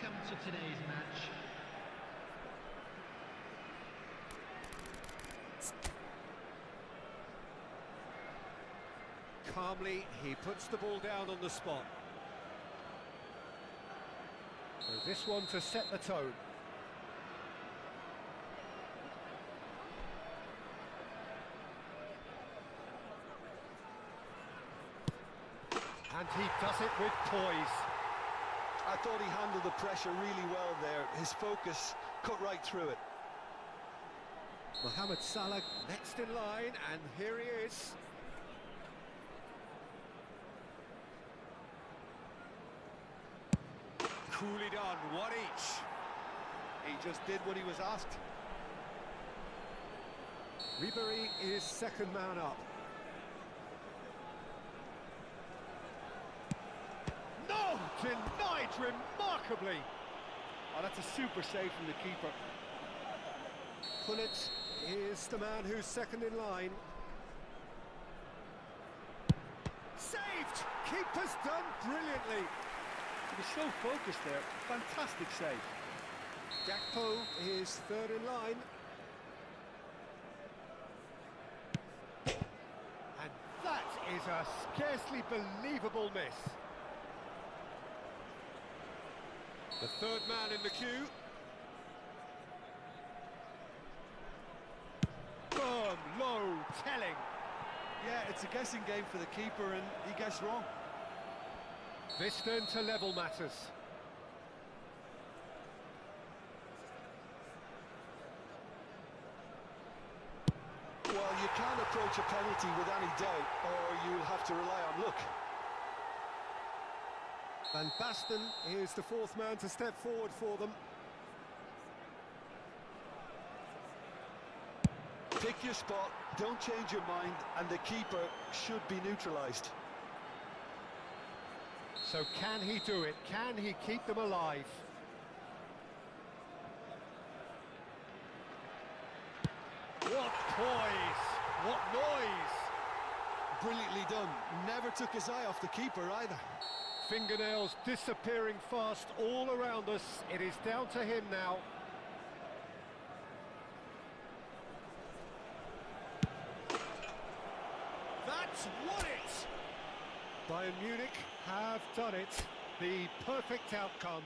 Welcome to today's match. Calmly, he puts the ball down on the spot. So this one to set the tone. And he does it with poise. I thought he handled the pressure really well there. His focus cut right through it. Mohamed Salah next in line, and here he is. Coolly done, one each. He just did what he was asked. Ribery is second man up. No! Denied remarkably! Oh, that's a super save from the keeper. Pullet is the man who's second in line. Saved! Keeper's done brilliantly. He was so focused there. Fantastic save. Gakpo is third in line. And that is a scarcely believable miss. The third man in the queue. Firm, low, telling. Yeah, it's a guessing game for the keeper, and he guessed wrong. This then to level matters. Well, you can't approach a penalty with any doubt, or you'll have to rely on luck. Van Basten is the fourth man to step forward for them. Pick your spot, don't change your mind, and the keeper should be neutralised. So can he do it? Can he keep them alive? What poise! What noise! Brilliantly done. Never took his eye off the keeper either. Fingernails disappearing fast all around us. It is down to him now. That's won it! Bayern Munich have done it. The perfect outcome.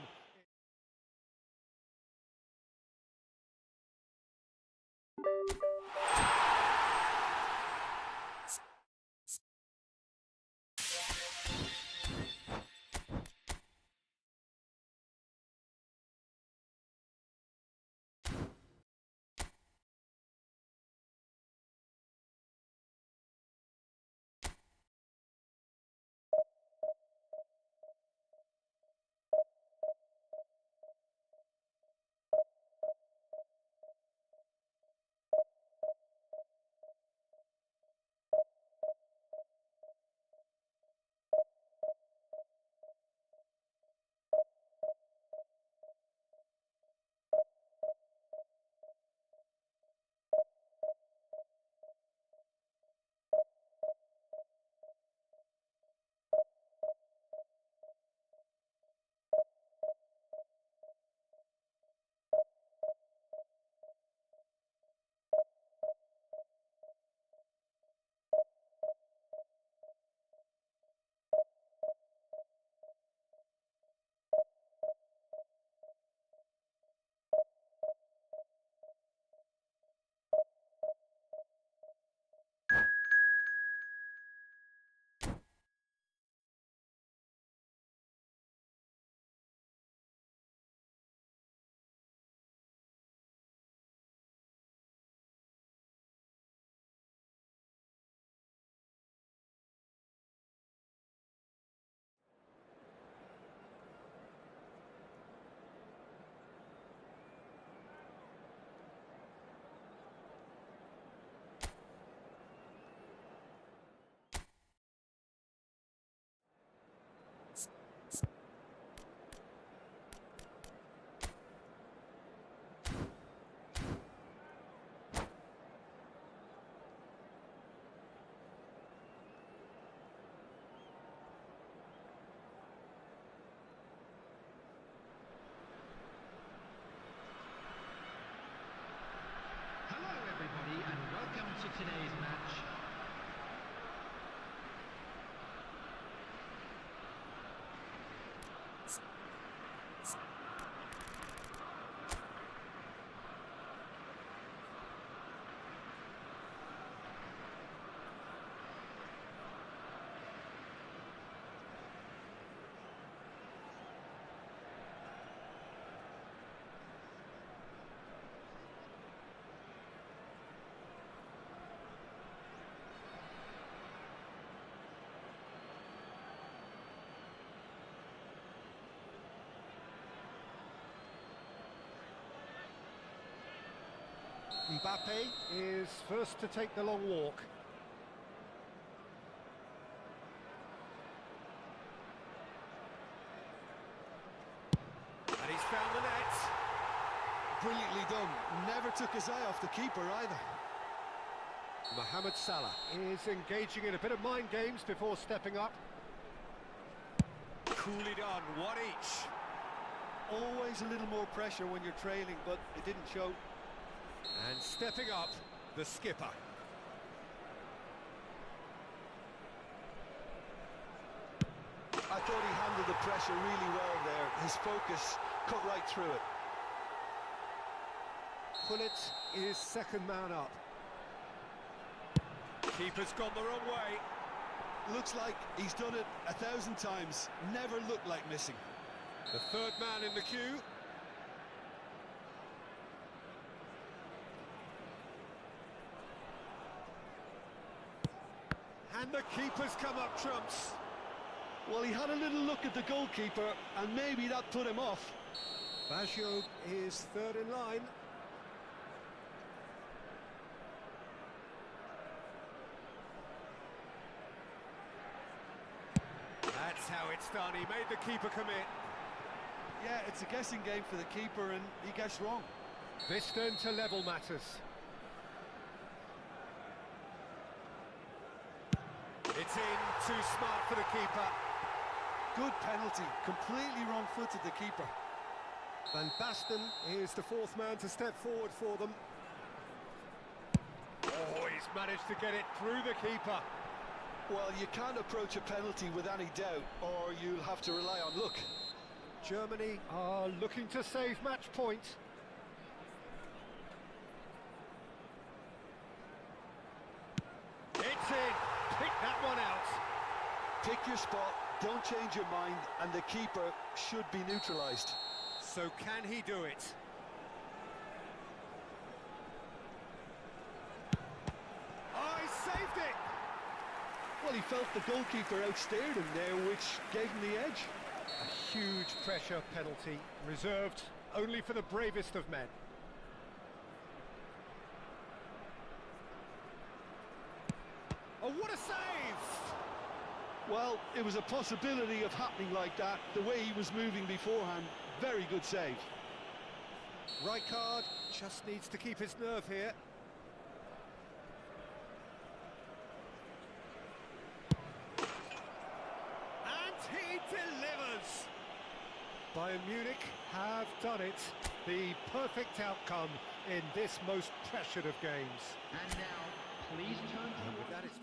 Mbappe is first to take the long walk. And he's found the net. Brilliantly done. Never took his eye off the keeper either. Mohamed Salah is engaging in a bit of mind games before stepping up. Coolly done, one each. Always a little more pressure when you're trailing, but it didn't show. And stepping up, the skipper. I thought he handled the pressure really well there. His focus cut right through it. Pullet is second man up. Keeper's gone the wrong way. Looks like he's done it 1,000 times. Never looked like missing. The third man in the queue. And the keeper's come up trumps. Well, he had a little look at the goalkeeper, and maybe that put him off. Baggio is third in line. That's how it's done. He made the keeper commit. Yeah, it's a guessing game for the keeper, and he guessed wrong. This then to level matters. It's in, too smart for the keeper. Good penalty, completely wrong-footed the keeper. Van Basten is the fourth man to step forward for them. Oh, he's managed to get it through the keeper. Well, you can't approach a penalty with any doubt, or you'll have to rely on luck. Germany are looking to save match point. It's in. Pick that one out. Pick your spot, don't change your mind, and the keeper should be neutralised. So can he do it? Oh, he saved it! Well, he felt the goalkeeper outsteered him there, which gave him the edge. A huge pressure penalty, reserved only for the bravest of men. Oh, what a save! Well, it was a possibility of happening like that, the way he was moving beforehand. Very good save. Rijkaard just needs to keep his nerve here. And he delivers! Bayern Munich have done it. The perfect outcome in this most pressured of games. And now, please turn to... And with that, it's time.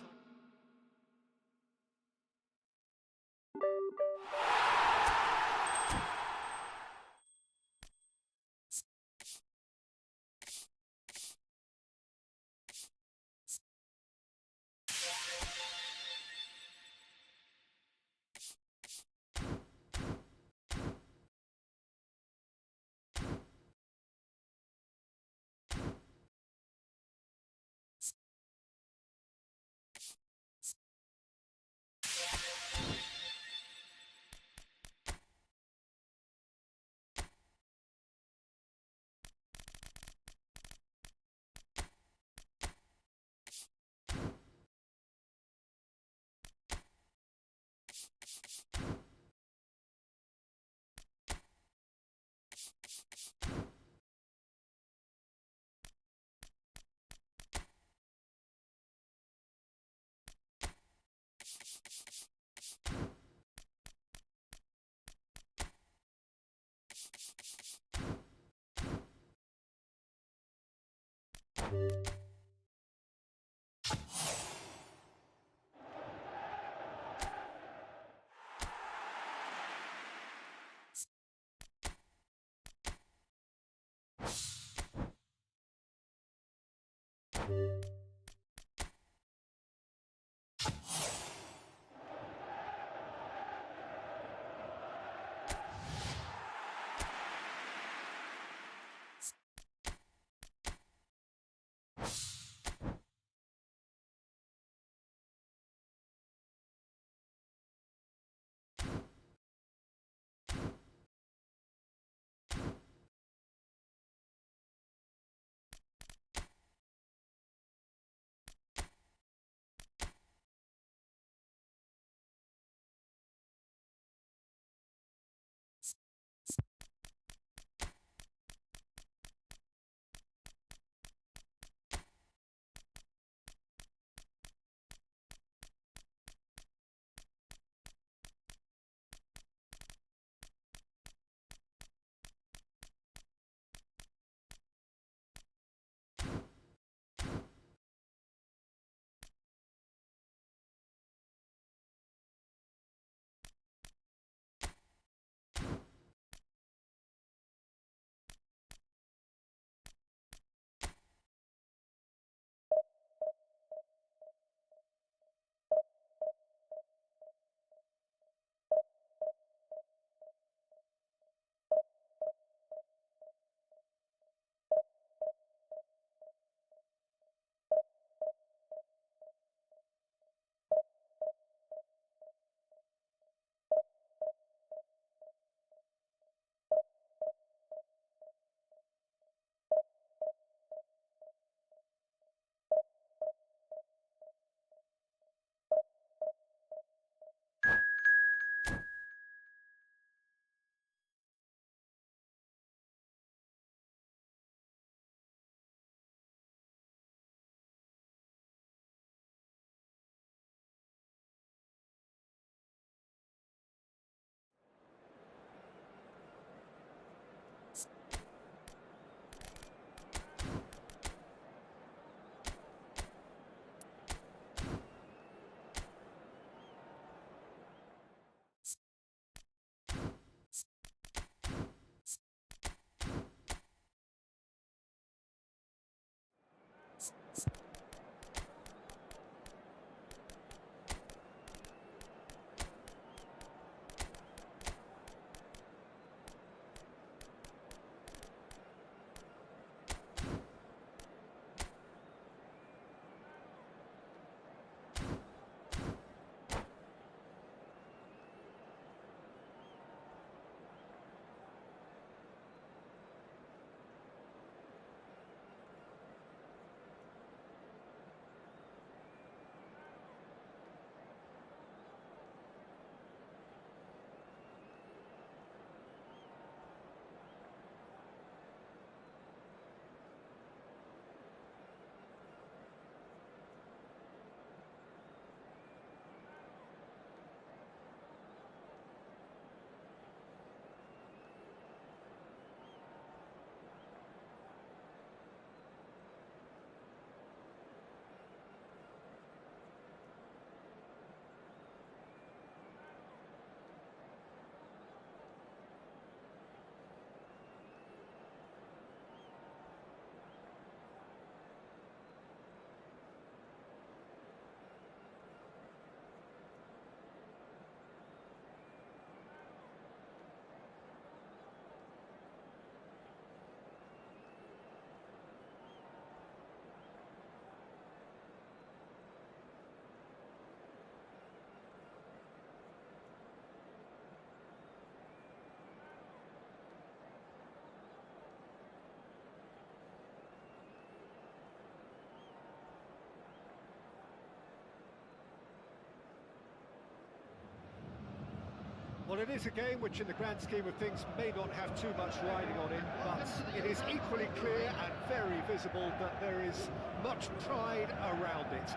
Well, it is a game which in the grand scheme of things may not have too much riding on it, but it is equally clear and very visible that there is much pride around it.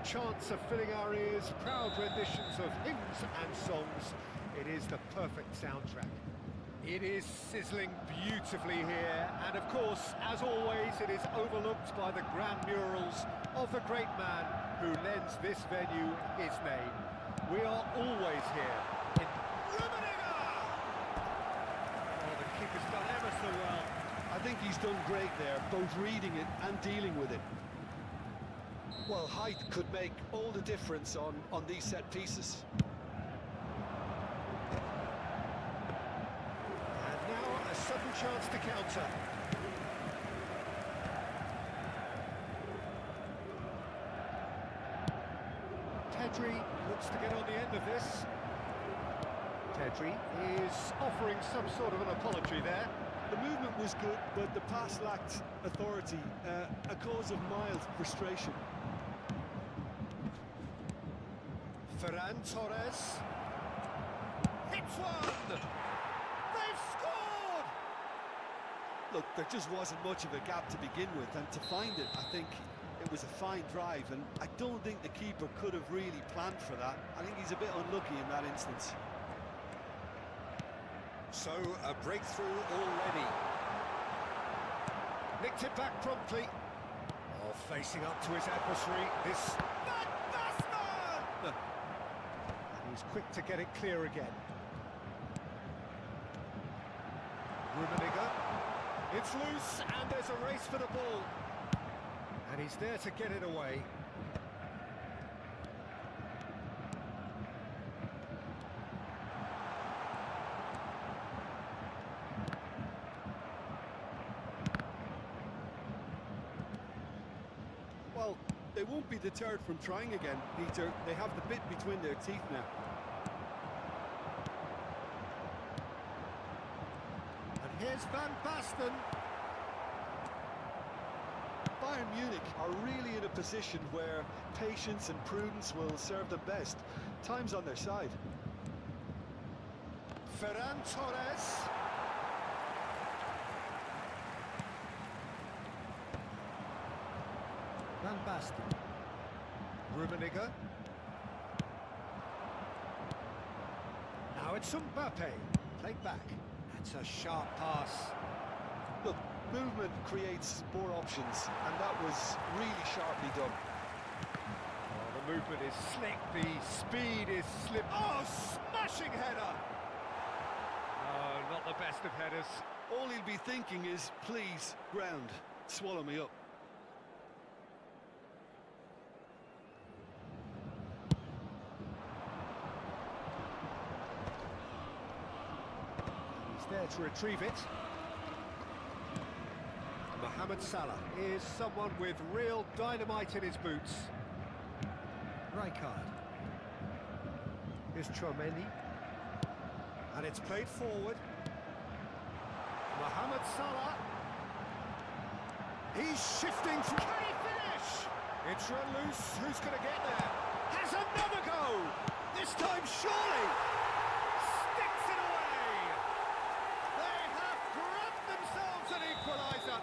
Chants are filling our ears, proud renditions of hymns and songs. It is the perfect soundtrack. It is sizzling beautifully here, and of course, as always, it is overlooked by the grand murals of the great man who lends this venue his name. We are always here in keeper's done ever so well. I think he's done great there, both reading it and dealing with it. Well, height could make all the difference on these set pieces. And now a sudden chance to counter. Pedri looks to get on the end of this. Pedri is offering some sort of an apology there. The movement was good, but the pass lacked authority, a cause of mild frustration. Ferran Torres. Hits one! They've scored! Look, there just wasn't much of a gap to begin with, and to find it, I think it was a fine drive, and I don't think the keeper could have really planned for that. I think he's a bit unlucky in that instance. So, a breakthrough already. Nicked it back promptly. Oh, facing up to his adversary, this... And he's quick to get it clear again. Rummenigge. It's loose, and there's a race for the ball. And he's there to get it away. Well, they won't be deterred from trying again, Peter. They have the bit between their teeth now. And here's Van Basten. Bayern Munich are really in a position where patience and prudence will serve them best. Time's on their side. Ferran Torres. Van Basten. Rummenigge. Now it's Mbappe. Played back. That's a sharp pass. Look, movement creates more options, and that was really sharply done. Oh, the movement is slick, the speed is slip. Oh, smashing header! Oh, not the best of headers. All he'll be thinking is, please, ground, swallow me up. there to retrieve it. Mohamed Salah is someone with real dynamite in his boots. Rijkaard. Here's Chouameni. And it's played forward. Mohamed Salah. He's shifting from... Can he finish? It's run loose. Who's going to get there? Has another go! This time, surely! Sticks it away! They have grabbed themselves an equaliser!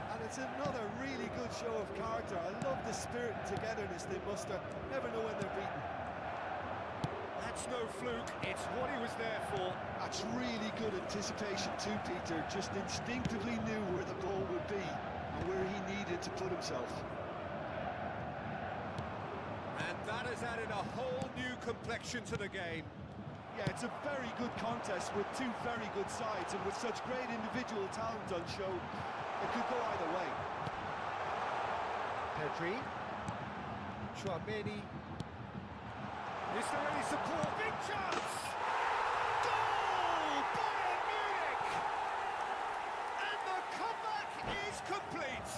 And it's another really good show of character. I love the spirit and togetherness they muster. Never know when they're beaten. That's no fluke, it's what he was there for. That's really good anticipation too, Peter. Just instinctively knew where the ball would be and where he needed to put himself. And that has added a whole new complexion to the game. Yeah, it's a very good contest with two very good sides, and with such great individual talent on show, it could go either way. Pedri. Chouameni. Is there any support? Big chance! Goal! Bayern Munich! And the comeback is complete!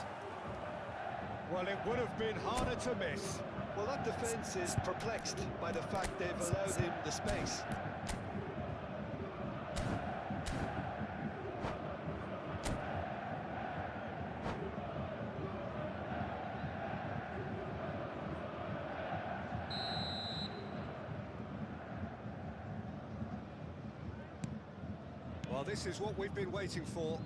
Well, it would have been harder to miss. Well, that defence is perplexed by the fact they've allowed him the space. Well, this is what we've been waiting for.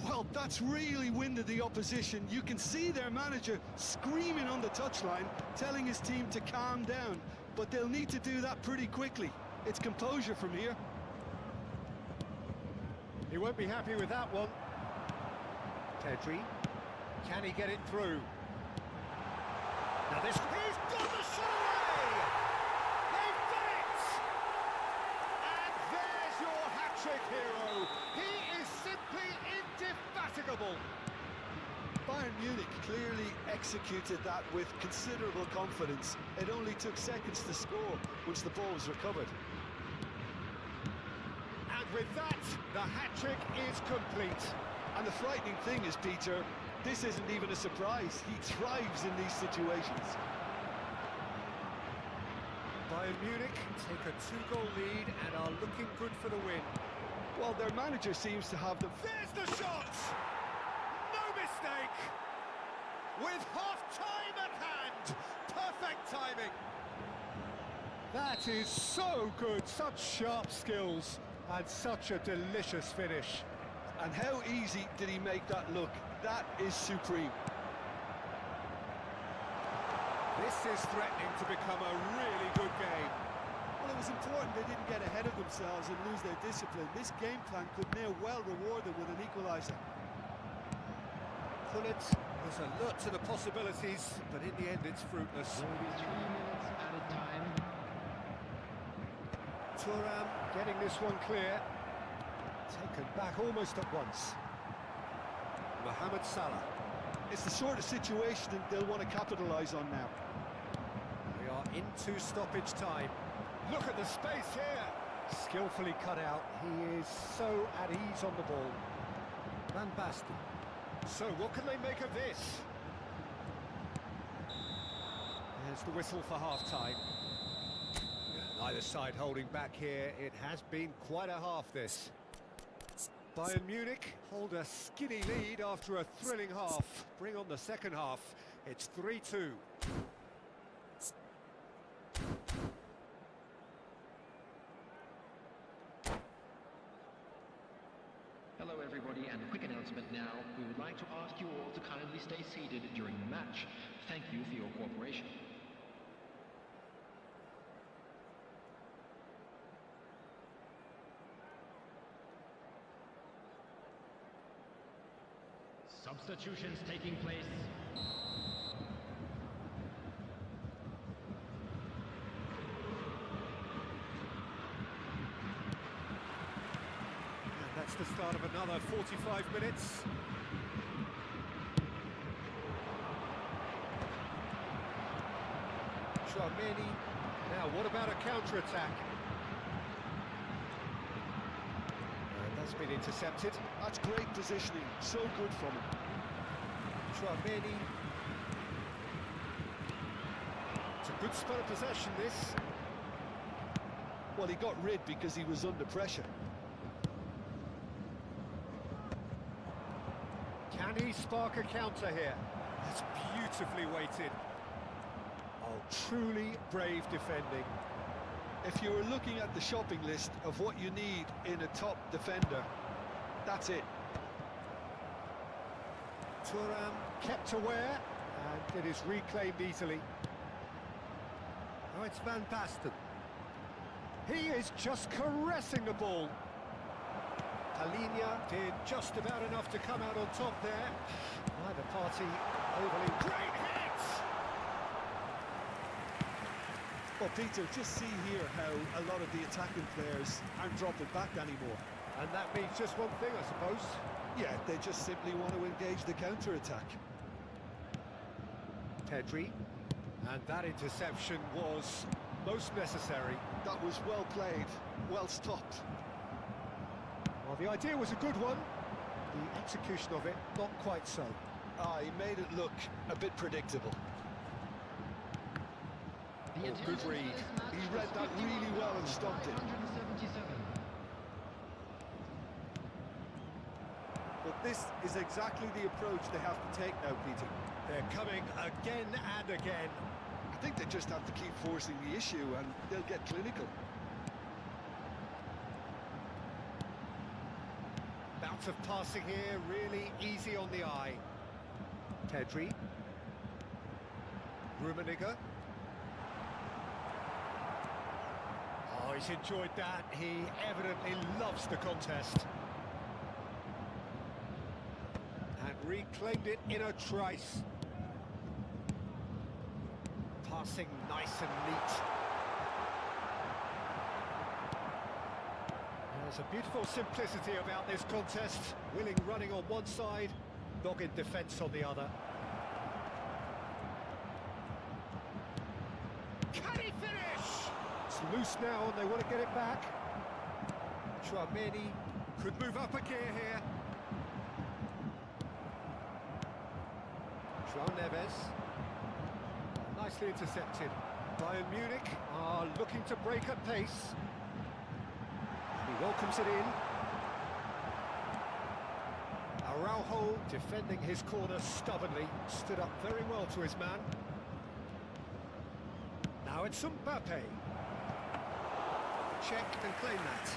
Well, that's really winded the opposition. You can see their manager screaming on the touchline, telling his team to calm down. But they'll need to do that pretty quickly. It's composure from here. He won't be happy with that one. Pedri. Can he get it through? Now this... He's got the shot away! They've done it! And there's your hat-trick hero. He is simply indefatigable. Bayern Munich clearly executed that with considerable confidence. It only took seconds to score once the ball was recovered. And with that, the hat-trick is complete. And the frightening thing is, Peter, this isn't even a surprise. He thrives in these situations. Bayern Munich take a 2-goal lead and are looking good for the win. Well, their manager seems to have them... There's the shot! No mistake! With half-time at hand! Perfect timing! That is so good, such sharp skills, and such a delicious finish. And how easy did he make that look? That is supreme. This is threatening to become a really good game. Well, it was important they didn't get ahead of themselves and lose their discipline. This game plan could now well reward them with an equaliser. Pullet was alert to the possibilities, but in the end it's fruitless. There will be 3 minutes added time. Thuram getting this one clear. Taken back almost at once. Mohamed Salah. It's the sort of situation that they'll want to capitalise on now. We are into stoppage time. Look at the space here. Skillfully cut out. He is so at ease on the ball. Van Basten. So what can they make of this? There's the whistle for half-time. Neither side holding back here. It has been quite a half, this. Bayern Munich hold a skinny lead after a thrilling half. Bring on the second half. It's 3-2. Hello everybody, and a quick announcement now. We would like to ask you all to kindly stay seated during the match. Thank you for your cooperation. Substitutions taking place. And that's the start of another 45 minutes. Chouameni. Now, what about a counter-attack? That's been intercepted. That's great positioning, so good from him. Tchouameni. It's a good spell of possession, this. Well, he got rid because he was under pressure. Can he spark a counter here? That's beautifully weighted. Oh, truly brave defending. If you were looking at the shopping list of what you need in a top defender, that's it. Thuram kept aware, and it is reclaimed easily. Now it's Van Basten. He is just caressing the ball. Palhinha did just about enough to come out on top there. Neither party overly great hits. Well, Peter, just see here how a lot of the attacking players aren't dropping back anymore. And that means just one thing, I suppose. Yeah, they just simply want to engage the counter-attack. Pedri. And that interception was most necessary. That was well played, well stopped. Well, the idea was a good one. The execution of it, not quite so. He made it look a bit predictable. Oh, good read. He read that really well and stopped it. But this is exactly the approach they have to take now, Peter. They're coming again and again. I think they just have to keep forcing the issue and they'll get clinical. Bounce of passing here, really easy on the eye. Pedri. Rummenigge. Oh, he's enjoyed that. He evidently loves the contest. And reclaimed it in a trice. Passing nice and neat. There's a beautiful simplicity about this contest. Willing running on one side, dogged defence on the other. Can he finish? It's loose now and they want to get it back. Tchouameni could move up a gear here. João Neves. Nicely intercepted. Bayern Munich are looking to break at pace. He welcomes it in. Araujo defending his corner stubbornly. Stood up very well to his man. Now it's Mbappe. Check and claim that.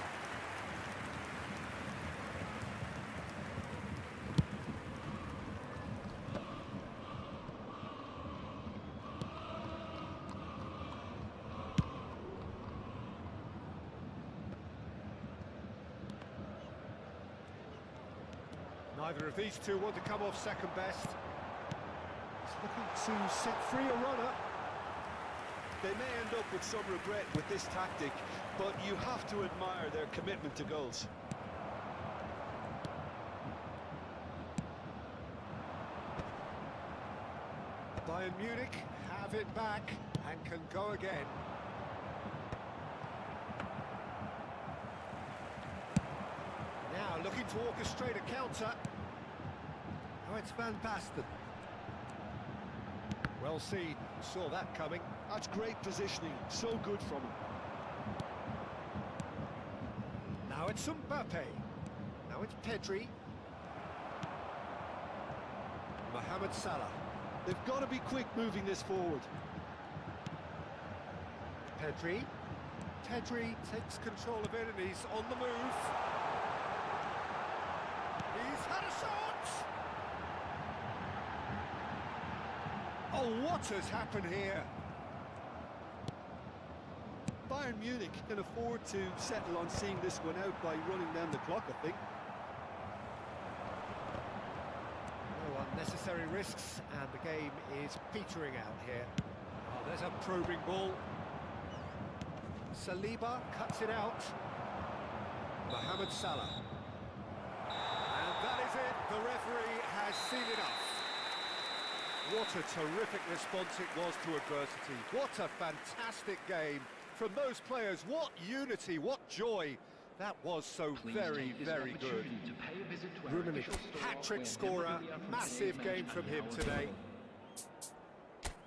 Neither of these two want to come off second best. He's looking to set free a runner. They may end up with some regret with this tactic, but you have to admire their commitment to goals. Bayern Munich have it back and can go again. Now looking to orchestrate a counter. Now it's Van Basten. Well seen, saw that coming. That's great positioning, so good from him. Now it's Mbappe. Now it's Pedri. Mohamed Salah. They've got to be quick moving this forward. Pedri. Pedri takes control of it and he's on the move. He's had a shot! Oh, what has happened here? Bayern Munich can afford to settle on seeing this one out by running down the clock, I think. No unnecessary risks, and the game is petering out here. Oh, there's a probing ball. Saliba cuts it out. Mohamed Salah. And that is it. The referee has seen enough. What a terrific response it was to adversity. What a fantastic game from those players. What unity, what joy. That was so Please very, take this very good. opportunity to pay a visit to our Rummenigge, official store hat-trick where scorer, memorabilia from massive today's game match from are him now today. available.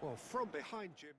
Well, from behind, Jim.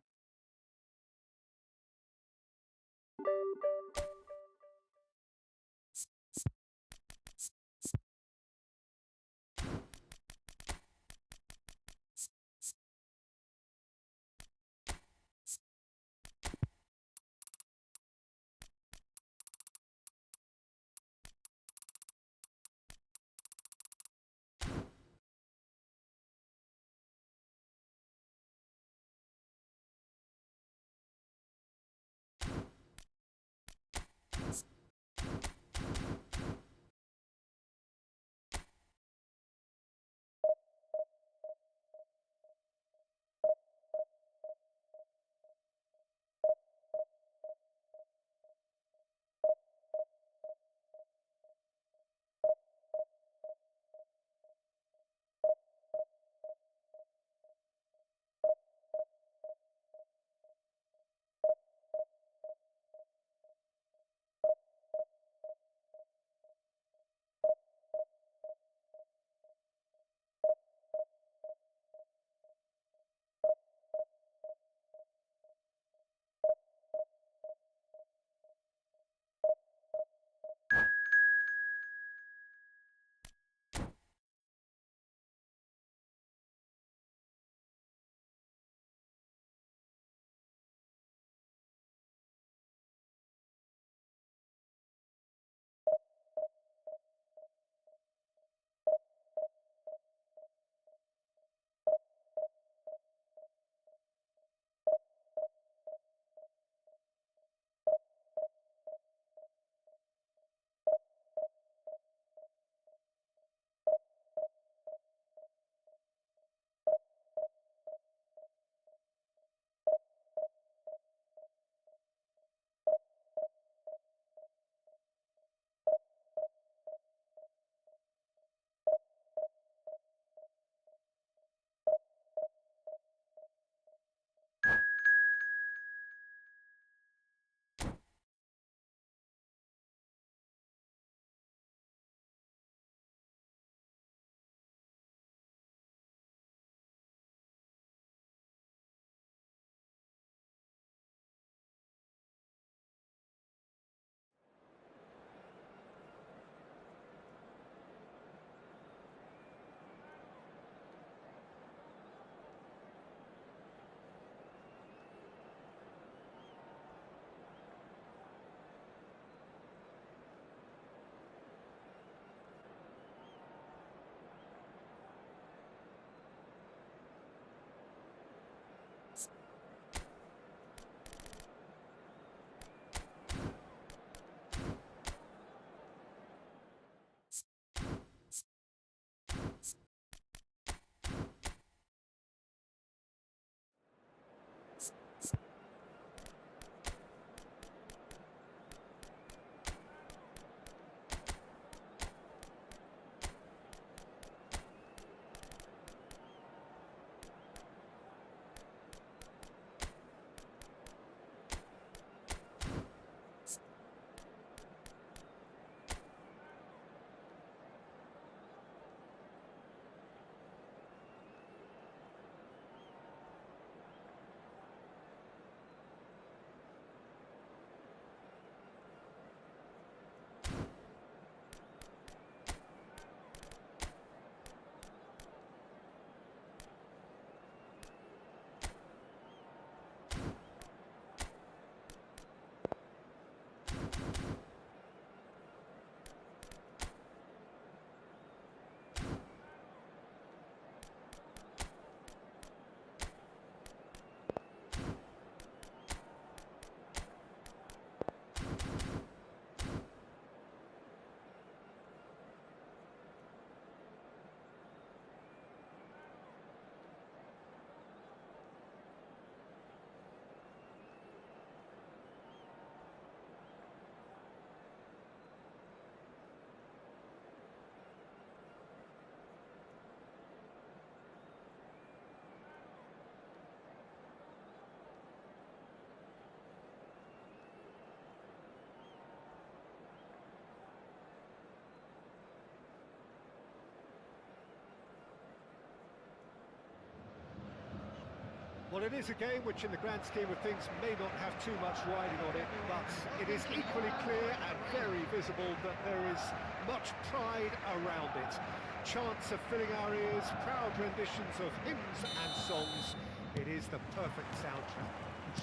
Well, it is a game which in the grand scheme of things may not have too much riding on it, but it is equally clear and very visible that there is much pride around it. Chants are filling our ears, proud renditions of hymns and songs. It is the perfect soundtrack.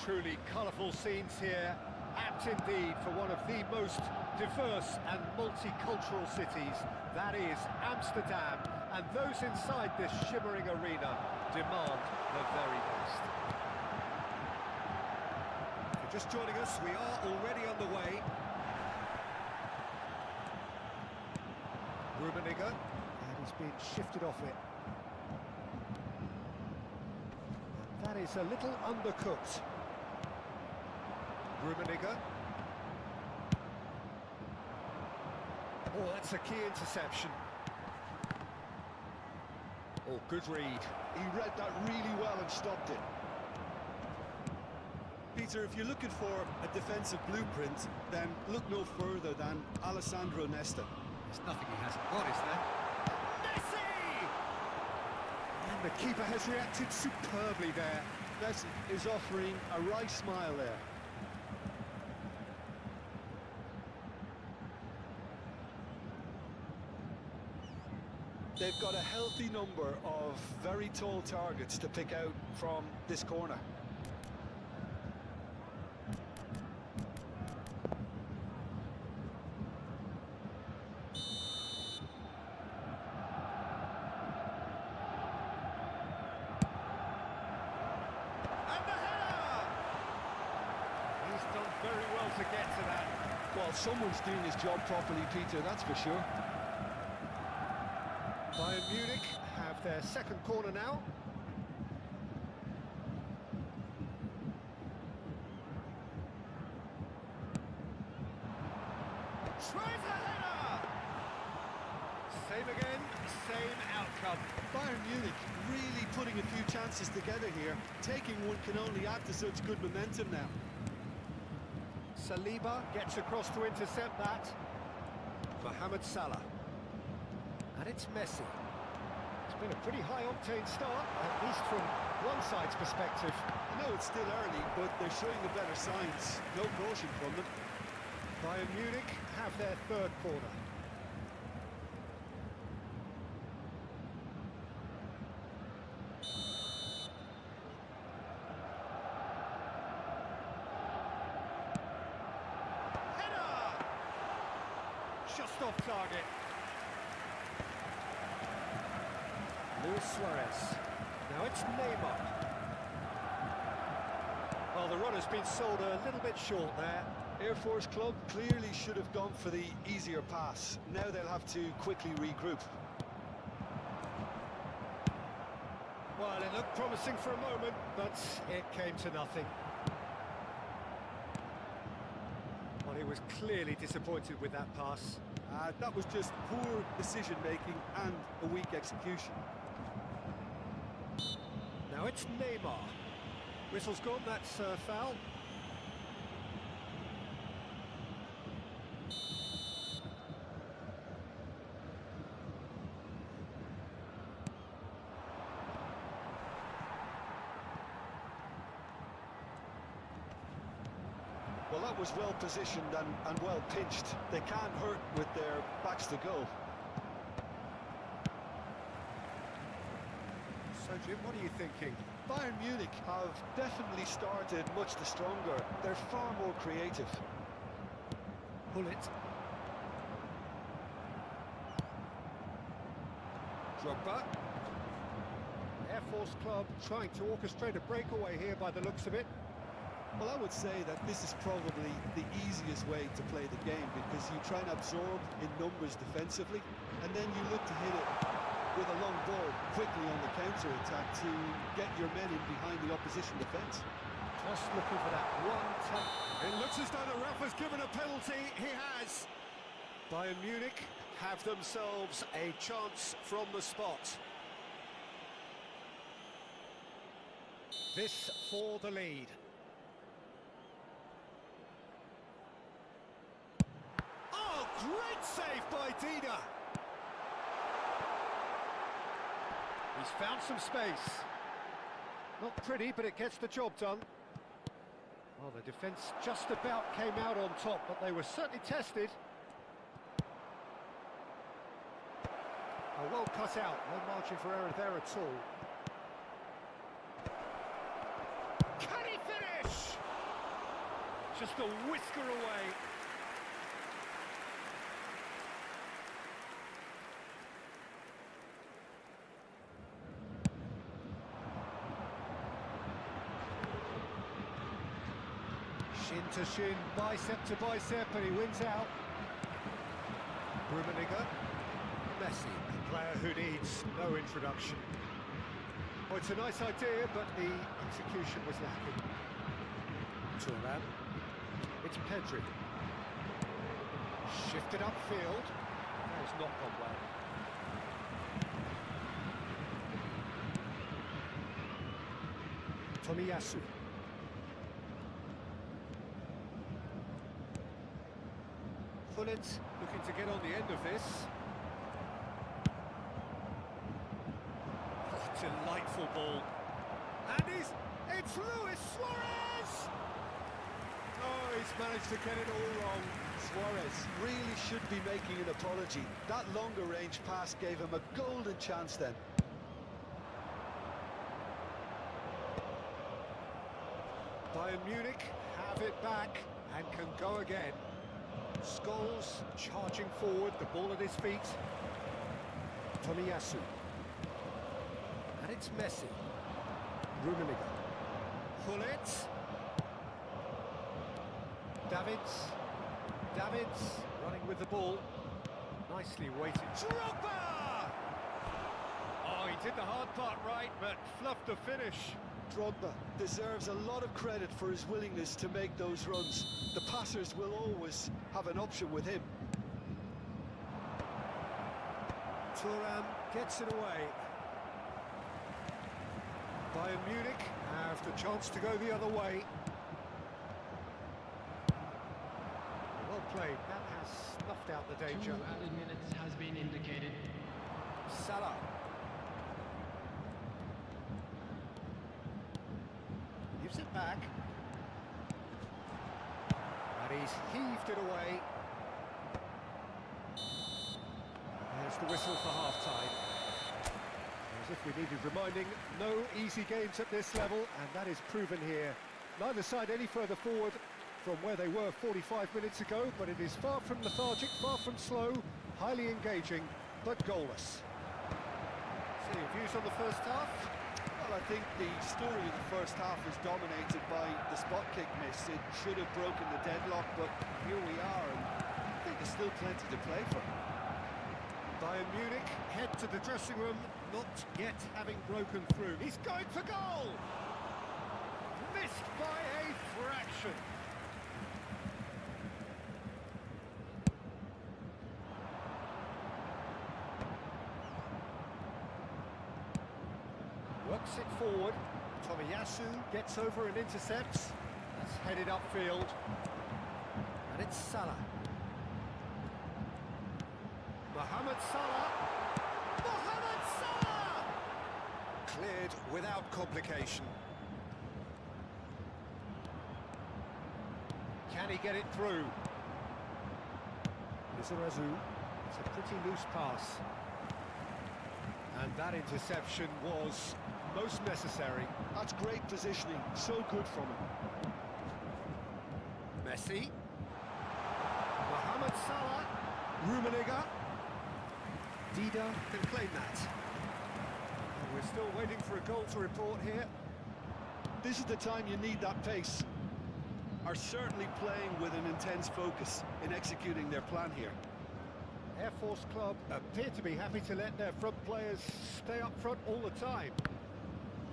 Truly colourful scenes here, apt indeed for one of the most diverse and multicultural cities. That is Amsterdam, and those inside this shimmering arena demand the very best. If you're just joining us, we are already underway. Rummenigge, and he's been shifted off it. And that is a little undercooked. Rummenigge. Oh, that's a key interception. Oh, good read. He read that really well and stopped it. Peter, if you're looking for a defensive blueprint, then look no further than Alessandro Nesta. There's nothing he hasn't got, is there? Messi! And the keeper has reacted superbly there. Messi is offering a wry smile there. They've got a healthy number of very tall targets to pick out from this corner. And the header! He's done very well to get to that. Well, someone's doing his job properly, Peter, that's for sure. Bayern Munich have their second corner now. Tries a header! Same again, same outcome. Bayern Munich really putting a few chances together here. Taking one can only add to such good momentum now. Saliba gets across to intercept that. Mohamed Salah. And it's Messi. It's been a pretty high-octane start, at least from one side's perspective. I know it's still early, but they're showing the better signs. No caution from them. Bayern Munich have their third corner. Header! Just off target. Luis Suarez. Now it's Neymar. Well, the run has been sold a little bit short there. Air Force Club clearly should have gone for the easier pass. Now they'll have to quickly regroup. Well, it looked promising for a moment, but it came to nothing. Well, he was clearly disappointed with that pass. That was just poor decision-making and a weak execution. Now it's Neymar. Whistle's gone, that's foul. Well, that was well positioned and well pitched. They can't hurt with their backs to goal. So, Jim, what are you thinking? Bayern Munich have definitely started much the stronger. They're far more creative. Pull it. Drogba. Air Force Club trying to orchestrate a breakaway here by the looks of it. Well, I would say that this is probably the easiest way to play the game because you try and absorb in numbers defensively and then you look to hit it with a long ball quickly on the counter-attack to get your men in behind the opposition defence. Just looking for that one touch. It looks as though the ref has given a penalty. He has. Bayern Munich have themselves a chance from the spot. This for the lead. Oh, great save by Dida. He's found some space. Not pretty, but it gets the job done. Well, the defence just about came out on top, but they were certainly tested. Oh, well cut out, no margin for error there at all. Can he finish? Just a whisker away. Shin to shin, bicep to bicep, and he wins out. Rummenigge, Messi, a player who needs no introduction. Oh, it's a nice idea, but the execution was lacking. Thuram, it's Pedri. Shifted upfield. That has not gone well. Tomiyasu. Gullit looking to get on the end of this. Oh, delightful ball. And it's Luis Suarez! Oh, he's managed to get it all wrong. Suarez really should be making an apology. That longer range pass gave him a golden chance then. Bayern Munich have it back and can go again. Scholes charging forward, the ball at his feet. Tomiyasu. And it's Messi. Rummenigge. Gullit. Davids running with the ball. Nicely weighted. Drogba! Oh, he did the hard part right, but fluffed the finish. Drogba deserves a lot of credit for his willingness to make those runs. The passers will always have an option with him. Thuram gets it away. Bayern Munich have the chance to go the other way. Well played, that has snuffed out the danger. 2 added minutes has been indicated. Salah. Gives it back. And he's heaved it away. There's the whistle for half-time. As if we needed reminding, no easy games at this level, and that is proven here. Neither side any further forward from where they were 45 minutes ago, but it is far from lethargic, far from slow, highly engaging, but goalless. So your views on the first half? Well, I think the story of the first half is dominated by the spot kick miss. It should have broken the deadlock, but here we are, and I think there's still plenty to play for. Bayern Munich head to the dressing room, not yet having broken through. He's going for goal! Missed by a fraction. Works it forward. Tomiyasu gets over and intercepts. That's headed upfield. And it's Salah. Mohamed Salah! Mohamed Salah! Cleared without complication. Can he get it through? Lizarazu. It's a pretty loose pass. And that interception was most necessary. That's great positioning, so good from him. Messi. Mohamed Salah. Rummenigge. Dida can claim that. And we're still waiting for a goal to report here. This is the time you need that pace. Are certainly playing with an intense focus in executing their plan here. Air Force Club appear to be happy to let their front players stay up front all the time.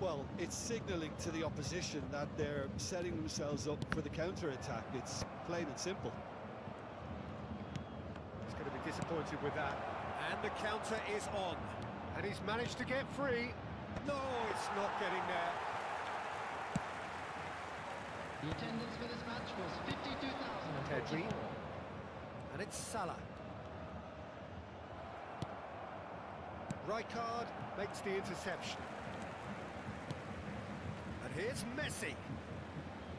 Well, it's signalling to the opposition that they're setting themselves up for the counter-attack. It's plain and simple. He's going to be disappointed with that. And the counter is on. And he's managed to get free. No, it's not getting there. The attendance for this match was 52,044. Pedri. And it's Salah. Rijkaard makes the interception. And here's Messi.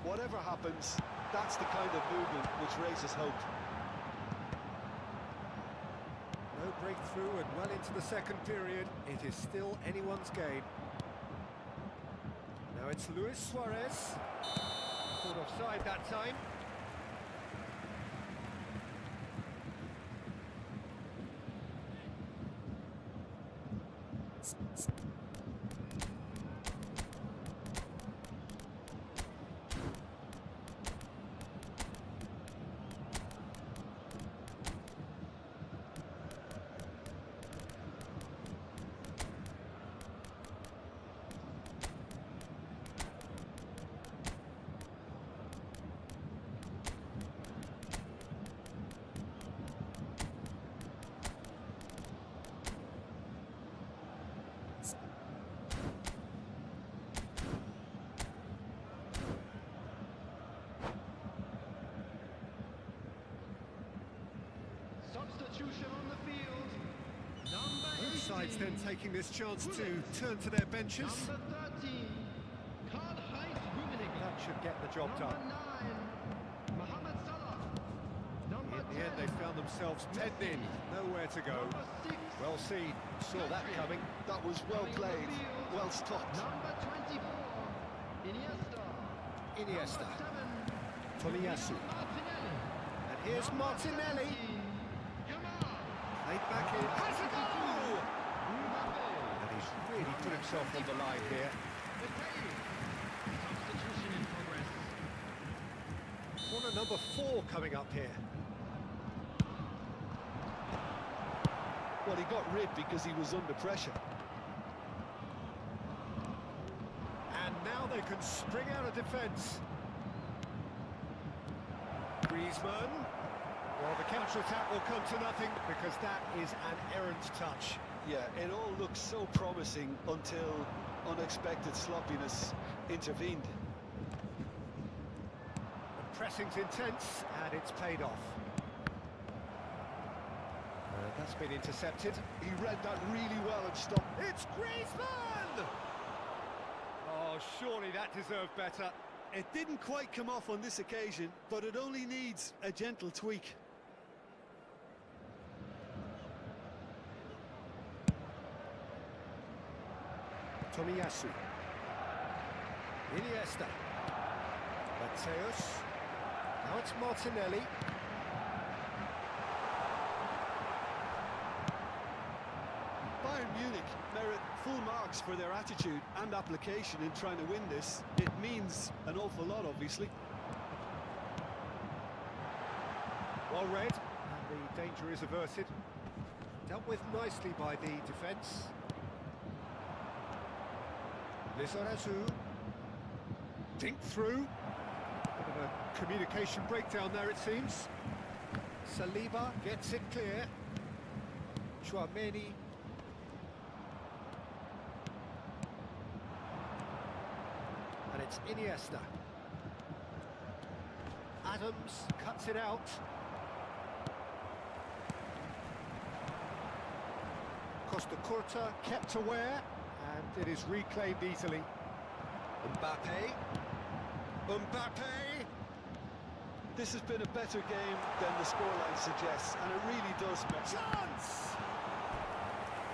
Whatever happens, that's the kind of movement which raises hope. No breakthrough and well into the second period. It is still anyone's game. Now it's Luis Suarez. Caught offside that time. Substitution on the field. Number 18. Both sides then taking this chance to turn to their benches. Number 13. Karl-Heinz Rummenigge. That should get the job done. Number 9. Mohamed Salah. Number In the end, they found themselves penned in. Nowhere to go. Number 6. Well seen. Saw that coming. That was well played, well stopped. Number 24. Iniesta. Iniesta. Number 7. Tomiyasu. Martinelli. And here's Martinelli. Come on. Played back in. Has a goal! Mbappe. And he's really put himself on the line here. Substitution in progress. Corner number 4 coming up here. Well, he got rid because he was under pressure. And now they can spring out of defence. Griezmann. Well, the counter-attack will come to nothing because that is an errant touch. Yeah, it all looked so promising until unexpected sloppiness intervened. The pressing's intense and it's paid off. That's been intercepted. He read that really well and stopped. It's Griezmann! Oh, surely that deserved better. It didn't quite come off on this occasion, but it only needs a gentle tweak. Tomiyasu. Iniesta. Mateus. Now it's Martinelli. Bayern Munich merit full marks for their attitude and application in trying to win this. It means an awful lot, obviously. Well read, and the danger is averted. Dealt with nicely by the defence. Lizarazu. Dink through. Bit of a communication breakdown there, it seems. Saliba gets it clear. Chouameni. And it's Iniesta. Adams cuts it out. Costa Curta kept aware, and it is reclaimed easily. Mbappe. Mbappe. This has been a better game than the scoreline suggests, and it really does matter. Chance!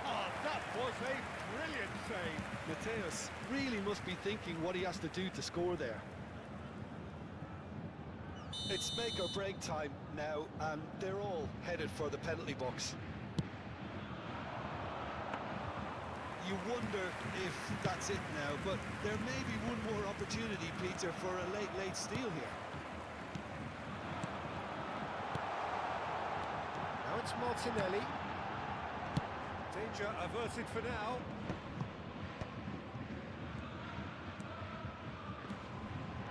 Oh, that was a brilliant save. Mateus really must be thinking what he has to do to score there. It's make or break time now, and they're all headed for the penalty box. You wonder if that's it now, but there may be one more opportunity, Peter, for a late steal here. Now it's Martinelli. Danger averted for now.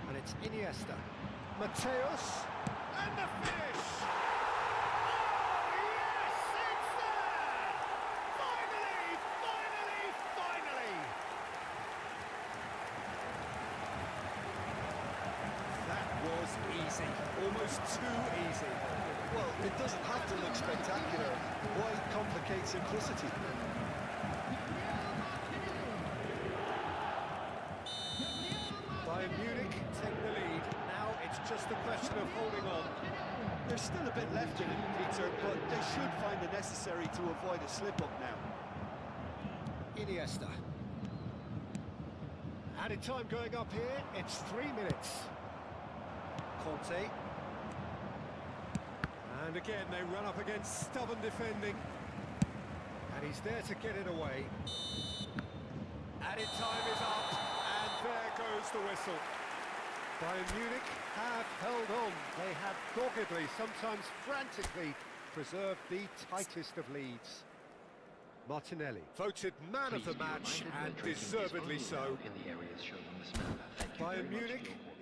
And it's Iniesta. Mateus. And the finish! Oh, yes! It's there! Finally! Finally! Finally! That was easy. Almost too easy. Well, it doesn't have to look spectacular. Why complicate simplicity? of holding on. There's still a bit left in it, Peter, but they should find the necessary to avoid a slip-up now. Iniesta. Added time going up here, it's 3 minutes. Conte. And again, they run up against stubborn defending. And he's there to get it away. Added time is up, and there goes the whistle. Bayern Munich have held on. They have doggedly, sometimes frantically, preserved the tightest of leads. Martinelli, voted man of the match, and deservedly so. In the areas shown on this map. Thank you very Bayern much for Munich. your cooperation.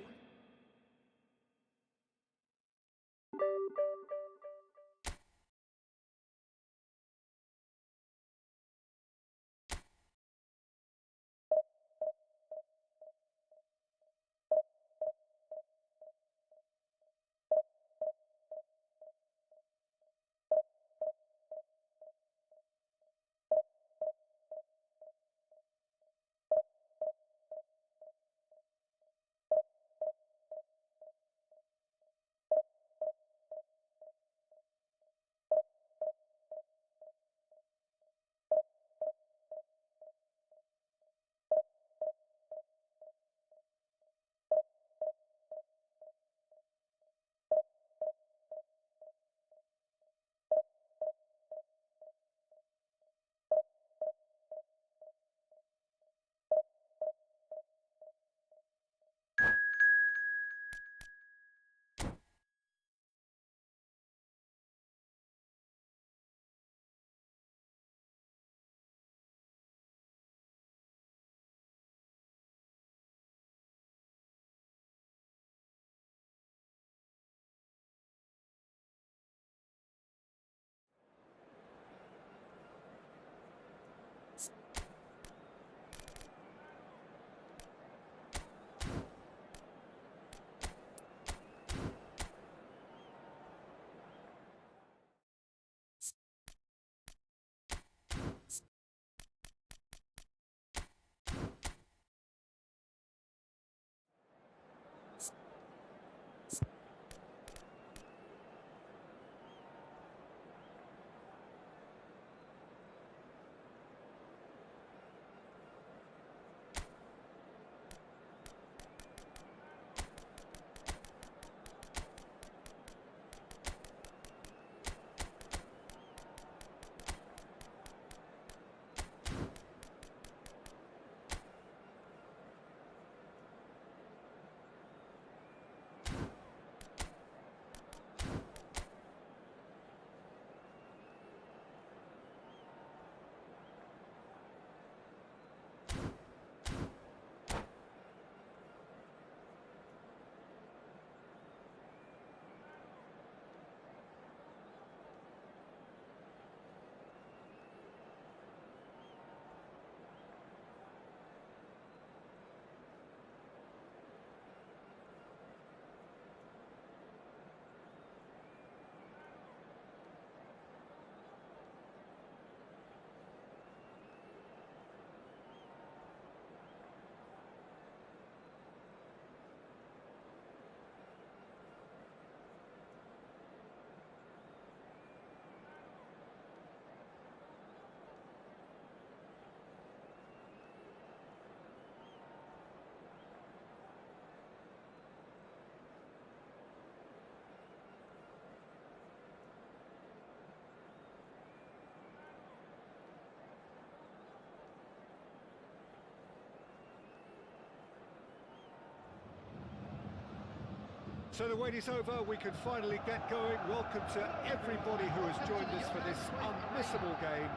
So the wait is over, we can finally get going. Welcome to everybody who has joined us for this unmissable game.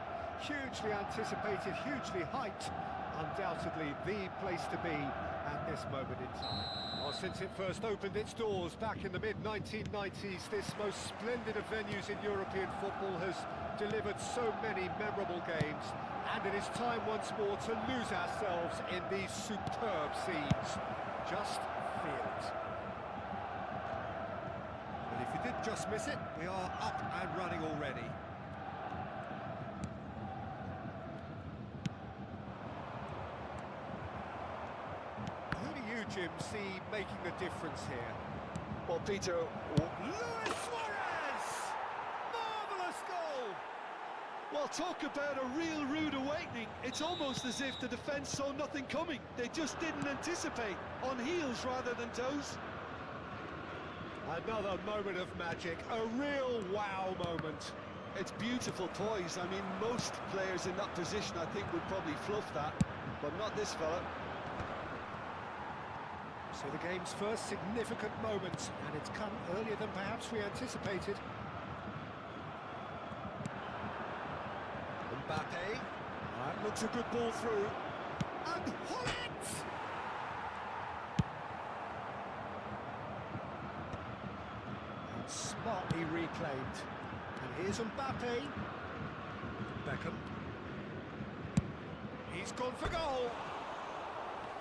Hugely anticipated, hugely hyped. Undoubtedly the place to be at this moment in time. Well, since it first opened its doors back in the mid-1990s, this most splendid of venues in European football has delivered so many memorable games. And it is time once more to lose ourselves in these superb scenes. Just feel it. And if you did just miss it, we are up and running already. Who do you, Jim, see making the difference here? Well, Peter... Luis Suarez! Marvellous goal! Well, talk about a real rude awakening. It's almost as if the defence saw nothing coming. They just didn't anticipate, on heels rather than toes. Another moment of magic, a real wow moment. It's beautiful poise. I mean, most players in that position, I think, would probably fluff that, but not this fella. So the game's first significant moment, and it's come earlier than perhaps we anticipated. Mbappe, that looks a good ball through, and Hullet! And smartly reclaimed, and here's Mbappe. Beckham. He's gone for goal.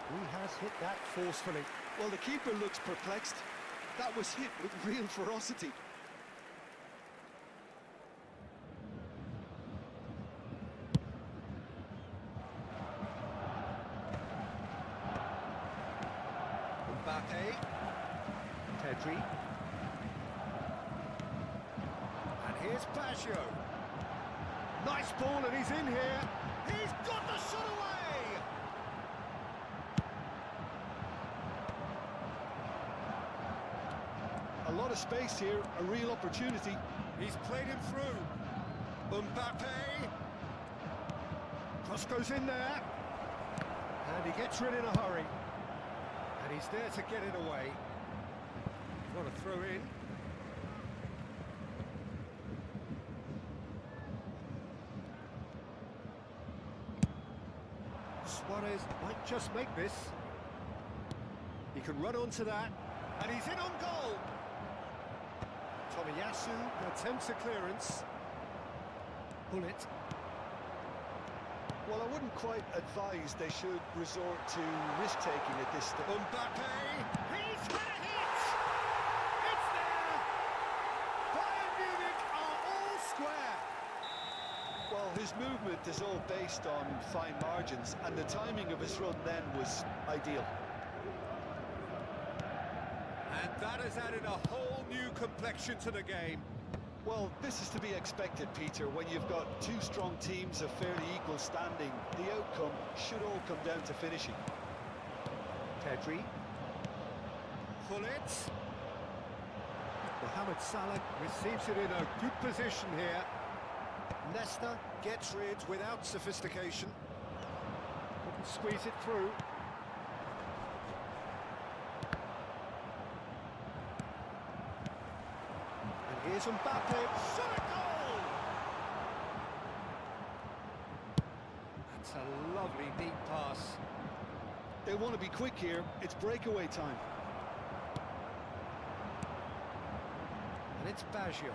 He has hit that forcefully. Well, the keeper looks perplexed. That was hit with real ferocity. Mbappe, Pedri, and here's Baggio. Nice ball, and he's in here. He's got the shot away. A lot of space here, a real opportunity. He's played him through. Mbappe, cross goes in there, and he gets rid in a hurry. And he's there to get it away. Got a throw in. Suarez might just make this. He can run onto that, and he's in on goal. Tomiyasu attempts a clearance. Hullet. Well, I wouldn't quite advise they should resort to risk-taking at this stage. Mbappe, he's had a hit! It's there! Bayern Munich are all square! Well, his movement is all based on fine margins, and the timing of his run then was ideal. And that has added a whole new complexion to the game. Well, this is to be expected, Peter. When you've got two strong teams of fairly equal standing, the outcome should all come down to finishing. Pedri. Hullet. Mohamed Salah receives it in a good position here. Leicester gets rid without sophistication. Couldn't squeeze it through. And here's Mbappe. Shot a goal! That's a lovely neat pass. They want to be quick here. It's breakaway time. And it's Baggio.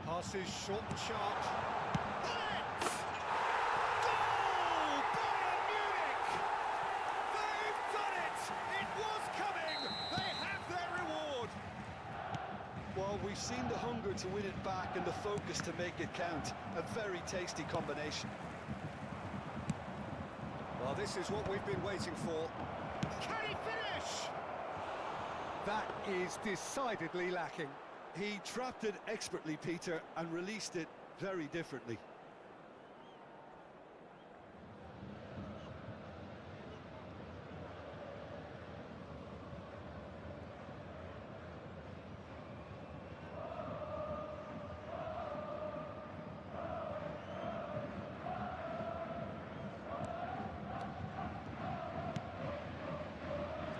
Passes short and sharp. Hullet! Goal! Bayern Munich! They've done it! It was coming! They have their reward! Well, we've seen the hunger to win it back and the focus to make it count. A very tasty combination. Well, this is what we've been waiting for. Can he finish? That is decidedly lacking. He trapped it expertly, Peter, and released it very differently.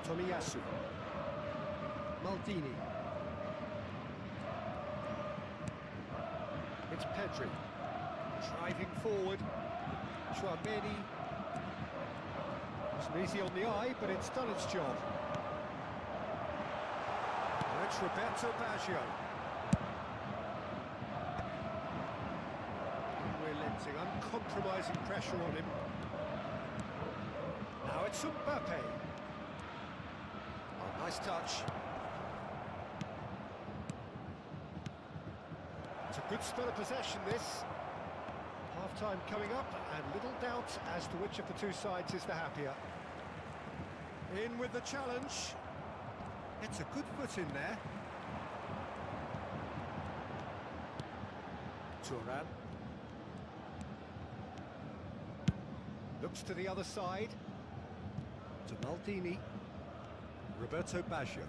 Tomiyasu. Maldini. It's Pedri. Driving forward. Chouameni. Wasn't easy on the eye, but it's done its job. That's Roberto Baggio. Unrelenting, uncompromising pressure on him. Now it's Mbappe. Oh, nice touch. It's a good spell of possession, this. Half-time coming up, and little doubt as to which of the two sides is the happier. In with the challenge. It's a good foot in there. Turan. Looks to the other side. To Maldini. Roberto Baggio.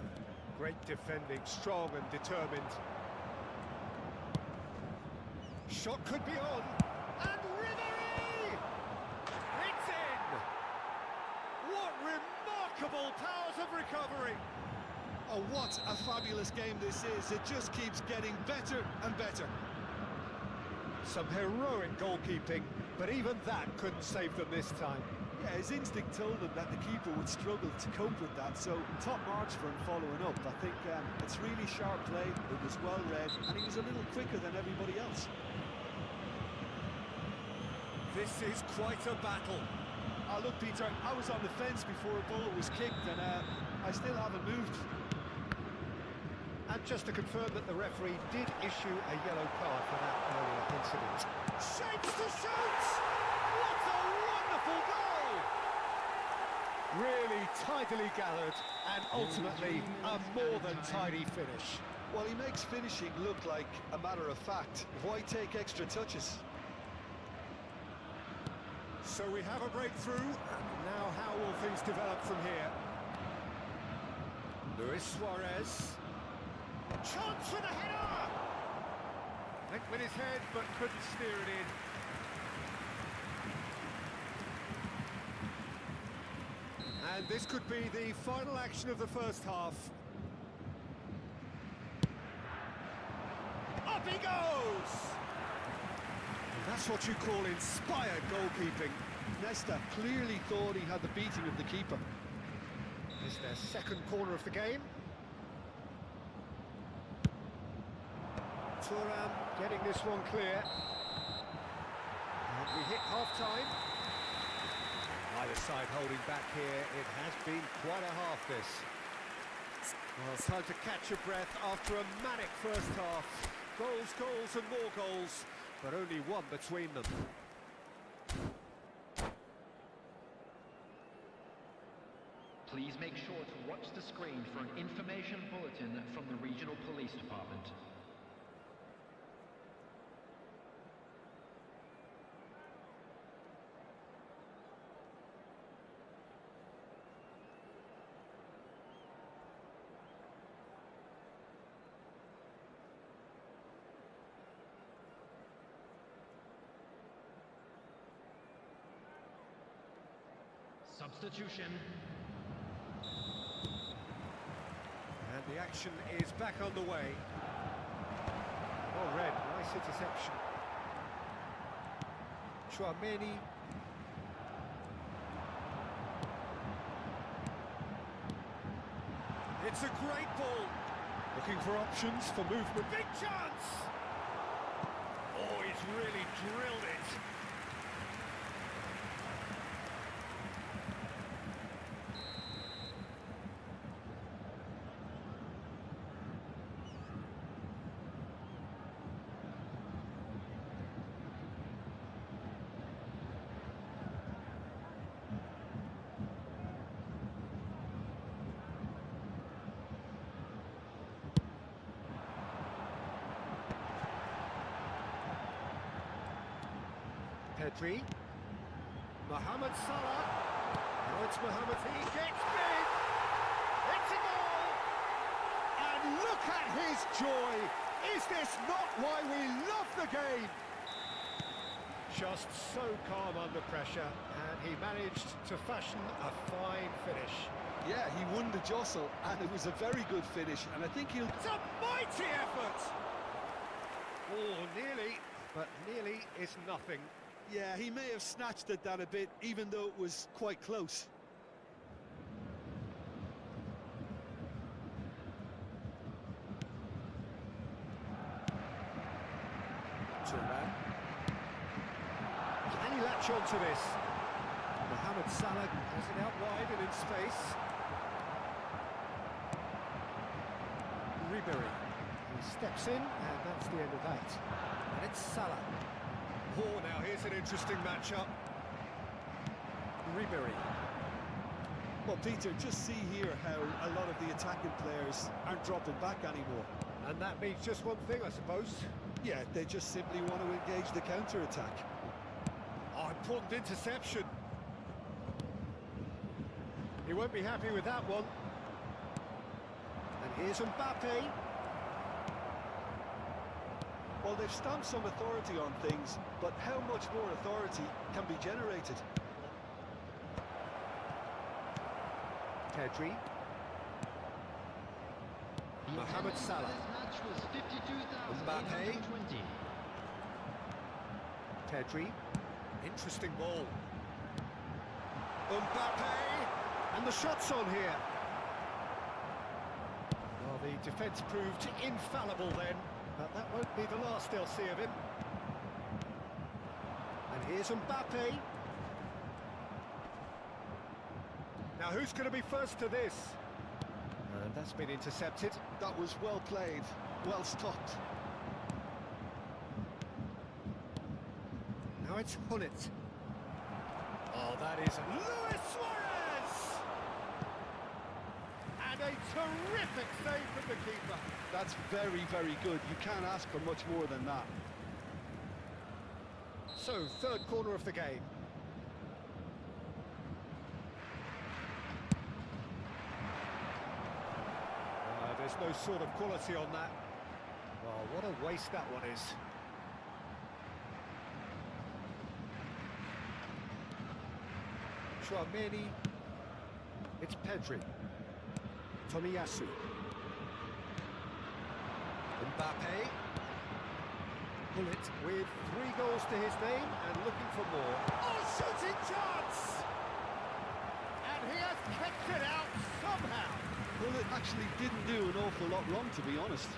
Great defending, strong and determined. Shot could be on. And Ribery! It's in! What remarkable powers of recovery! Oh, what a fabulous game this is. It just keeps getting better and better. Some heroic goalkeeping, but even that couldn't save them this time. Yeah, his instinct told him that the keeper would struggle to cope with that, so top marks for him following up. I think it's really sharp play, it was well read, and he was a little quicker than everybody else. This is quite a battle. Oh, look, Peter, I was on the fence before a ball was kicked, and I still haven't moved. And just to confirm that the referee did issue a yellow card for that earlier incident. Shapes to shoot! What a wonderful goal! Really tidily gathered, and ultimately a more than tidy finish. Well, he makes finishing look like a matter of fact. Why take extra touches? So we have a breakthrough, and now how will things develop from here? Luis Suarez. Chance for the header! Went with his head, but couldn't steer it in. And this could be the final action of the first half. Up he goes! And that's what you call inspired goalkeeping. Nesta clearly thought he had the beating of the keeper. It's their second corner of the game. Turan getting this one clear. And we hit half-time. Either side holding back here. It has been quite a half, this. Well, time to catch your breath after a manic first half. Goals, goals and more goals, but only one between them. Please make sure to watch the screen for an information bulletin from the regional police department. Substitution. And the action is back on the way. Oh, Red, nice interception. Chouameni. It's a great ball. Looking for options for movement. Big chance! Oh, he's really drilled it. Pedri, Mohamed Salah, now it's Mohamed, he gets big, it's a goal, and look at his joy, is this not why we love the game? Just so calm under pressure, and he managed to fashion a fine finish. Yeah, he won the jostle, and it was a very good finish, and I think he'll... It's a mighty effort! Oh, nearly, but nearly is nothing. Yeah, he may have snatched at that a bit, even though it was quite close. Turan. Can he latch on to this? Mohamed Salah has it out wide and in space. Ribery. He steps in, and that's the end of that. And it's Salah. Oh, now here's an interesting matchup. Ribery. Well, Peter, just see here how a lot of the attacking players aren't dropping back anymore. And that means just one thing, I suppose. Yeah, they just simply want to engage the counter-attack. Oh, important interception. He won't be happy with that one. And here's Mbappe. Well, they've stamped some authority on things, but how much more authority can be generated? Pedri. Mohamed Salah. Mbappe. Pedri. Interesting ball. Mbappe. And the shot's on here. Well, the defence proved infallible then, but that won't be the last they'll see of him. And here's Mbappe. Now who's going to be first to this? And that's been intercepted. That was well played, well stopped. Now it's Hullet. Oh, that is Luis Suarez! And a terrific save from the keeper. That's very, very good. You can't ask for much more than that. So, third corner of the game. There's no sort of quality on that. Well, what a waste that one is. Chouameni. It's Pedri. Tomiyasu. Mbappe. Hullet with 3 goals to his name and looking for more. Oh, shooting chance! And he has kicked it out somehow. Well, it actually didn't do an awful lot wrong, to be honest.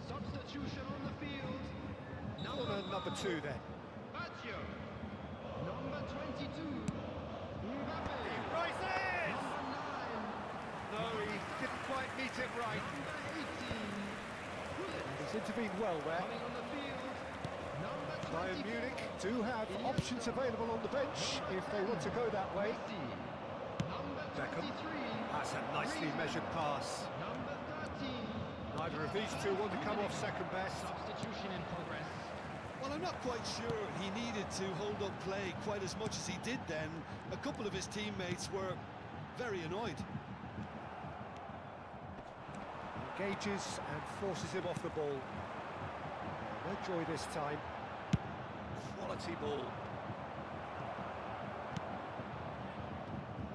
Substitution on the field. Number 2 then. Baccio. Number 22. Mbappe. He rises! Number 9. No, he didn't quite meet it right. Number 18. Hullet. He's intervened well there. Coming on the field. Number 24. Bayern Munich do have options available on the bench if they want to go that way. Number Beckham. 23. That's a nicely measured pass. Number 13. Neither of these two want to come off second best. Substitution in progress. Well, I'm not quite sure he needed to hold up play quite as much as he did then. A couple of his teammates were very annoyed. Engages and forces him off the ball. No joy this time. Quality ball.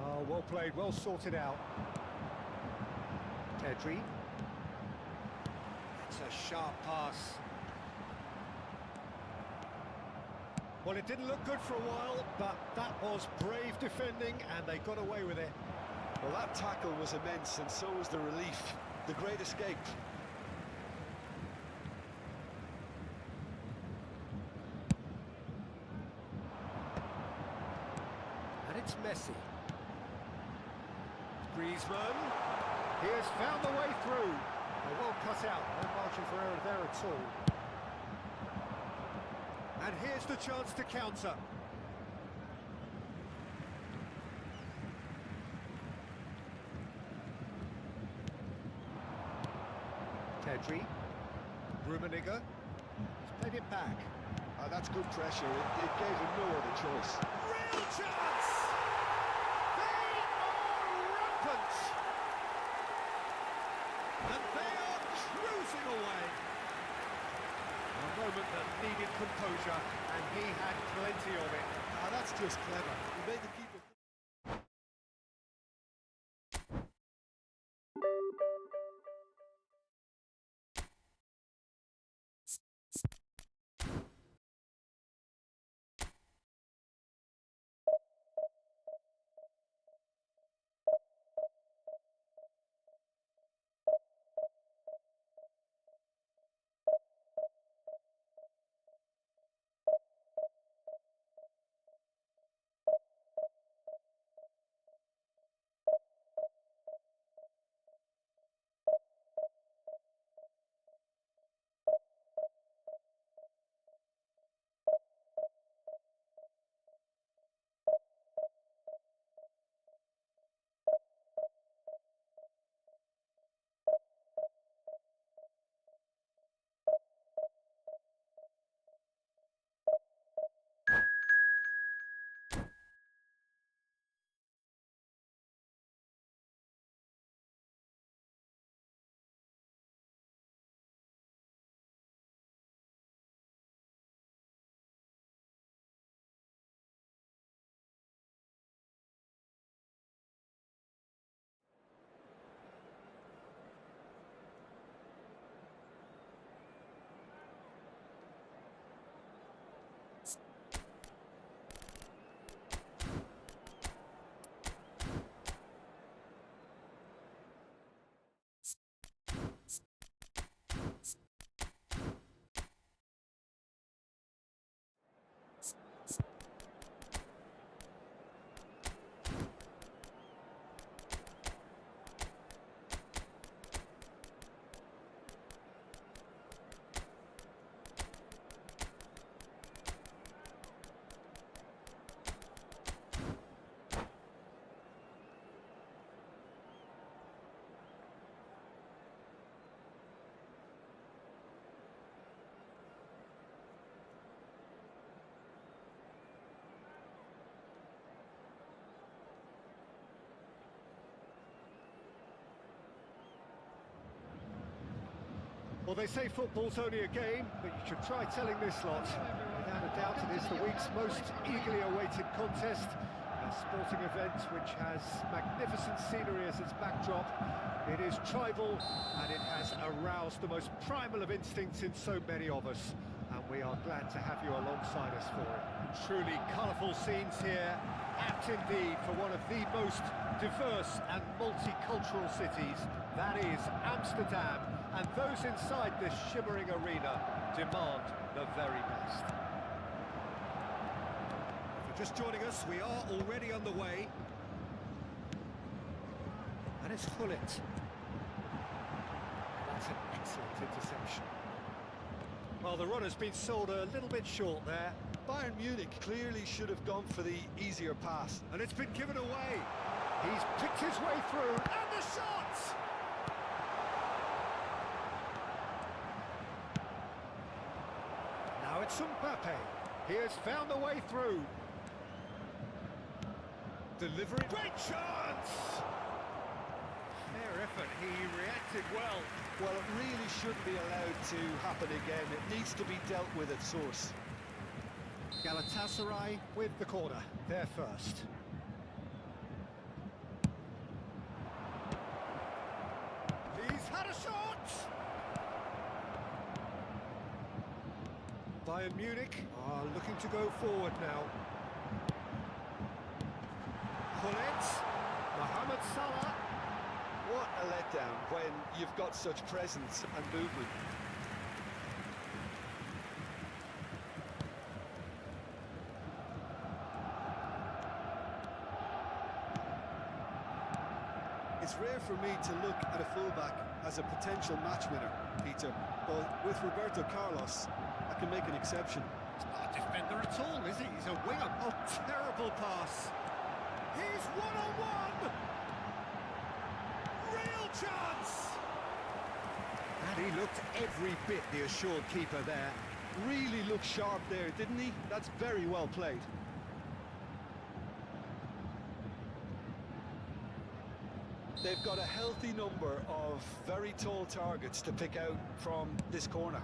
Oh, well played, well sorted out. Pedri. It's a sharp pass. Well, it didn't look good for a while, but that was brave defending, and they got away with it. Well, that tackle was immense, and so was the relief. The great escape. And it's Messi. Griezmann. He has found the way through. Well cut out, no margin for error there at all. And here's the chance to counter. Pedri. Rummenigge. He's played it back. That's good pressure. It gave him no other choice. Real chance! They are rampant! And they are cruising away. Well, no moment that needed composure, and he had plenty of it. That's just clever. He made the keeper... Well, they say football's only a game, but you should try telling this lot. Without a doubt, it is the week's most eagerly awaited contest. A sporting event which has magnificent scenery as its backdrop. It is tribal, and it has aroused the most primal of instincts in so many of us. And we are glad to have you alongside us for it. Truly colourful scenes here, apt indeed for one of the most diverse and multicultural cities. That is Amsterdam. And those inside this shimmering arena demand the very best. If you're just joining us, we are already on the way. And it's Hullet. That's an excellent interception. Well, the run has been sold a little bit short there. Bayern Munich clearly should have gone for the easier pass. And it's been given away. He's picked his way through, and the shot! Now it's Mbappe. He has found a way through. Delivery. Great chance! Fair effort. He reacted well. Well, it really shouldn't be allowed to happen again. It needs to be dealt with at source. Galatasaray with the corner. They're first. He's had a shot! Bayern Munich are looking to go forward now. Hullet, Mohamed Salah. What a letdown when you've got such presence and movement. It's rare for me to look at a fullback as a potential match winner, Peter, but with Roberto Carlos, I can make an exception. He's not a defender at all, is he? He's a winger. Oh, terrible pass. He's one-on-one! Real chance! And he looked every bit the assured keeper there. Really looked sharp there, didn't he? That's very well played. They've got a healthy number of very tall targets to pick out from this corner.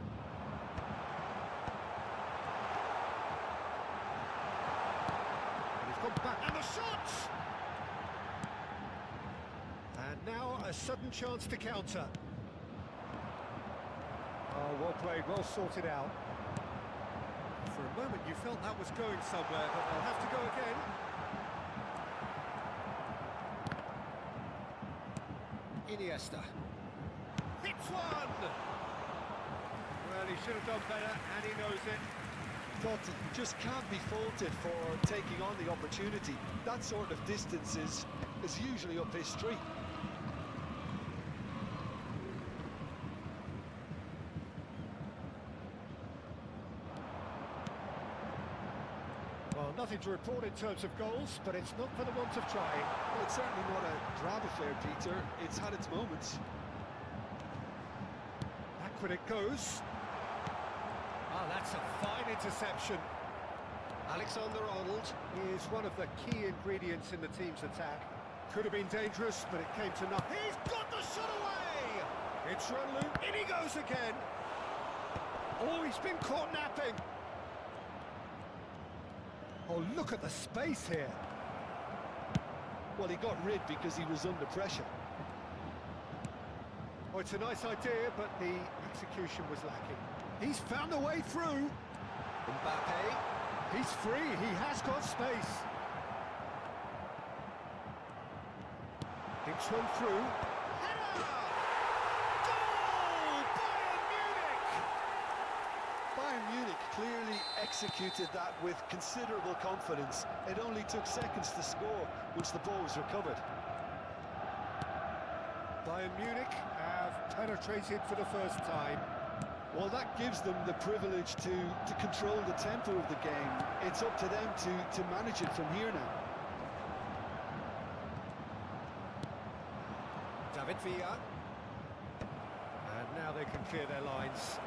a sudden chance to counter. Oh, well played, well sorted out. For a moment you felt that was going somewhere, but they'll have to go again. Iniesta. Hits one! Well, he should have done better, and he knows it. But he just can't be faulted for taking on the opportunity. That sort of distance is usually up his street. Well, nothing to report in terms of goals, but it's not for the want of trying. Well, it's certainly not a drab affair, Peter. It's had its moments. Back when it goes. Ah, that's a fine interception. Alexander-Arnold is one of the key ingredients in the team's attack. Could have been dangerous, but it came to nothing. He's got the shot away! It's run loose. In he goes again. Oh, he's been caught napping. Oh, look at the space here. Well, he got rid because he was under pressure. Oh, it's a nice idea, but the execution was lacking. He's found a way through. Mbappe. He's free. He has got space. Dinks one through. Header! Goal! Bayern Munich! Bayern Munich clearly executed that with considerable confidence. It only took seconds to score once the ball was recovered. Bayern Munich have penetrated for the first time. Well, that gives them the privilege to control the tempo of the game. It's up to them to manage it from here now. David Villa. And now they can clear their lines.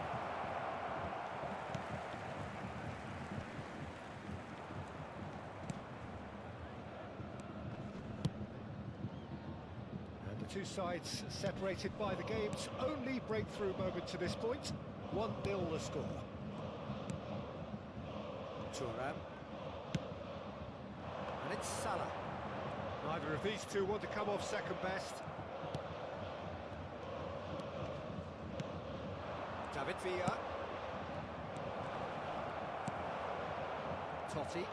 And the two sides separated by the game's only breakthrough moment to this point. 1-0 the score. Thuram. And it's Salah. Neither of these two want to come off second best. David Villa. Totti.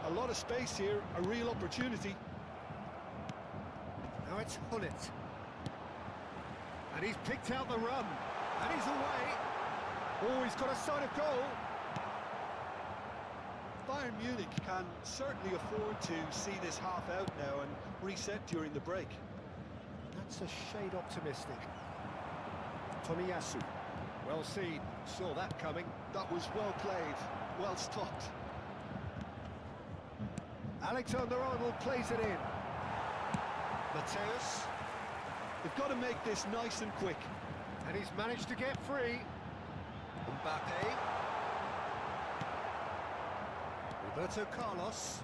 A lot of space here, a real opportunity. Now it's Hullet. And he's picked out the run. And he's away. Oh, he's got a sight of goal. Bayern Munich can certainly afford to see this half out now and reset during the break. That's a shade optimistic. Tomiyasu. Well seen. Saw that coming. That was well played, well stopped. Alexander-Arnold plays it in. Mateus. They've got to make this nice and quick. And he's managed to get free. Mbappe. Roberto Carlos.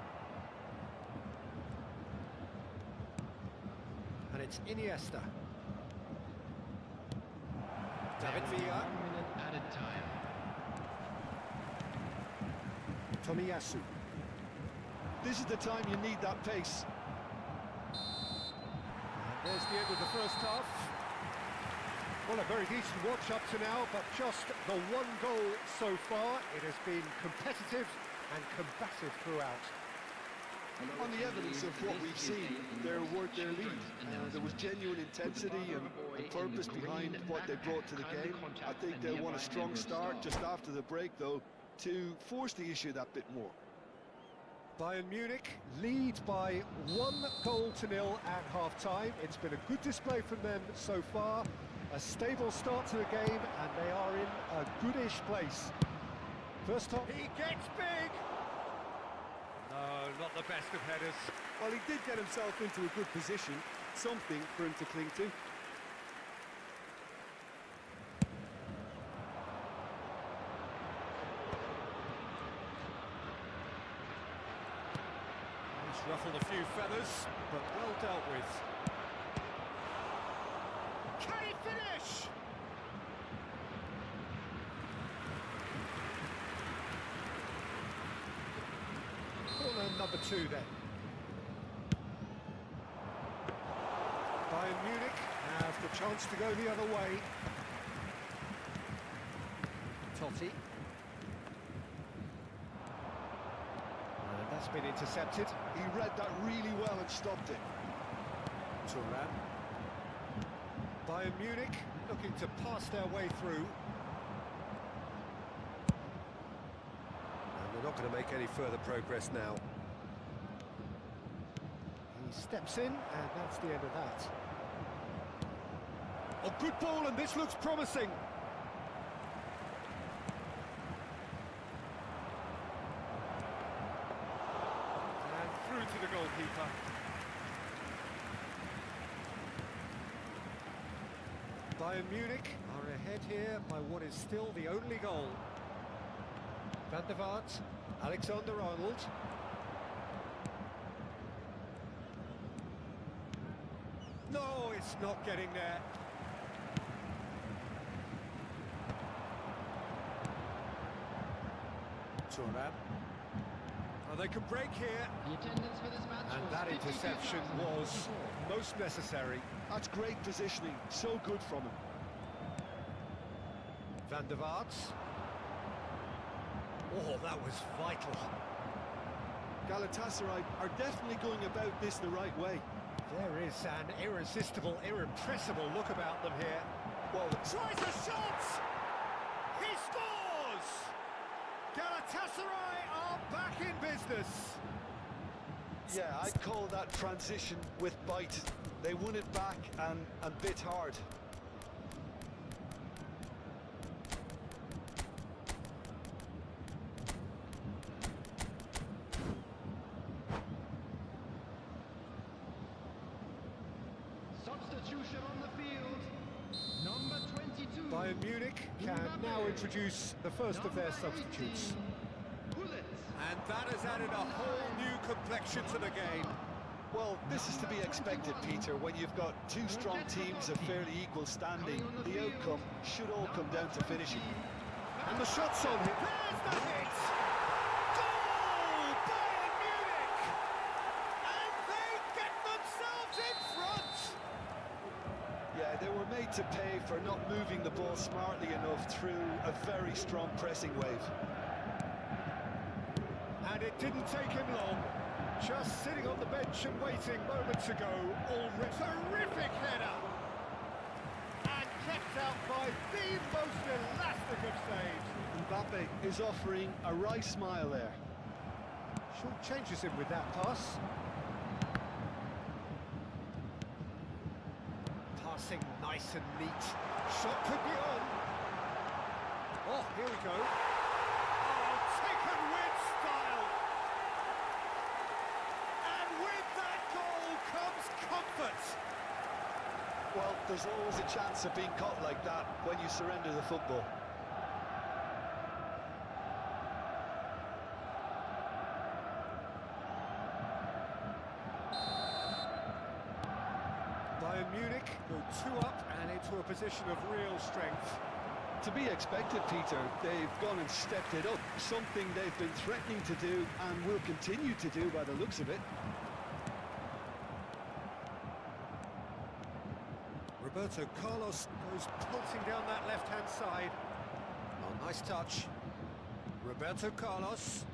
And it's Iniesta. David Villa. 1 minute added time. Tomiyasu. This is the time you need that pace. And there's the end of the first half. Well, a very decent watch up to now, but just the one goal so far. It has been competitive and combative throughout. On the evidence of what we've seen, they're worth their lead. There was genuine intensity and purpose behind what they brought to the game. I think they'll want a strong start just after the break, though, to force the issue that bit more. Bayern Munich lead by 1-0 at half-time. It's been a good display from them so far. A stable start to the game, and they are in a goodish place. First time. He gets big! No, not the best of headers. Well, he did get himself into a good position, something for him to cling to. He's ruffled a few feathers, but well dealt with. Can he finish? Corner number 2 then. Bayern Munich a chance to go the other way. Totti. And that's been intercepted. He read that really well and stopped it. Turan. Bayern Munich looking to pass their way through. And they're not going to make any further progress now. He steps in, and that's the end of that. Oh, good ball, and this looks promising. And through to the goalkeeper. Bayern Munich are ahead here by what is still the only goal. Van der Vaart, Alexander-Arnold. No, it's not getting there. Turan. Oh, they can break here. The attendance for this match And was that interception was 52,044. most necessary. That's great positioning, so good from him. Van der Vaart. Oh, that was vital. Galatasaray are definitely going about this the right way. There is an irresistible, irrepressible look about them here. Well, Tries a shot! He scores! Galatasaray are back in business. yeah, I'd call that transition with bite. They won it back and bit hard. Substitution on the field. Number 22. Bayern Munich can now introduce the first of their substitutes. And that has added a whole new complexion to the game. Well, this is to be expected, Peter, when you've got two strong teams of fairly equal standing. The outcome should all come down to finishing. And the shot's on him. There's the hit! Goal! Bayern Munich! And they get themselves in front! Yeah, they were made to pay for not moving the ball smartly enough through a very strong pressing wave. And it didn't take him long. Just sitting on the bench and waiting moments ago. Already terrific header! And kept out by the most elastic of saves. Mbappe is offering a wry smile there. Short changes him with that pass. Passing nice and neat. Shot could be on. Oh, here we go. Oh, taken with style. And with that goal comes comfort. Well, there's always a chance of being caught like that when you surrender the football. Bayern Munich go 2 up and into a position of real strength. To be expected, Peter. They've gone and stepped it up, something they've been threatening to do and will continue to do by the looks of it. Roberto Carlos goes pulsing down that left-hand side. Oh, nice touch. Roberto Carlos.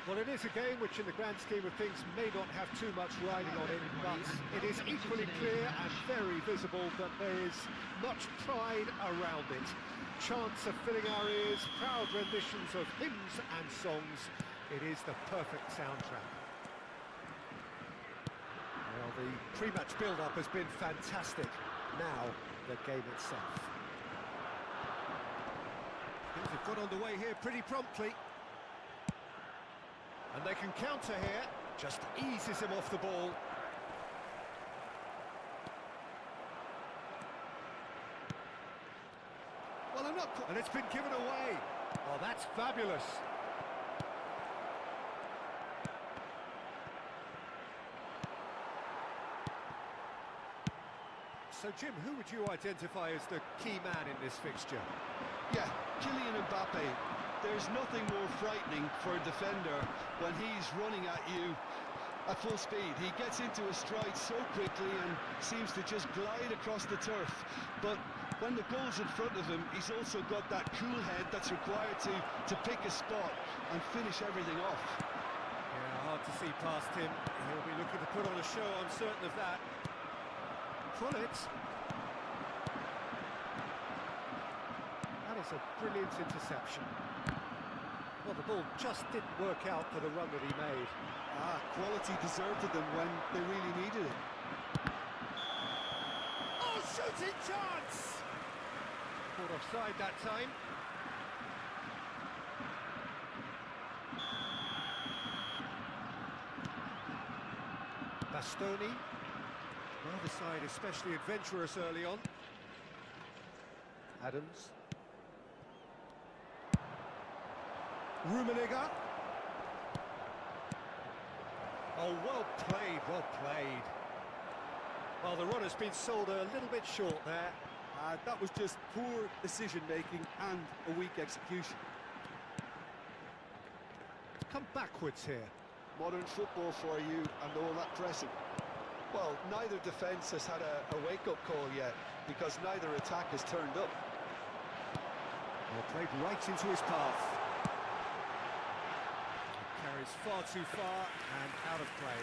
Well, it is a game which in the grand scheme of things may not have too much riding on it, but it is equally clear and very visible that there is much pride around it. Chants are filling our ears, proud renditions of hymns and songs. It is the perfect soundtrack. Well, the pre-match build-up has been fantastic. Now, the game itself. Things have got underway here pretty promptly. And they can counter here, just eases him off the ball. Well, I'm not... And it's been given away. Oh, that's fabulous. So, Jim, who would you identify as the key man in this fixture? Yeah, Kylian Mbappe. There's nothing more frightening for a defender when he's running at you at full speed. He gets into a stride so quickly and seems to just glide across the turf. But when the goal's in front of him, he's also got that cool head that's required to pick a spot and finish everything off. Yeah, hard to see past him. He'll be looking to put on a show, I'm certain of that. It. That is a brilliant interception. Well, the ball just didn't work out for the run that he made. Quality deserted them when they really needed it. Oh, shooting chance! Caught offside that time. Bastoni. Neither side especially adventurous early on. Adams. Rummenigge. Oh, well played, well played. Well, the runner's been sold a little bit short there. That was just poor decision-making and a weak execution. Come backwards here. Modern football for you and all that pressing. Well, neither defence has had a wake-up call yet, because neither attack has turned up. Well, played right into his path. Carries far too far and out of play.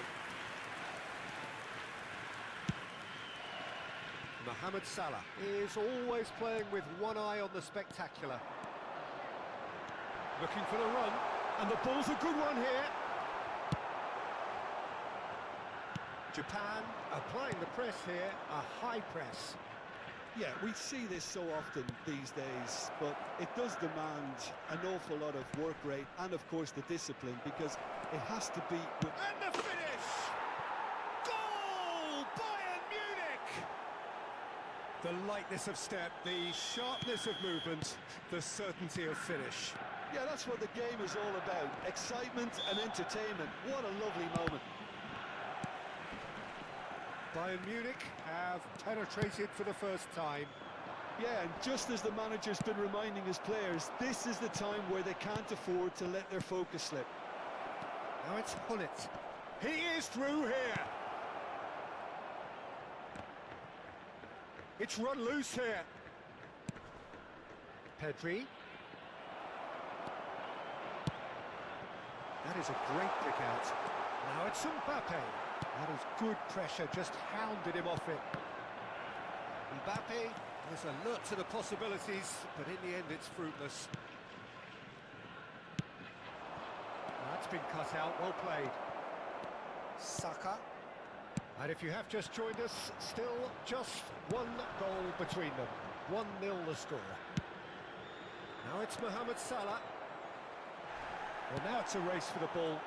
Mohamed Salah is always playing with one eye on the spectacular. Looking for the run, and the ball's a good one here. Japan applying the press here, a high press. Yeah, we see this so often these days, but it does demand an awful lot of work rate and, of course, the discipline, because it has to be... And the finish! Goal! Bayern Munich! The lightness of step, the sharpness of movement, the certainty of finish. Yeah, that's what the game is all about. Excitement and entertainment. What a lovely moment. Bayern Munich have penetrated for the first time. Yeah, and just as the manager's been reminding his players, this is the time where they can't afford to let their focus slip. Now it's Hullet. He is through here. It's run loose here. Pedri. That is a great pick out. Now it's Mbappe. That is good pressure, just hounded him off it. Mbappe is alert to the possibilities, but in the end it's fruitless. That's been cut out, well played. Saka. And if you have just joined us, still just one goal between them. 1-0 the score. Now it's Mohamed Salah. Well, now it's a race for the ball.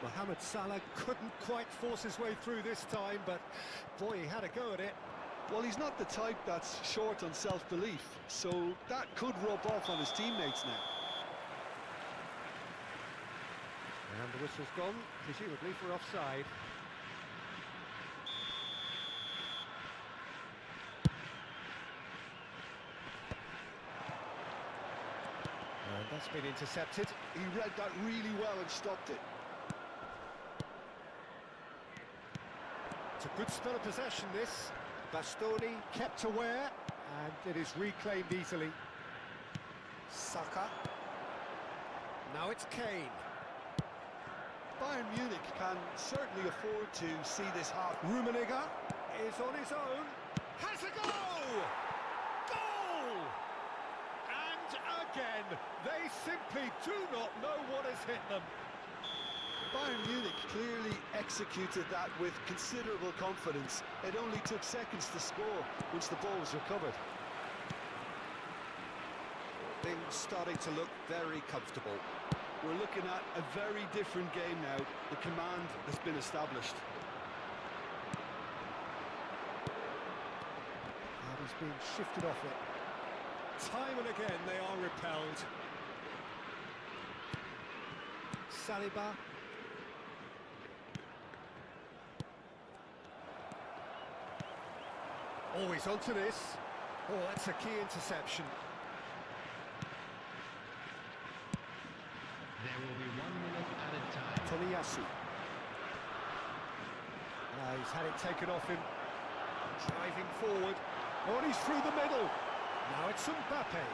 Mohamed Salah couldn't quite force his way through this time, but boy, he had a go at it. Well, he's not the type that's short on self-belief, so that could rub off on his teammates now. And the whistle's gone, presumably for offside. And that's been intercepted. He read that really well and stopped it. It's a good spell of possession, this. Bastoni kept aware, and it is reclaimed easily. Saka. Now it's Kane. Bayern Munich can certainly afford to see this half. Rummenigge is on his own. Has a goal! Goal! And again, they simply do not know what has hit them. Bayern Munich clearly executed that with considerable confidence. It only took seconds to score once the ball was recovered. Things starting to look very comfortable. We're looking at a very different game now. The command has been established. And he's been shifted off it. Time and again they are repelled. Saliba. Always onto this. Oh, that's a key interception. There will be 1 minute added time. Tomiyasu. He's had it taken off him. Driving forward. Oh, and he's through the middle. Now it's Mbappe.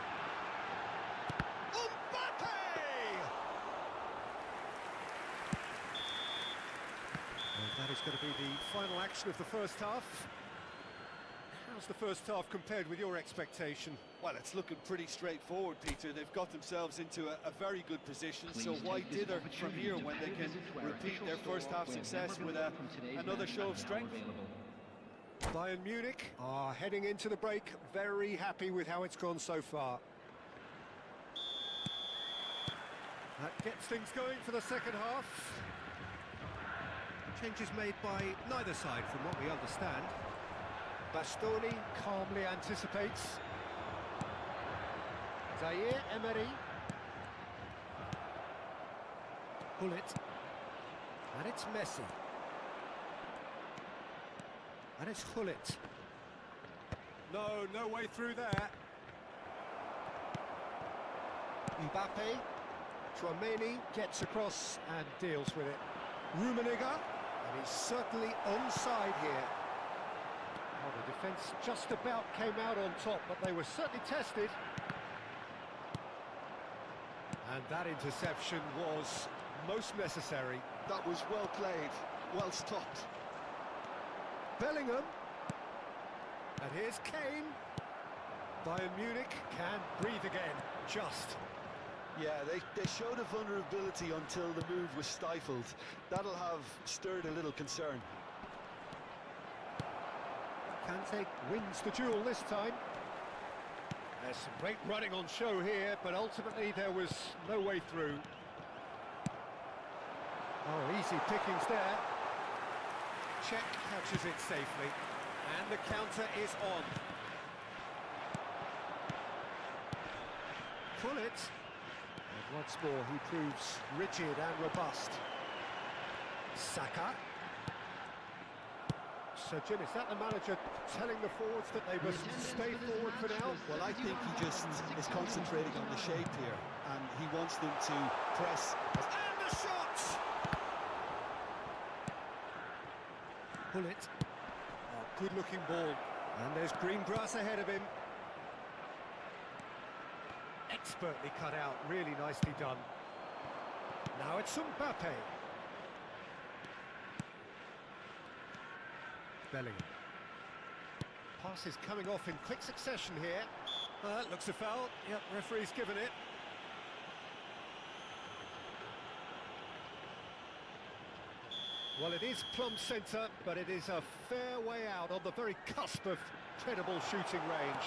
Mbappe! Well, that is going to be the final action of the first half. How's the first half compared with your expectation? Well, it's looking pretty straightforward, Peter. They've got themselves into a very good position, so why dither from here when they can repeat their first half success with another show of strength? Bayern Munich are heading into the break, very happy with how it's gone so far. That gets things going for the second half. Changes made by neither side from what we understand. Bastoni calmly anticipates. Zaire Emery. Bullet. And it's Messi. And it's Hullet. No way through there. Mbappe. Tchouameni gets across and deals with it. Rummenigge. And he's certainly onside here. Well, the defence just about came out on top, but they were certainly tested. And that interception was most necessary. That was well played, well stopped. Bellingham. And here's Kane. Bayern Munich can breathe again, just. Yeah, they showed a vulnerability until the move was stifled. That'll have stirred a little concern. Kante wins the duel this time. There's some great running on show here, but ultimately there was no way through. Oh, easy pickings there. Czech catches it safely, and the counter is on. Pull it. And once more he proves rigid and robust. Saka. So Jim, is that the manager telling the forwards that they must stay forward for now? Well, I think he just is concentrating on the shape here, and he wants them to press. And the shot! Pull it. Oh, good-looking ball. And there's green grass ahead of him. Expertly cut out, really nicely done. Now it's Mbappe. Bellingham. Pass is coming off in quick succession here. That looks a foul. Yep, referee's given it. Well, it is plumb centre, but it is a fair way out on the very cusp of credible shooting range.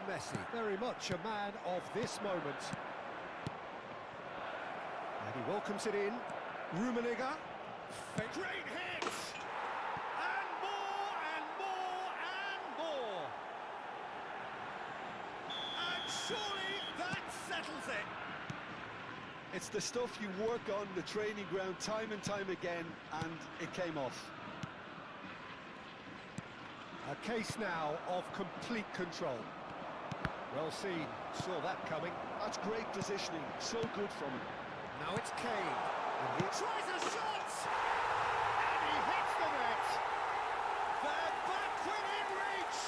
Messi, very much a man of this moment. And he welcomes it in. Rummenigge. Great hit! And more, and more, and more! And surely that settles it! It's the stuff you work on the training ground time and time again, and it came off. A case now of complete control. Well seen, saw that coming. That's great positioning, so good from him. Now it's Kane. And he tries a shot! And he hits the net! They're back within reach!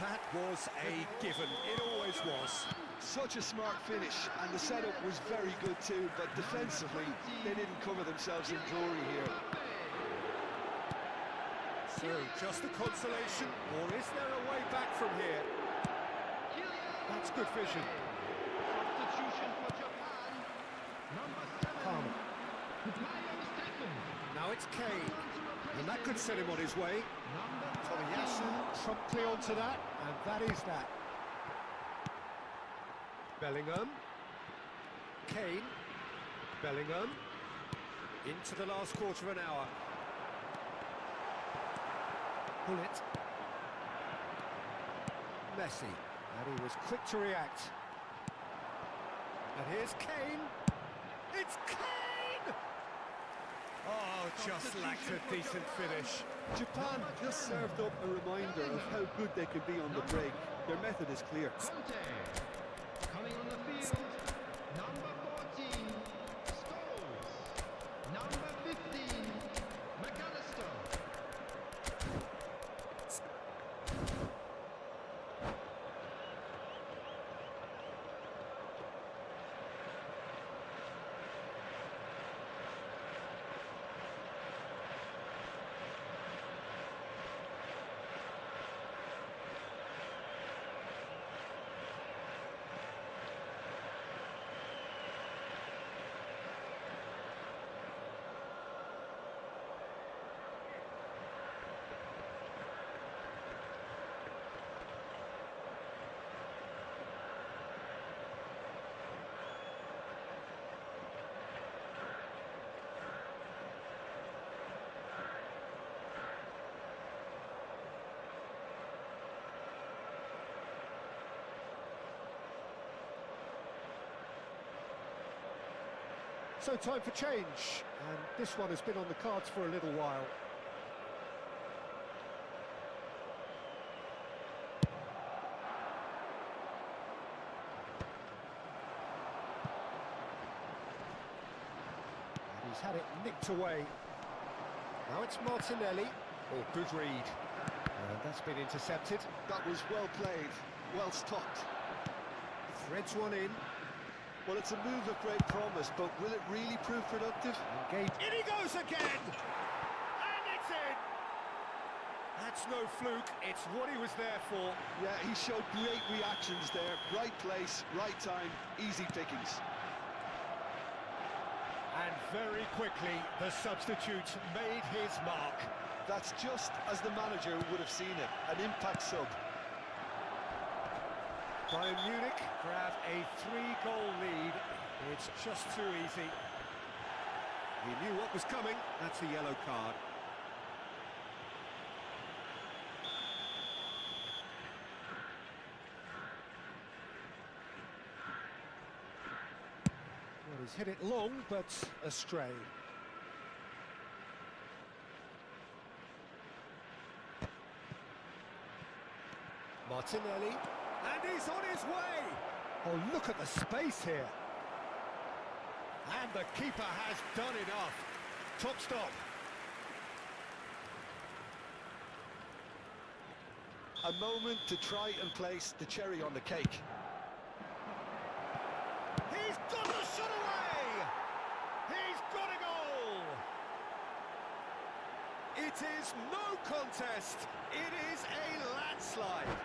That was a given, it always was. Such a smart finish, and the setup was very good too, but defensively, they didn't cover themselves in glory here. So, just a consolation, or is there a way back from here? That's good vision. Substitution for Japan. Number 7. Palmer. Now it's Kane, and that could set him on his way. Tomiyasu promptly onto that, and that is that. Bellingham. Kane. Bellingham. Into the last quarter of an hour. Pull it. Messi. And he was quick to react. And here's Kane. It's Kane! Oh, just lacked a decent finish. Japan just served up a reminder of how good they can be on the break. Their method is clear. Conte. Coming on the field, number 14, Scholes. Number 15, McAllister. So time for change, and this one has been on the cards for a little while. And he's had it nicked away. Now it's Martinelli. Oh, good read. And that's been intercepted. That was well played, well stopped. Threads one in. Well, it's a move of great promise, but will it really prove productive? Engage. In he goes again! And it's in! That's no fluke, it's what he was there for. Yeah, he showed great reactions there. Right place, right time, easy pickings. And very quickly, the substitute made his mark. That's just as the manager would have seen it, an impact sub. Bayern Munich grab a 3-goal lead. It's just too easy. He knew what was coming. That's a yellow card. Well, he's hit it long, but astray. Martinelli. And he's on his way! Oh, look at the space here. And the keeper has done enough. Top stop. A moment to try and place the cherry on the cake. He's got the shot away! He's got a goal! It is no contest. It is a landslide.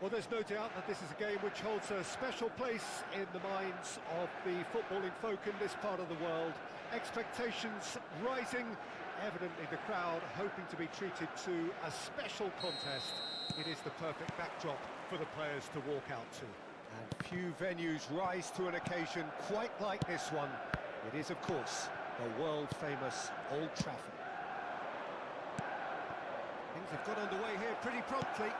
Well, there's no doubt that this is a game which holds a special place in the minds of the footballing folk in this part of the world. Expectations rising, evidently the crowd hoping to be treated to a special contest. It is the perfect backdrop for the players to walk out to. And few venues rise to an occasion quite like this one. It is, of course, the world-famous Old Trafford. Things have got underway here pretty promptly.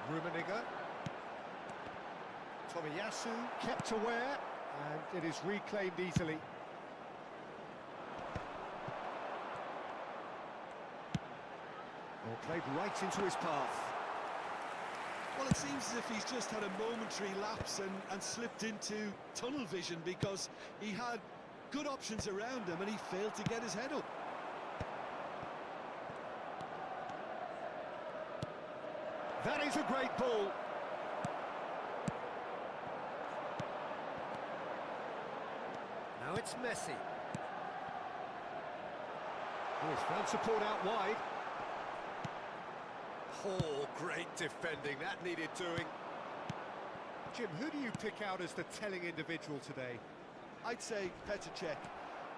Rummenigge. Tomiyasu kept aware, and it is reclaimed easily. Well, played right into his path. Well, it seems as if he's just had a momentary lapse and slipped into tunnel vision, because he had good options around him and he failed to get his head up. That is a great ball. Now it's Messi. Oh, he's found support out wide. Oh, great defending. That needed doing. Jim, who do you pick out as the telling individual today? I'd say Petr Cech.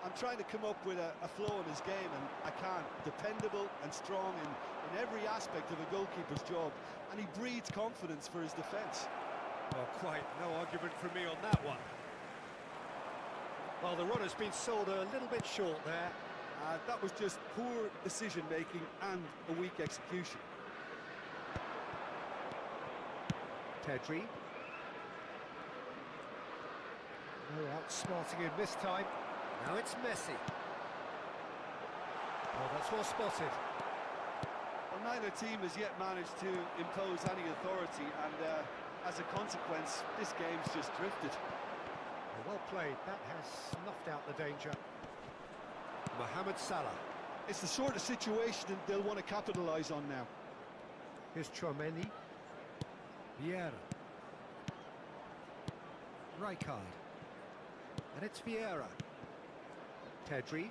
I'm trying to come up with a flaw in his game, and I can't. Dependable and strong in every aspect of a goalkeeper's job, and he breeds confidence for his defence. Well, quite no argument from me on that one. Well, the run has been sold a little bit short there. That was just poor decision-making and a weak execution. Pedri. No outsmarting him this time. Now it's Messi. Oh, that's well spotted. Well, neither team has yet managed to impose any authority, and as a consequence, this game's just drifted. Well played. That has snuffed out the danger. Mohamed Salah. It's the sort of situation that they'll want to capitalise on now. Here's Tchouaméni. Vieira. Rijkaard. And it's Vieira. Pedri.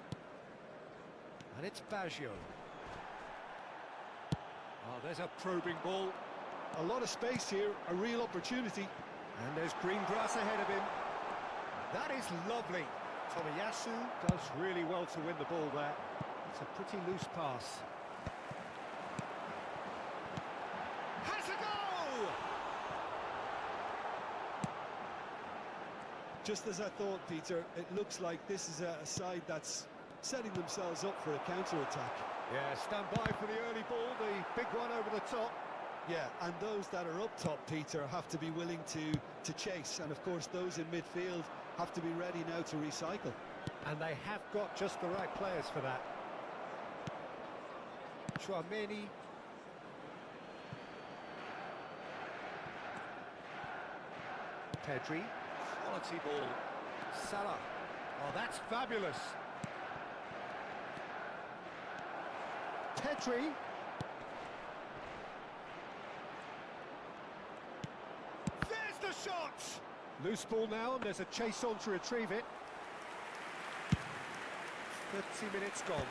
And it's Baggio. Oh, there's a probing ball. A lot of space here, a real opportunity. And there's green grass ahead of him. That is lovely. Tomiyasu does really well to win the ball there. It's a pretty loose pass. Has a go! Just as I thought, Peter, it looks like this is a side that's setting themselves up for a counter-attack. Yeah, stand by for the early ball, the big one over the top. Yeah, and those that are up top, Peter, have to be willing to chase. And, of course, those in midfield have to be ready now to recycle. And they have got just the right players for that. Tchouaméni. Pedri. Quality ball. Salah. Oh, that's fabulous. Pedri. There's the shot! Loose ball now, and there's a chase on to retrieve it. 30 minutes gone.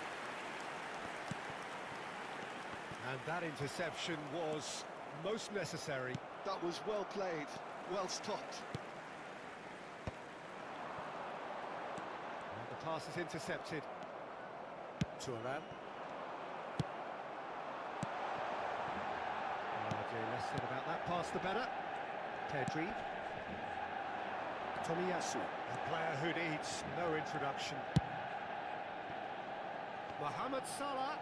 And that interception was most necessary. That was well played, well stopped. And the pass is intercepted. Thuram. Less said about that pass, the better. Pedri. Tomiyasu, a player who needs no introduction. Mohamed Salah.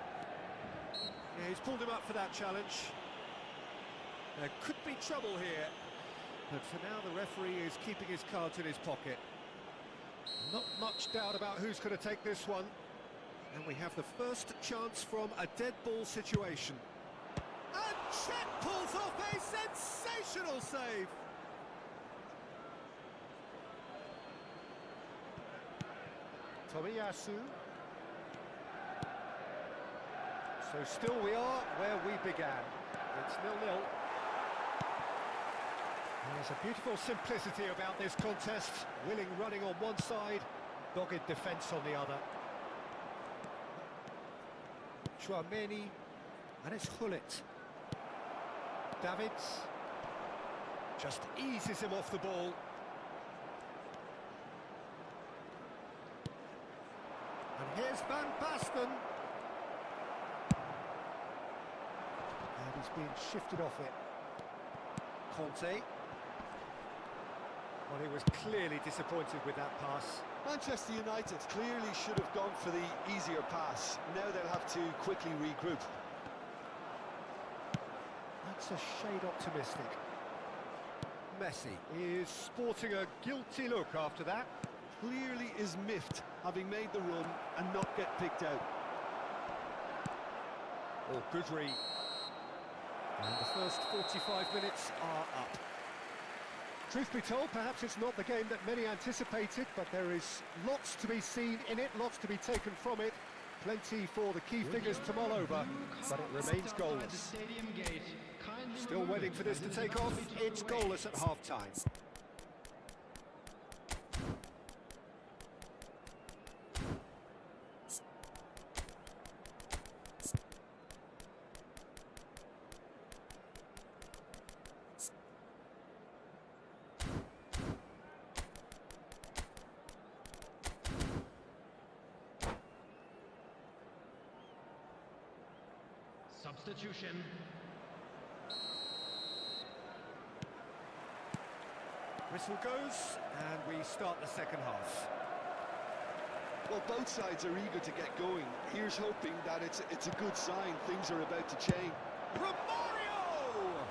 Yeah, he's pulled him up for that challenge. There could be trouble here, but for now the referee is keeping his cards in his pocket. Not much doubt about who's going to take this one. And we have the first chance from a dead ball situation. And Cech pulls off a sensational save. Tomiyasu. So still we are where we began. It's 0-0. There's a beautiful simplicity about this contest. Willing running on one side, dogged defence on the other. Tchouaméni, and it's Hullet. Davids. Just eases him off the ball. And here's Van Basten. And he's being shifted off it. Conte. Well, he was clearly disappointed with that pass. Manchester United clearly should have gone for the easier pass. Now they'll have to quickly regroup. That's a shade optimistic. Messi is sporting a guilty look after that. Clearly is miffed, having made the run and not get picked out. Oh, good read. And the first 45 minutes are up. Truth be told, perhaps it's not the game that many anticipated, but there is lots to be seen in it, lots to be taken from it. Plenty for the key figures to mull over, but it remains goalless. Still waiting for this to take off. It's goalless at half-time. Substitution. Whistle goes, and we start the second half. Well, both sides are eager to get going. Here's hoping that it's a good sign. Things are about to change. Romario!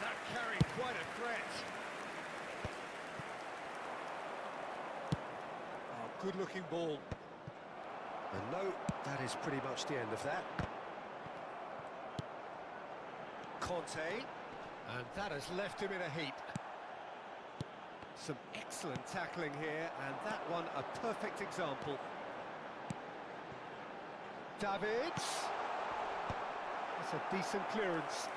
That carried quite a threat. Oh, good-looking ball. And no, that is pretty much the end of that. Conte, and that has left him in a heap. Some excellent tackling here, and that one a perfect example. Davids. That's a decent clearance.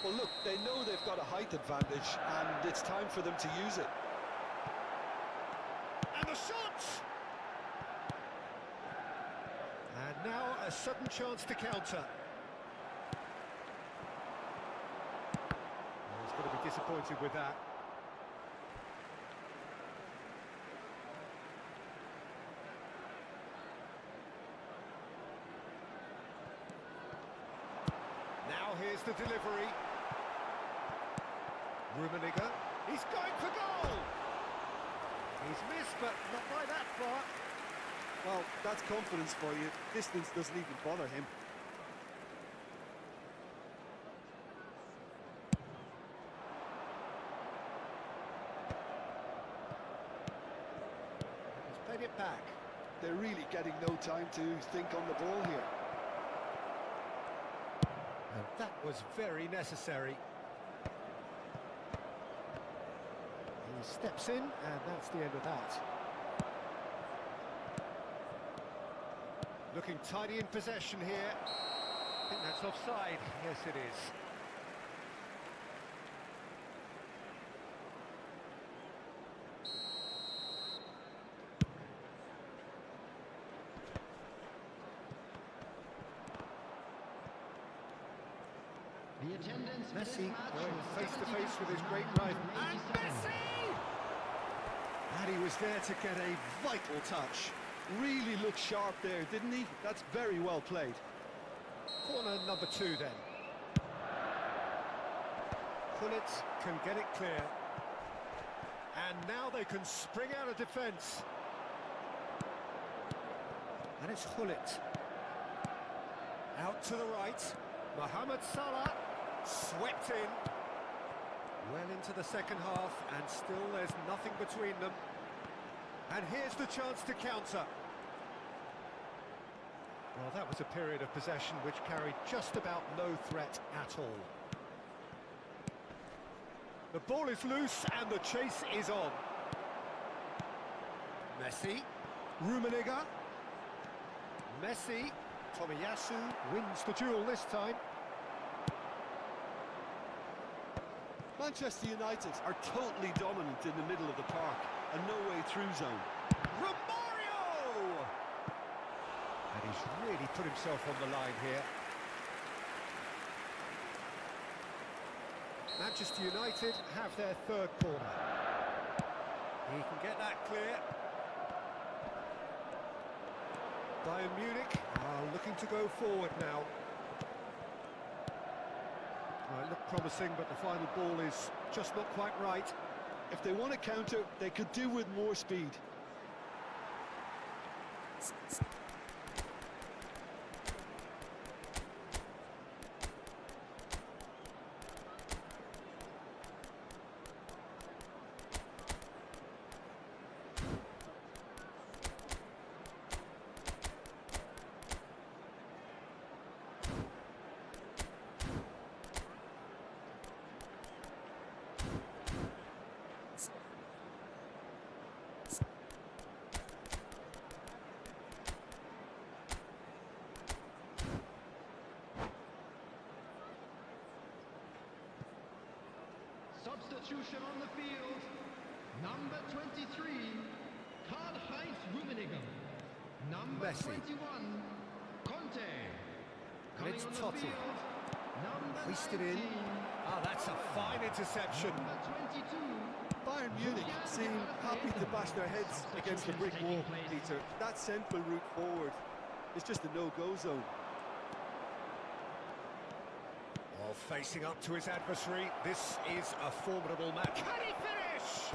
Well, look, they know they've got a height advantage, and it's time for them to use it. And the shot! And now a sudden chance to counter. Oh, he's going to be disappointed with that. Now here's the delivery. Rummenigge, he's going for goal! He's missed, but not by that far. Well, that's confidence for you. Distance doesn't even bother him. He's played it back. They're really getting no time to think on the ball here. And that was very necessary. He steps in, and that's the end of that. Looking tidy in possession here. I think that's offside. Yes, it is. The attendance Messi going face to face with his great rival. And Messi! And he was there to get a vital touch. Really looked sharp there, didn't he? That's very well played. Corner number 2 then. Gullit can get it clear. And now they can spring out of defence. And it's Gullit. Out to the right. Mohamed Salah swept in. Well into the second half, and still there's nothing between them. And here's the chance to counter. Well, that was a period of possession which carried just about no threat at all. The ball is loose and the chase is on. Messi, Rummenigge, Messi, Tomiyasu wins the duel this time. Manchester United are totally dominant in the middle of the park, a no-way-through zone. Romario! And He's really put himself on the line here. Manchester United have their third corner. He can get that clear. Bayern Munich are looking to go forward now. Well, it looked promising, but the final ball is just not quite right. If they want to counter, they could do with more speed. Substitution on the field. Number 23, Karl-Heinz Rummenigge. Number Messi. 21, Conte. And it's Coming on the Totti. field, number Hoisted 19, in. Ah, that's a fine interception. number 22. Bayern Munich seem happy to bash their heads against the brick wall, Peter. That central route forward is just a no-go zone. Well, facing up to his adversary, this is a formidable match. Can he finish?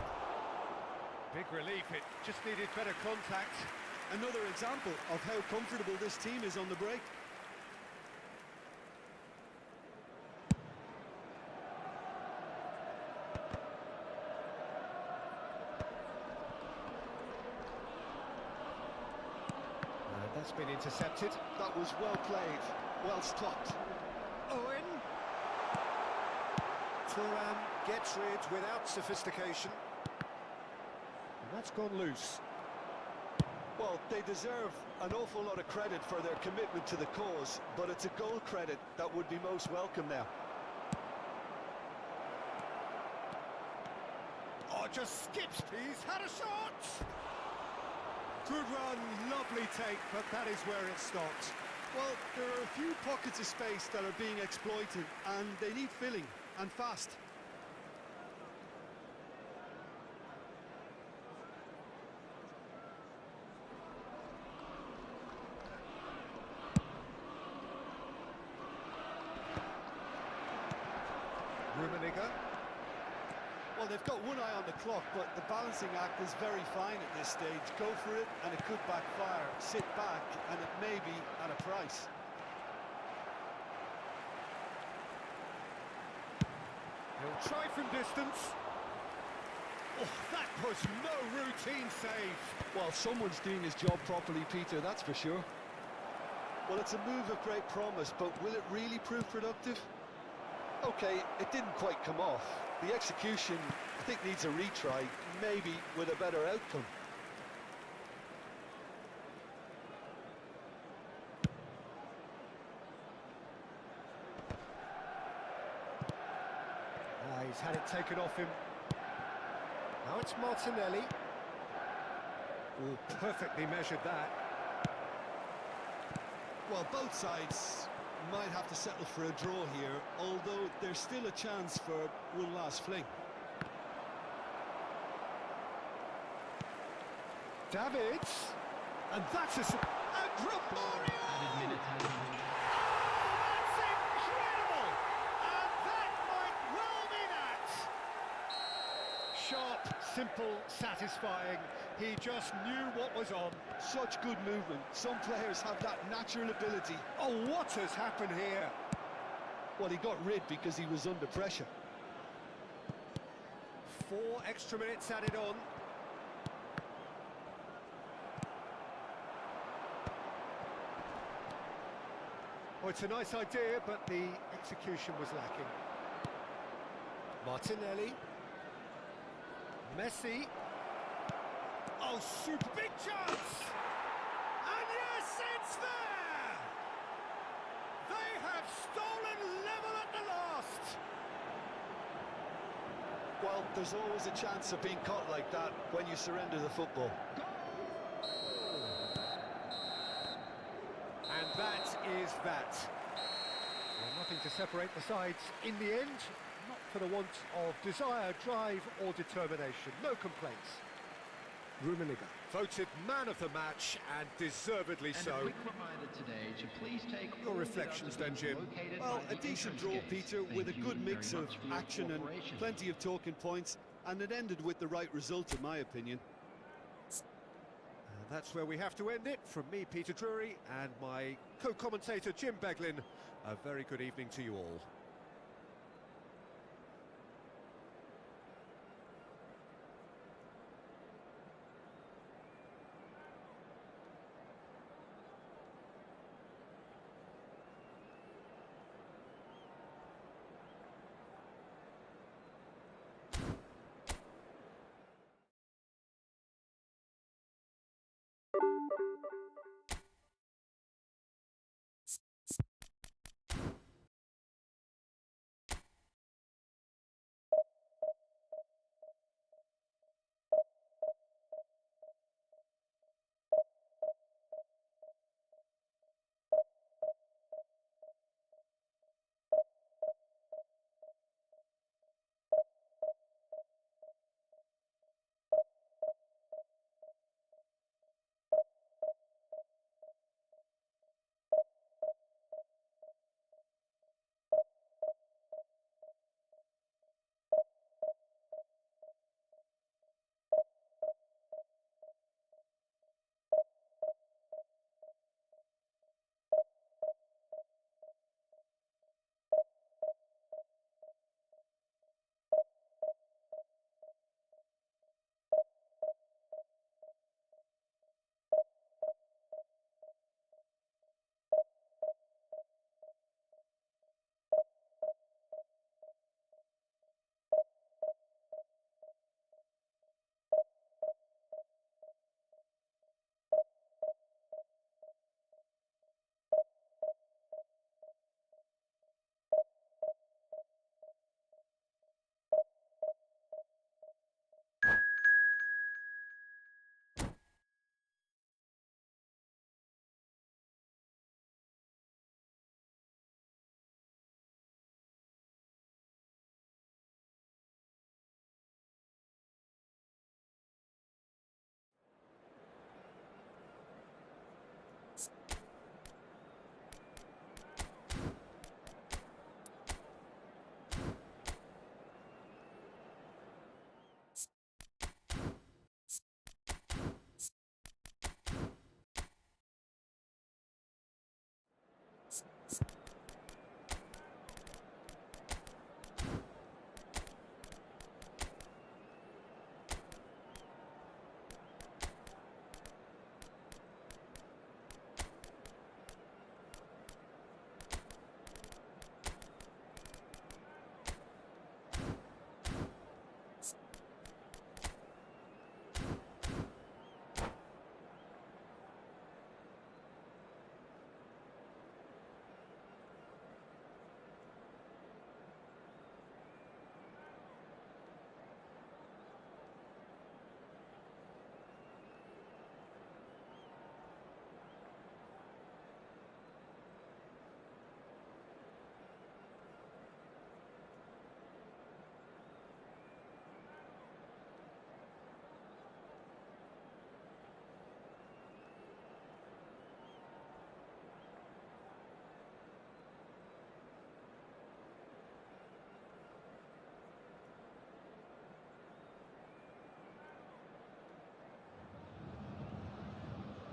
Big relief, it just needed better contact. Another example of how comfortable this team is on the break. And that's been intercepted. That was well played, well stopped. Owen. Thuram gets rid without sophistication. And that's gone loose. Well, they deserve an awful lot of credit for their commitment to the cause, but it's a goal credit that would be most welcome now. Oh, just skips. He's had a shot. Good run, lovely take, but that is where it stopped. Well, there are a few pockets of space that are being exploited, and they need filling, and fast. Rummenigge. Well, they've got one eye on the clock, but the balancing act is very fine at this stage. Go for it, and it could backfire. Sit back, and it may be at a price. He'll try from distance. Oh, that was no routine save. Well, someone's doing his job properly, Peter, that's for sure. Well, it's a move of great promise, but will it really prove productive? Okay, it didn't quite come off. The execution, I think, needs a retry, maybe with a better outcome. He's had it taken off him. Now it's Martinelli. Oh, perfectly measured that. Well, both sides might have to settle for a draw here, although there's still a chance for one last fling. Davids. And that's a... And Romario! Sharp, simple, satisfying. He just knew what was on. Such good movement. Some players have that natural ability. Oh, what has happened here? Well, he got rid because he was under pressure. 4 extra minutes added on. Oh, it's a nice idea, but the execution was lacking. Martinelli. Messi. Oh, super big chance! And yes, it's there! They have stolen level at the last! Well, there's always a chance of being caught like that when you surrender the football. is that? Well, nothing to separate the sides in the end, not for the want of desire, drive or determination. No complaints. Rummenigge, voted man of the match, and deservedly And so. a quick reminder today to please take Your all the reflections dustbins then, Jim. located Well, by a the decent entrance draw, gates. Peter, Thank with a you good very mix of much for your action and cooperation. plenty of talking points, and it ended with the right result, in my opinion. And that's where we have to end it. From me, Peter Drury, and my co-commentator, Jim Beglin, a very good evening to you all.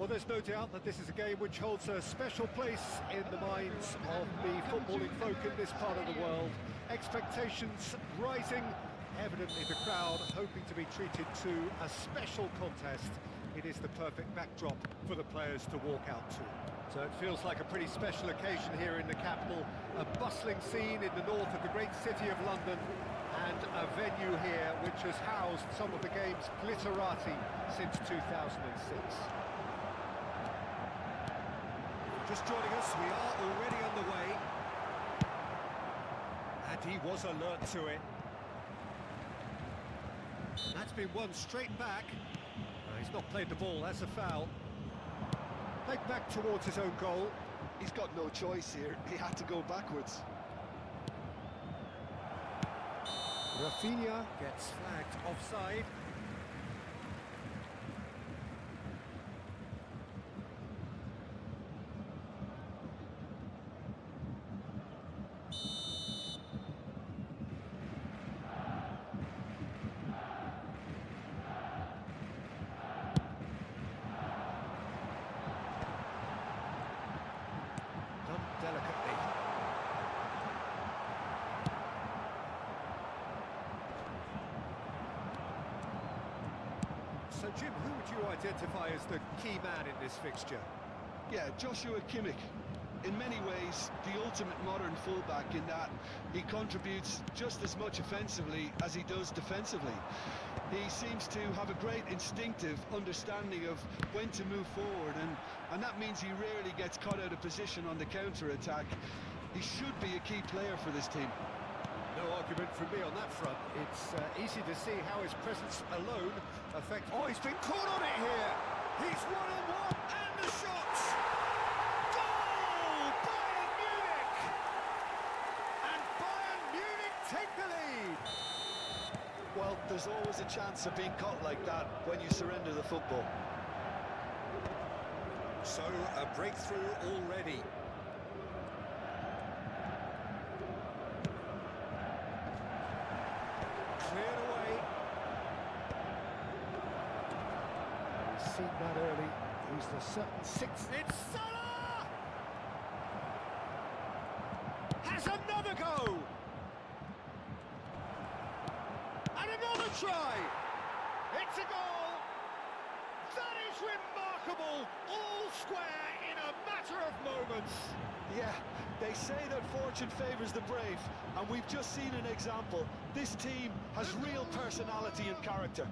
Well, there's no doubt that this is a game which holds a special place in the minds of the footballing folk in this part of the world. Expectations rising, evidently the crowd hoping to be treated to a special contest. It is the perfect backdrop for the players to walk out to. So it feels like a pretty special occasion here in the capital, a bustling scene in the north of the great city of London, and a venue here which has housed some of the game's glitterati since 2006. Just joining us, we are already underway. And he was alert to it. That's been won straight back. He's not played the ball, that's a foul. Played back towards his own goal. He's got no choice here. He had to go backwards. Rafinha gets flagged offside. Delicately. So, Jim, who would you identify as the key man in this fixture? Yeah, Joshua Kimmich. In many ways, the ultimate modern fullback in that he contributes just as much offensively as he does defensively. He seems to have a great instinctive understanding of when to move forward, and that means he rarely gets caught out of position on the counter-attack. He should be a key player for this team. No argument from me on that front. It's easy to see how his presence alone affects... Oh, he's been caught on it here! He's one-on-one, and the shot! Goal! Bayern Munich! And Bayern Munich take the lead! Well, there's always a chance of being caught like that when you surrender the football. So, a breakthrough already. Cleared away. We've seen that early. He's the certain sixth. It's Salah! Has another go! And another try! It's a goal! That is remarkable! All square in a matter of moments! Yeah, they say that fortune favours the brave, and we've just seen an example. This team has real personality and character.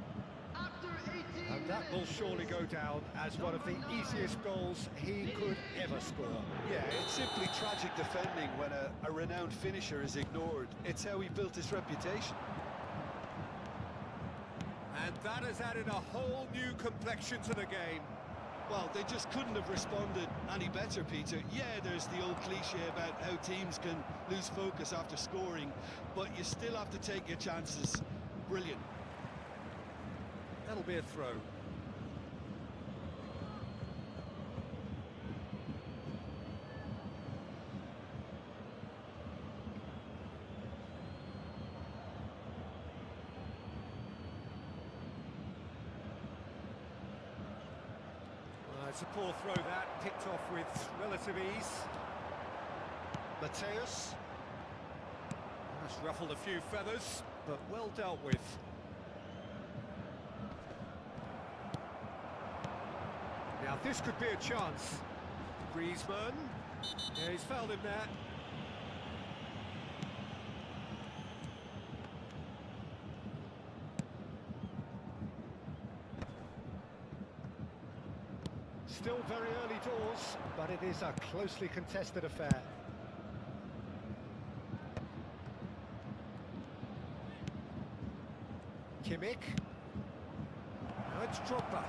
And that will surely go down as one of the easiest goals he could ever score. Yeah, it's simply tragic defending when a renowned finisher is ignored. It's how he built his reputation. And that has added a whole new complexion to the game. Well, they just couldn't have responded any better, Peter. Yeah, there's the old cliche about how teams can lose focus after scoring, but you still have to take your chances. Brilliant. That'll be a throw. It's a poor throw that, picked off with relative ease. Mateus. That's ruffled a few feathers, but well dealt with. Now this could be a chance. Griezmann. Yeah, he's fouled him there. Still very early doors, but it is a closely contested affair. Kimmich. Now it's Drogba.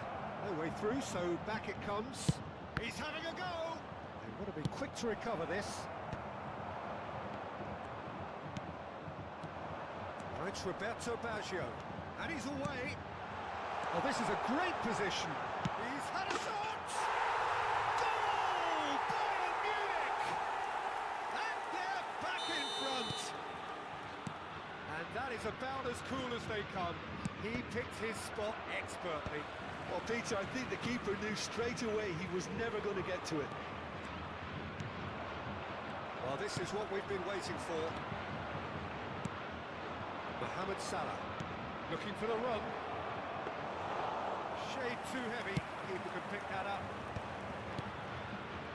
No way through, so back it comes. He's having a go! They've got to be quick to recover this. Now it's Roberto Baggio. And he's away. Oh, this is a great position. He's had a shot! Goal! Bayern Munich! And they're back in front. And that is about as cool as they come. He picked his spot expertly. Well, Peter, I think the keeper knew straight away he was never going to get to it. Well, this is what we've been waiting for. Mohamed Salah, looking for the run. Shade too heavy, keeper can pick that up.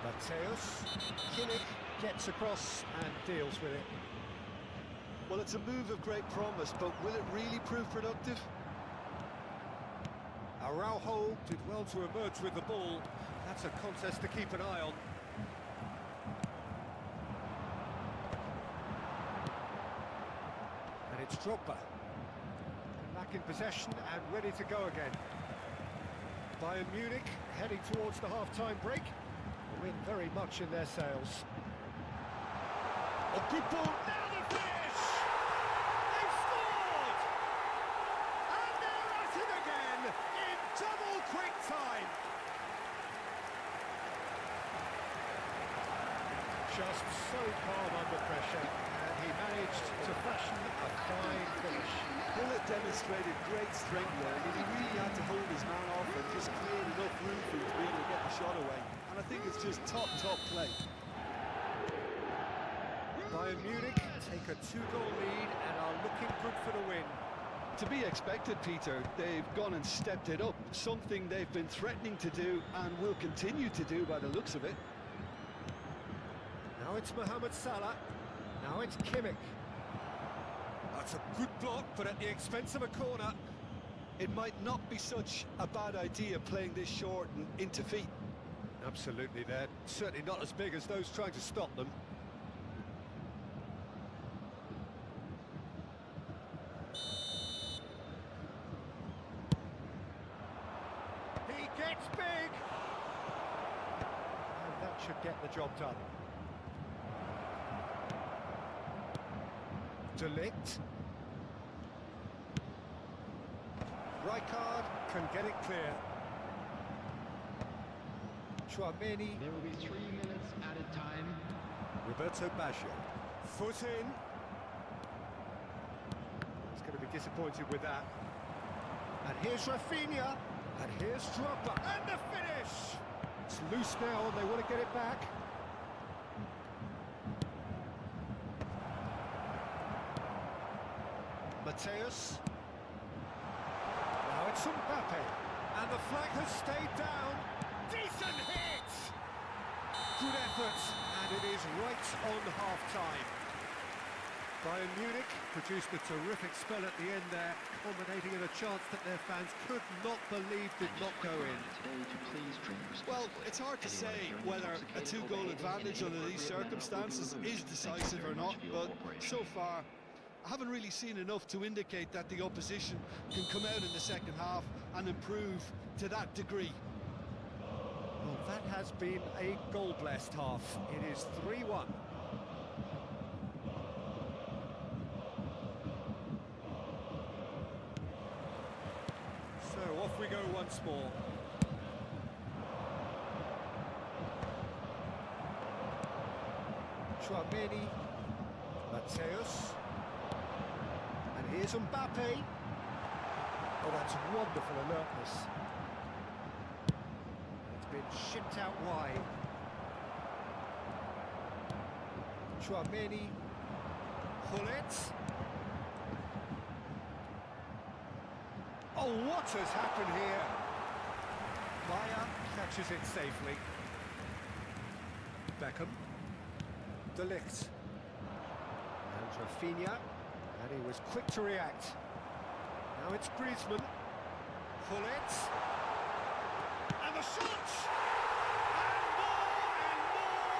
Mateus, Kimmich gets across and deals with it. Well, it's a move of great promise, but will it really prove productive? Araujo did well to emerge with the ball. That's a contest to keep an eye on. And it's Drogba. Back in possession and ready to go again. Bayern Munich heading towards the half-time break. The wind very much in their sails. Oh, good ball. Now the finish! They've scored! And they're at it again in double quick time. Just so calm under pressure, and he managed to fashion a fine finish. Bullet demonstrated great strength there. I mean, he really had to hold his man off and just create enough room for him to be able to get the shot away. And I think it's just top play. Bayern Munich take a 2-goal lead and are looking good for the win. To be expected, Peter. They've gone and stepped it up. Something they've been threatening to do and will continue to do by the looks of it. Now it's Mohamed Salah. Now it's Kimmich. That's a good block, but at the expense of a corner. It might not be such a bad idea playing this short and into feet. Absolutely, they're certainly not as big as those trying to stop them. He gets big! And that should get the job done. De Ligt. Rijkaard can get it clear. Chouameni. There will be 3 minutes added time. Roberto Baggio. Foot in. He's going to be disappointed with that. And here's Rafinha. And here's Drogba. And the finish! It's loose now and they want to get it back. Mateus. Now it's Mbappe. And the flag has stayed down. Decent hit! Good effort, and it is right on half-time. Bayern Munich produced a terrific spell at the end there, culminating in a chance that their fans could not believe did not go in. Well, it's hard to say whether a 2-goal advantage under these circumstances is decisive or not, but so far I haven't really seen enough to indicate that the opposition can come out in the second half and improve to that degree. Well, that has been a goal-blessed half. It is 3-1. So off we go once more. Chouameni, Mateus, and here's Mbappe. Oh, that's wonderful alertness. It's been shipped out wide. Chouameni, Hullet. Oh, what has happened here? Maya catches it safely. Beckham. De Ligt. And Rafinha. And he was quick to react. Now it's Griezmann. Hullet. And the shot! And more, and more,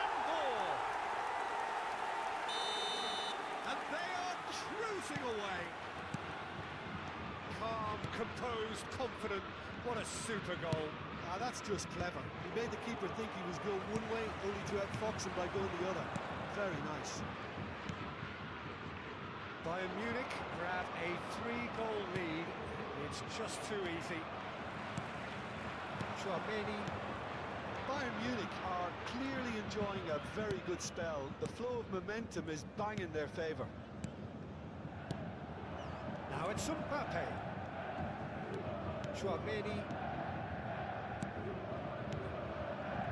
and more! And they are cruising away. Calm, composed, confident. What a super goal. Ah, that's just clever. He made the keeper think he was going one way, only to outfox him by going the other. Very nice. Bayern Munich grab a 3-goal lead. It's just too easy. Chouameni. Bayern Munich are clearly enjoying a very good spell. The flow of momentum is bang in their favour. Now it's Mbappe. Chouameni.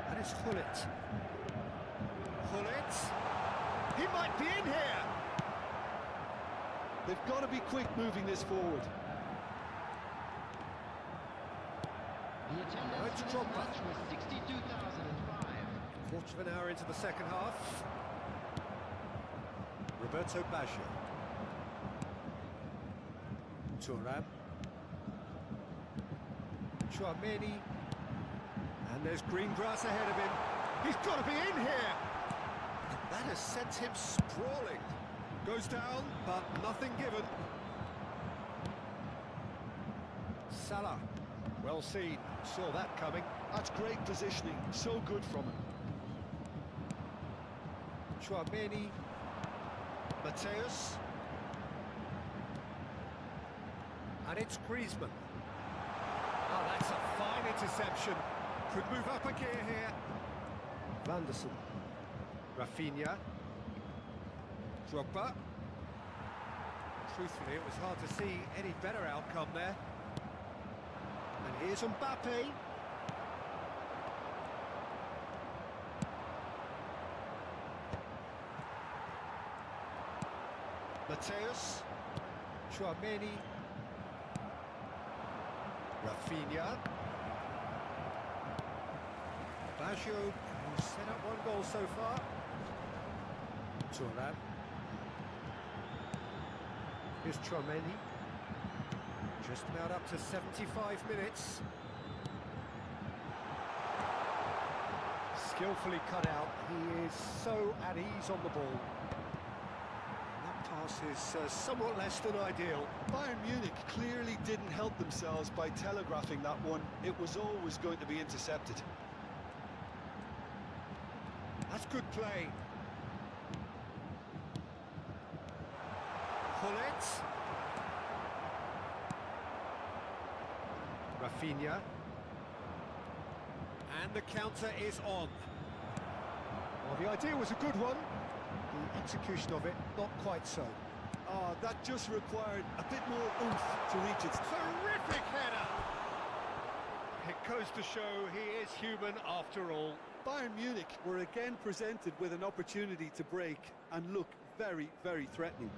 And it's Hullet. Hullet. He might be in here. They've got to be quick moving this forward. Now it's Drogba. Quarter of an hour into the second half. Roberto Baggio. Thuram. Chouameni. And there's green grass ahead of him. He's got to be in here. And that has sent him sprawling. Goes down, but nothing given. Salah. Well seen, saw that coming. That's great positioning, so good from him. Chouameni, Mateus, and it's Griezmann. Oh, that's a fine interception. Could move up a gear here. Vanderson, Rafinha, Drogba. Truthfully, it was hard to see any better outcome there. And here's Mbappe. Mateus, Chouameni, Rafinha, Baggio, who's set up one goal so far. Turan. Here's Chouameni. Just about up to 75 minutes. Skillfully cut out. He is so at ease on the ball. Pass is somewhat less than ideal. Bayern Munich clearly didn't help themselves by telegraphing that one. It was always going to be intercepted. That's good play. Pullet. Rafinha. And the counter is on. Well, the idea was a good one. The execution of it, not quite so. Oh, that just required a bit more oomph to reach it. Terrific header! It goes to show he is human after all. Bayern Munich were again presented with an opportunity to break and look very, very threatening.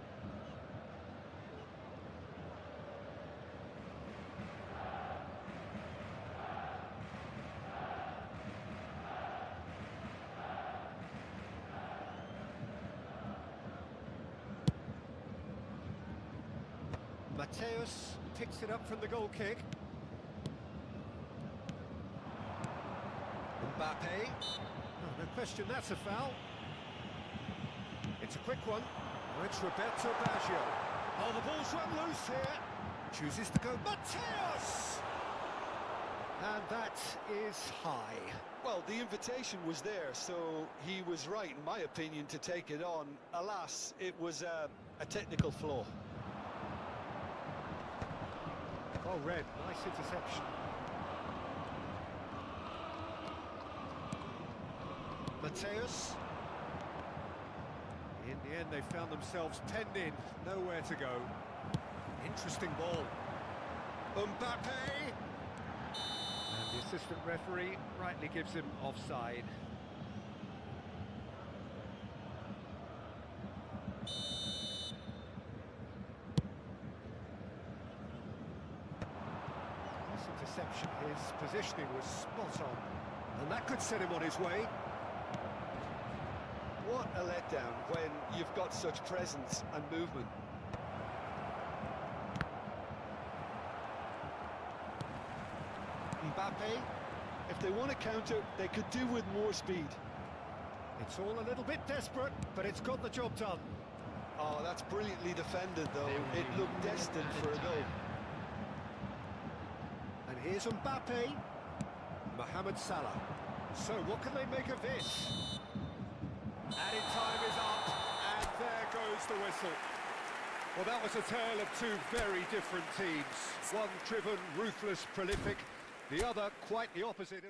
Mateus picks it up from the goal kick. Mbappe. Oh, no question, that's a foul. It's a quick one. Oh, it's Roberto Baggio. Oh, the ball's run loose here. Chooses to go Mateus! And that is high. Well, the invitation was there, so he was right, in my opinion, to take it on. Alas, it was a technical flaw. Oh, red, nice interception. Mateus. In the end, they found themselves penned in, nowhere to go. Interesting ball. Mbappe! And the assistant referee rightly gives him offside. Interception, his positioning was spot on, and that could set him on his way. What a letdown when you've got such presence and movement. Mbappe. If they want to counter, they could do with more speed. It's all a little bit desperate, but it's got the job done. Oh, that's brilliantly defended, though. It looked destined for a goal. And here's Mbappe. Mohamed Salah. So what can they make of this? Added time is up, and there goes the whistle. Well, that was a tale of two very different teams. One driven, ruthless, prolific. The other quite the opposite.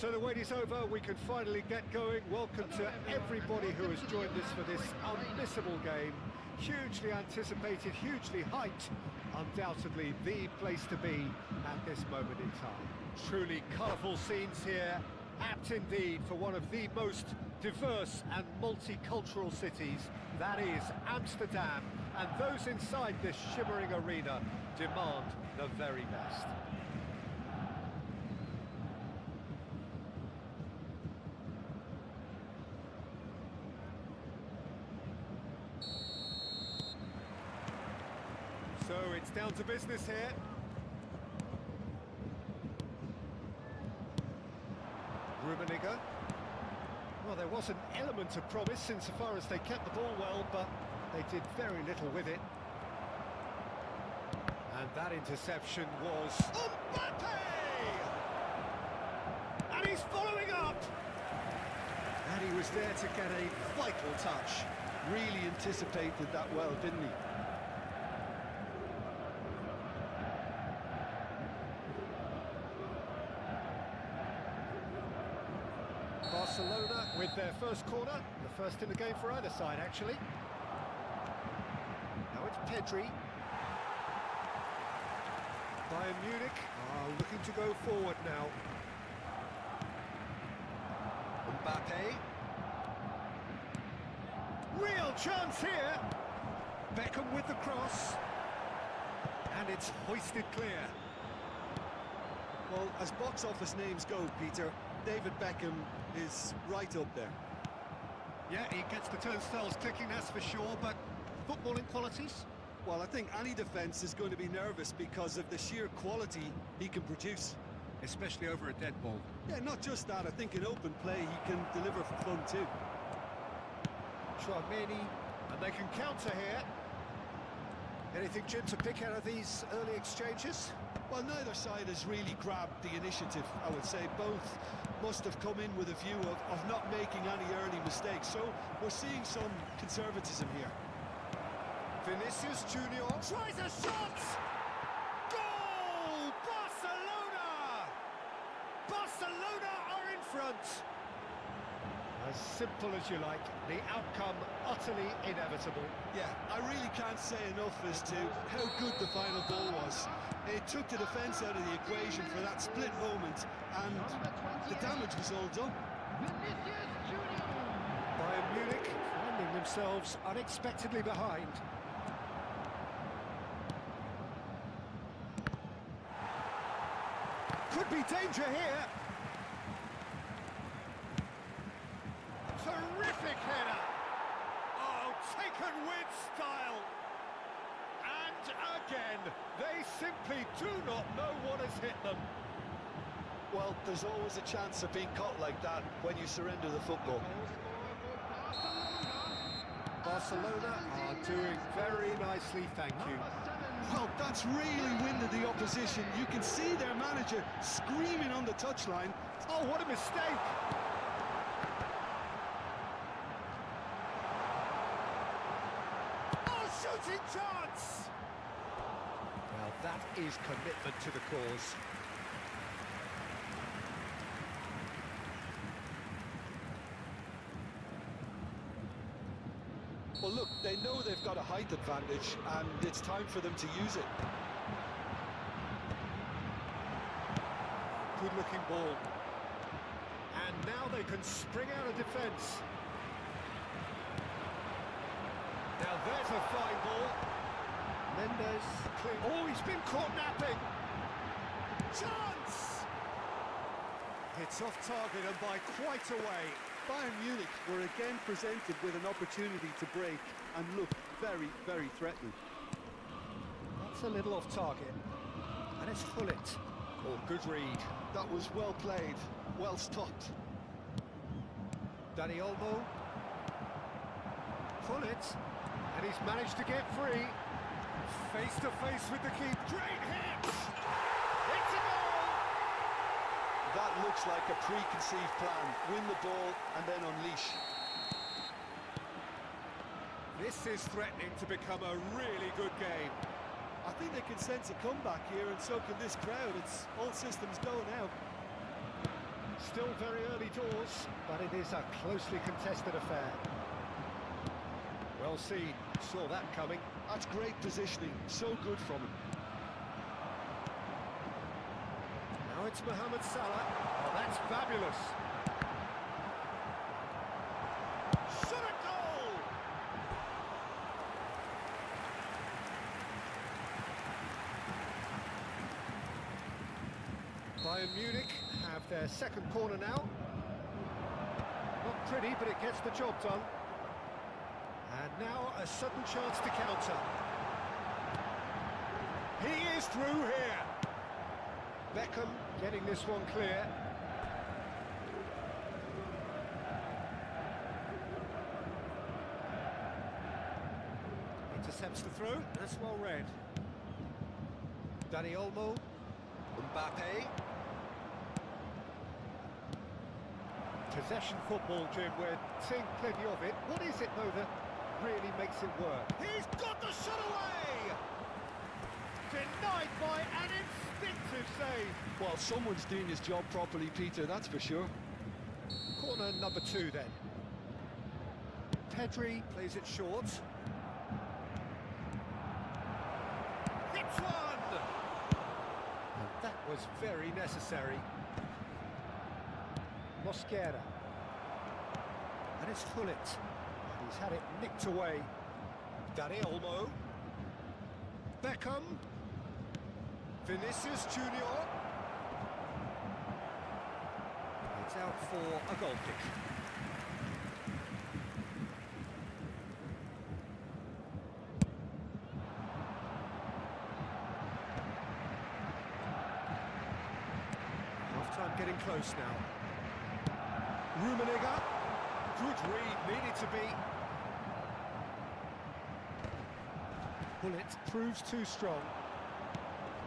So the wait is over, we can finally get going. Welcome to everybody who has joined us for this unmissable game. Hugely anticipated, hugely hyped. Undoubtedly the place to be at this moment in time. Truly colourful scenes here, apt indeed for one of the most diverse and multicultural cities. That is Amsterdam, and those inside this shimmering arena demand the very best. So it's down to business here. Rummenigge. Well, there was an element of promise insofar as they kept the ball well, but they did very little with it. And that interception was Mbappe! And he's following up! And he was there to get a vital touch. Really anticipated that well, didn't he? Barcelona with their first corner, the first in the game for either side, actually. Now it's Pedri. Bayern Munich are looking to go forward now. Mbappe. Real chance here. Beckham with the cross. And it's hoisted clear. Well, as box office names go, Peter, David Beckham is right up there. Yeah, he gets the turnstiles clicking, that's for sure, but footballing qualities? Well, I think any defence is going to be nervous because of the sheer quality he can produce. Especially over a dead ball. Yeah, not just that, I think in open play he can deliver for fun too. Tchouameni, and they can counter here. Anything, Jim, to pick out of these early exchanges? Well, neither side has really grabbed the initiative, I would say. Both must have come in with a view of not making any early mistakes. So we're seeing some conservatism here. Vinicius Junior tries a shot! Goal! Barcelona! Barcelona are in front! As simple as you like, the outcome utterly inevitable. Yeah, I really can't say enough as to how good the final goal was. It took the defence out of the equation for that split moment, and the damage was all done. Bayern Munich finding themselves unexpectedly behind. Could be danger here. Terrific header! Oh, taken with style! And again, they simply do not know what has hit them. Well, there's always a chance of being caught like that when you surrender the football. Barcelona are doing very nicely, thank you. Well, that's really winded the opposition. You can see their manager screaming on the touchline. Oh, what a mistake! Shooting chance! Well, that is commitment to the cause. Well, look, they know they've got a height advantage, and it's time for them to use it. Good-looking ball. And now they can spring out of defence. Now there's a fine ball. Mendes. Oh, he's been caught napping. Chance! It's off target and by quite a way. Bayern Munich were again presented with an opportunity to break and look very, very threatening. That's a little off target. And it's Hullet. Oh, good read. That was well played, well stopped. Dani Olmo. Hullet. And he's managed to get free. Face to face with the keeper. Great hit! It's a goal! That looks like a preconceived plan. Win the ball and then unleash. This is threatening to become a really good game. I think they can sense a comeback here, and so can this crowd. It's all systems go now. Still very early doors, but it is a closely contested affair. Well seen, saw that coming. That's great positioning, so good from him. Now it's Mohamed Salah. Oh, that's fabulous. Shot a goal! Bayern Munich have their second corner now. Not pretty, but it gets the job done. And now a sudden chance to counter. He is through here. Beckham getting this one clear. Intercepts the throw, that's well read. Dani Olmo, Mbappe. Possession football, Jim, we're seeing plenty of it. What is it, though, that really makes it work? He's got the shot away! Denied by an instinctive save. Well, someone's doing his job properly, Peter, that's for sure. Corner number 2, then. Pedri plays it short. Hits one! And that was very necessary. Mosquera. And it's Hullet. He's had it nicked away. Dani Olmo. Beckham. Vinicius Junior. It's out for a goal kick. Half-time getting close now. Rummenigge, good read, needed to be. Hullet proves too strong.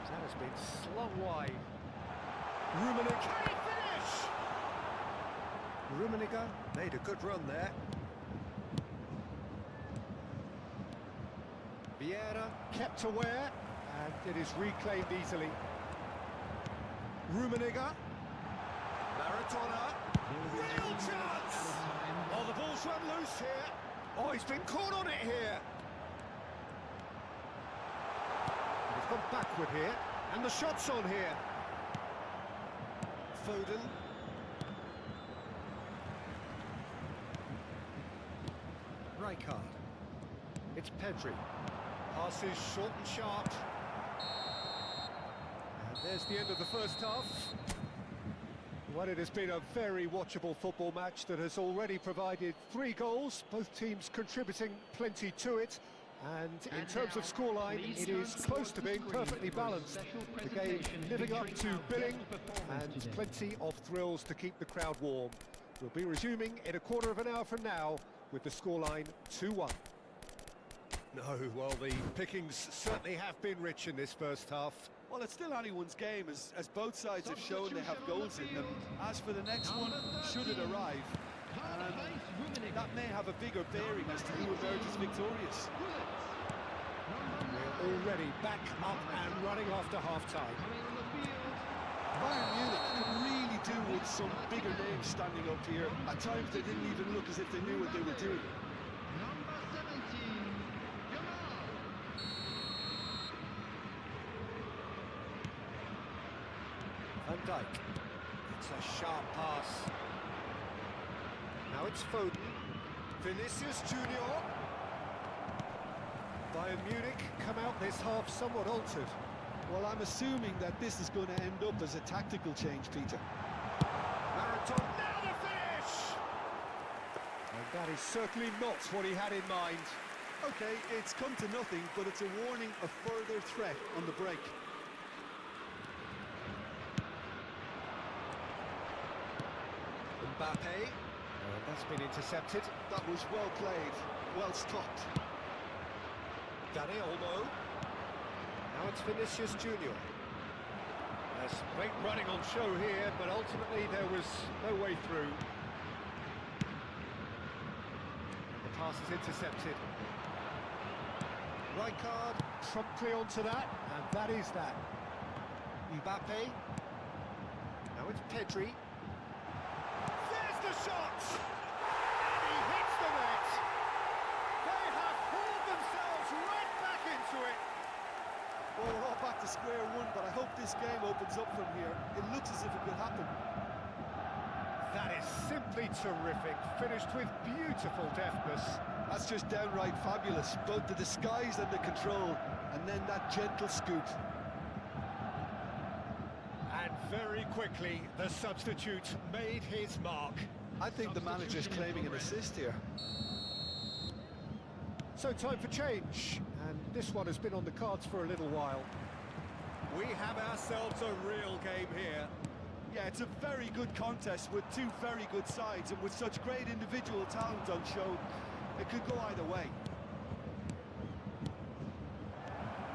That has been slung wide. Rummenigge, can he finish? Rummenigge made a good run there. Vieira kept aware, and it is reclaimed easily. Rummenigge, Maradona. Real chance! Oh, the ball's run loose here. Oh, he's been caught on it here. He's gone backward here, and the shot's on here. Foden. Rijkaard. It's Pedri. Passes short and sharp. And there's the end of the first half. Well, it has been a very watchable football match that has already provided 3 goals, both teams contributing plenty to it. And in terms of scoreline, it is close to being perfectly balanced. The game living up to billing, and plenty of thrills to keep the crowd warm. We'll be resuming in a quarter of an hour from now with the scoreline 2-1. No, well, the pickings certainly have been rich in this first half. Well, it's still anyone's game, as both sides have shown they have goals in them. As for the next one, should it arrive, that may have a bigger bearing as to who emerges victorious. We're already back up and running after half-time. Bayern Munich could really do with some bigger names standing up here. At times they didn't even look as if they knew what they were doing. Van Dijk. It's a sharp pass. Now it's Foden. Vinicius Junior. Bayern Munich come out this half somewhat altered. Well, I'm assuming that this is going to end up as a tactical change, Peter. Marathon, now the finish! And that is certainly not what he had in mind. Okay, it's come to nothing, but it's a warning of further threat on the break. Mbappe. That's been intercepted. That was well played, well stopped. Dani Olmo. Now it's Vinicius Junior. There's great running on show here, but ultimately there was no way through. The pass is intercepted. Rijkaard promptly onto that, and that is that. Mbappe. Now it's Pedri. the shot! And he hits the net! They have pulled themselves right back into it! Well, we're all back to square one, but I hope this game opens up from here. It looks as if it could happen. That is simply terrific, finished with beautiful deftness. That's just downright fabulous, both the disguise and the control, and then that gentle scoop. And very quickly, the substitute made his mark. I think the manager's claiming an assist here. So time for change, and this one has been on the cards for a little while. We have ourselves a real game here. Yeah, it's a very good contest with two very good sides, and with such great individual talent on show, it could go either way.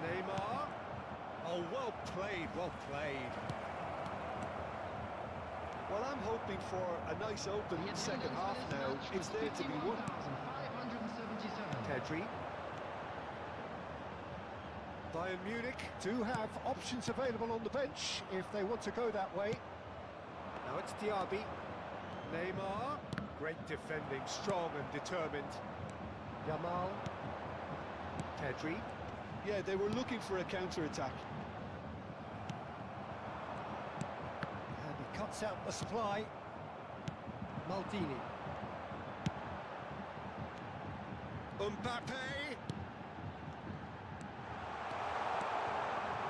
Neymar. Oh, well played, well played. Well, I'm hoping for a nice open second half now. It's there to be won. Pedri. Bayern Munich do have options available on the bench if they want to go that way. Now it's Diaby. Neymar. Great defending, strong and determined. Yamal. Pedri. Yeah, they were looking for a counter-attack. And he cuts out the supply. Maldini. Mbappe.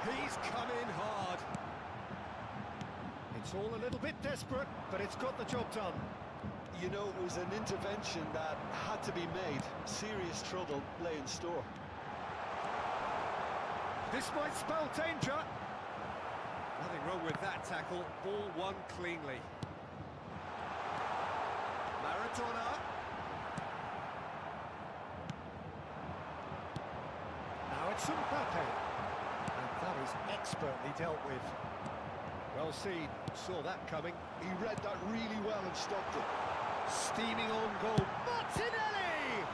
He's come in hard. It's all a little bit desperate, but it's got the job done. You know, it was an intervention that had to be made. Serious trouble lay in store. This might spell danger. Nothing wrong with that tackle. Ball won cleanly. Maradona. Now it's Mbappe. And that is expertly dealt with. Well seen. Saw that coming. He read that really well and stopped it. Steaming on goal. Martinelli!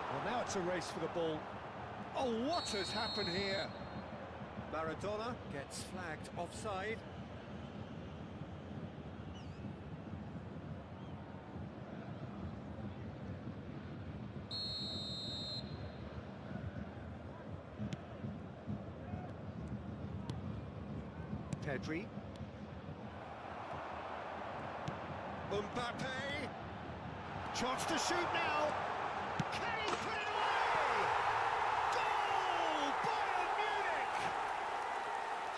Well, now it's a race for the ball. Oh, what has happened here? Maradona gets flagged offside. Pedri. Mbappe. Chance to shoot now. Can he put it away? Goal! Bayern Munich!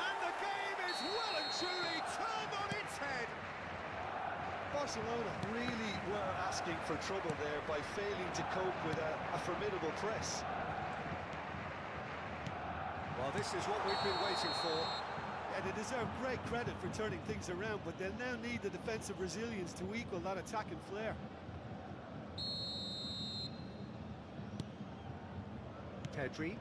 And the game is well and truly turned on its head. Barcelona really were asking for trouble there by failing to cope with a formidable press. Well, this is what we've been waiting for. Yeah, they deserve great credit for turning things around, but they'll now need the defensive resilience to equal that attacking flair. Pedri.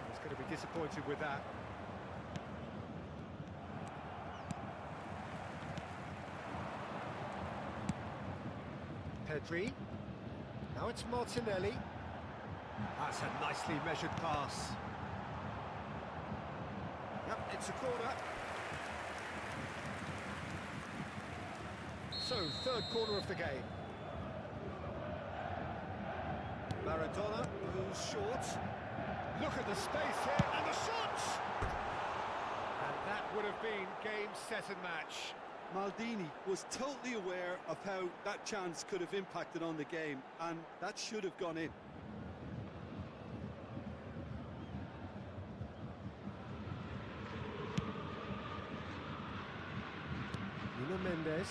He's going to be disappointed with that. Pedri. Now it's Martinelli. That's a nicely measured pass. Yep, it's a corner. So, third corner of the game. Maradona moves short. Look at the space here, and the shot! And that would have been game, set and match. Maldini was totally aware of how that chance could have impacted on the game, and that should have gone in. Nuno Mendes.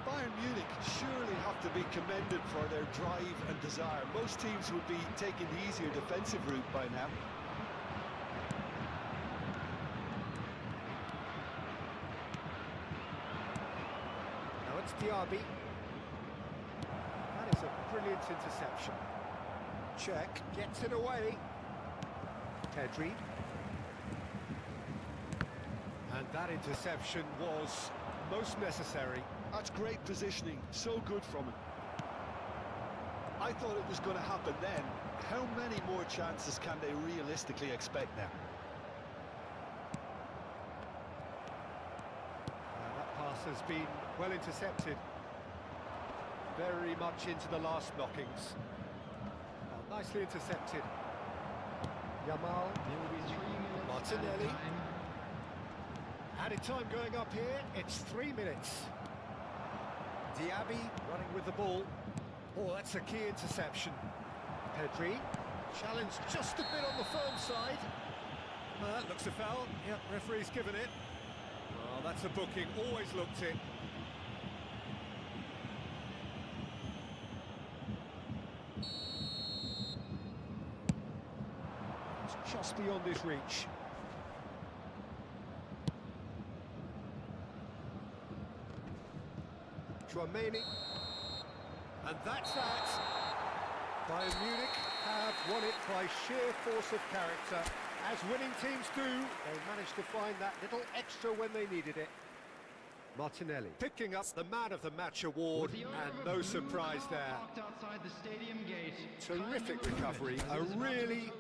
Bayern Munich surely have to be commended for their drive and desire. Most teams would be taking the easier defensive route by now. Now it's Diaby. That is a brilliant interception. Check, gets it away. Pedri. And that interception was most necessary. That's great positioning, so good from him. I thought it was going to happen then. How many more chances can they realistically expect now? That pass has been well intercepted. Very much into the last knockings. Well, nicely intercepted. Yamal. There will be 3 minutes Martinelli. added time. Added time going up here. It's 3 minutes. Diaby running with the ball. Oh, that's a key interception. Pedri. Challenge just a bit on the firm side. That looks a foul. Yep, referee's given it. Oh, that's a booking. Always looked it. It's just beyond his reach. Chouameni. And that's that. Bayern Munich have won it by sheer force of character. As winning teams do, they managed to find that little extra when they needed it. Martinelli picking up the Man of the Match award, and no surprise there. Outside the stadium gate. Terrific recovery, a really fine...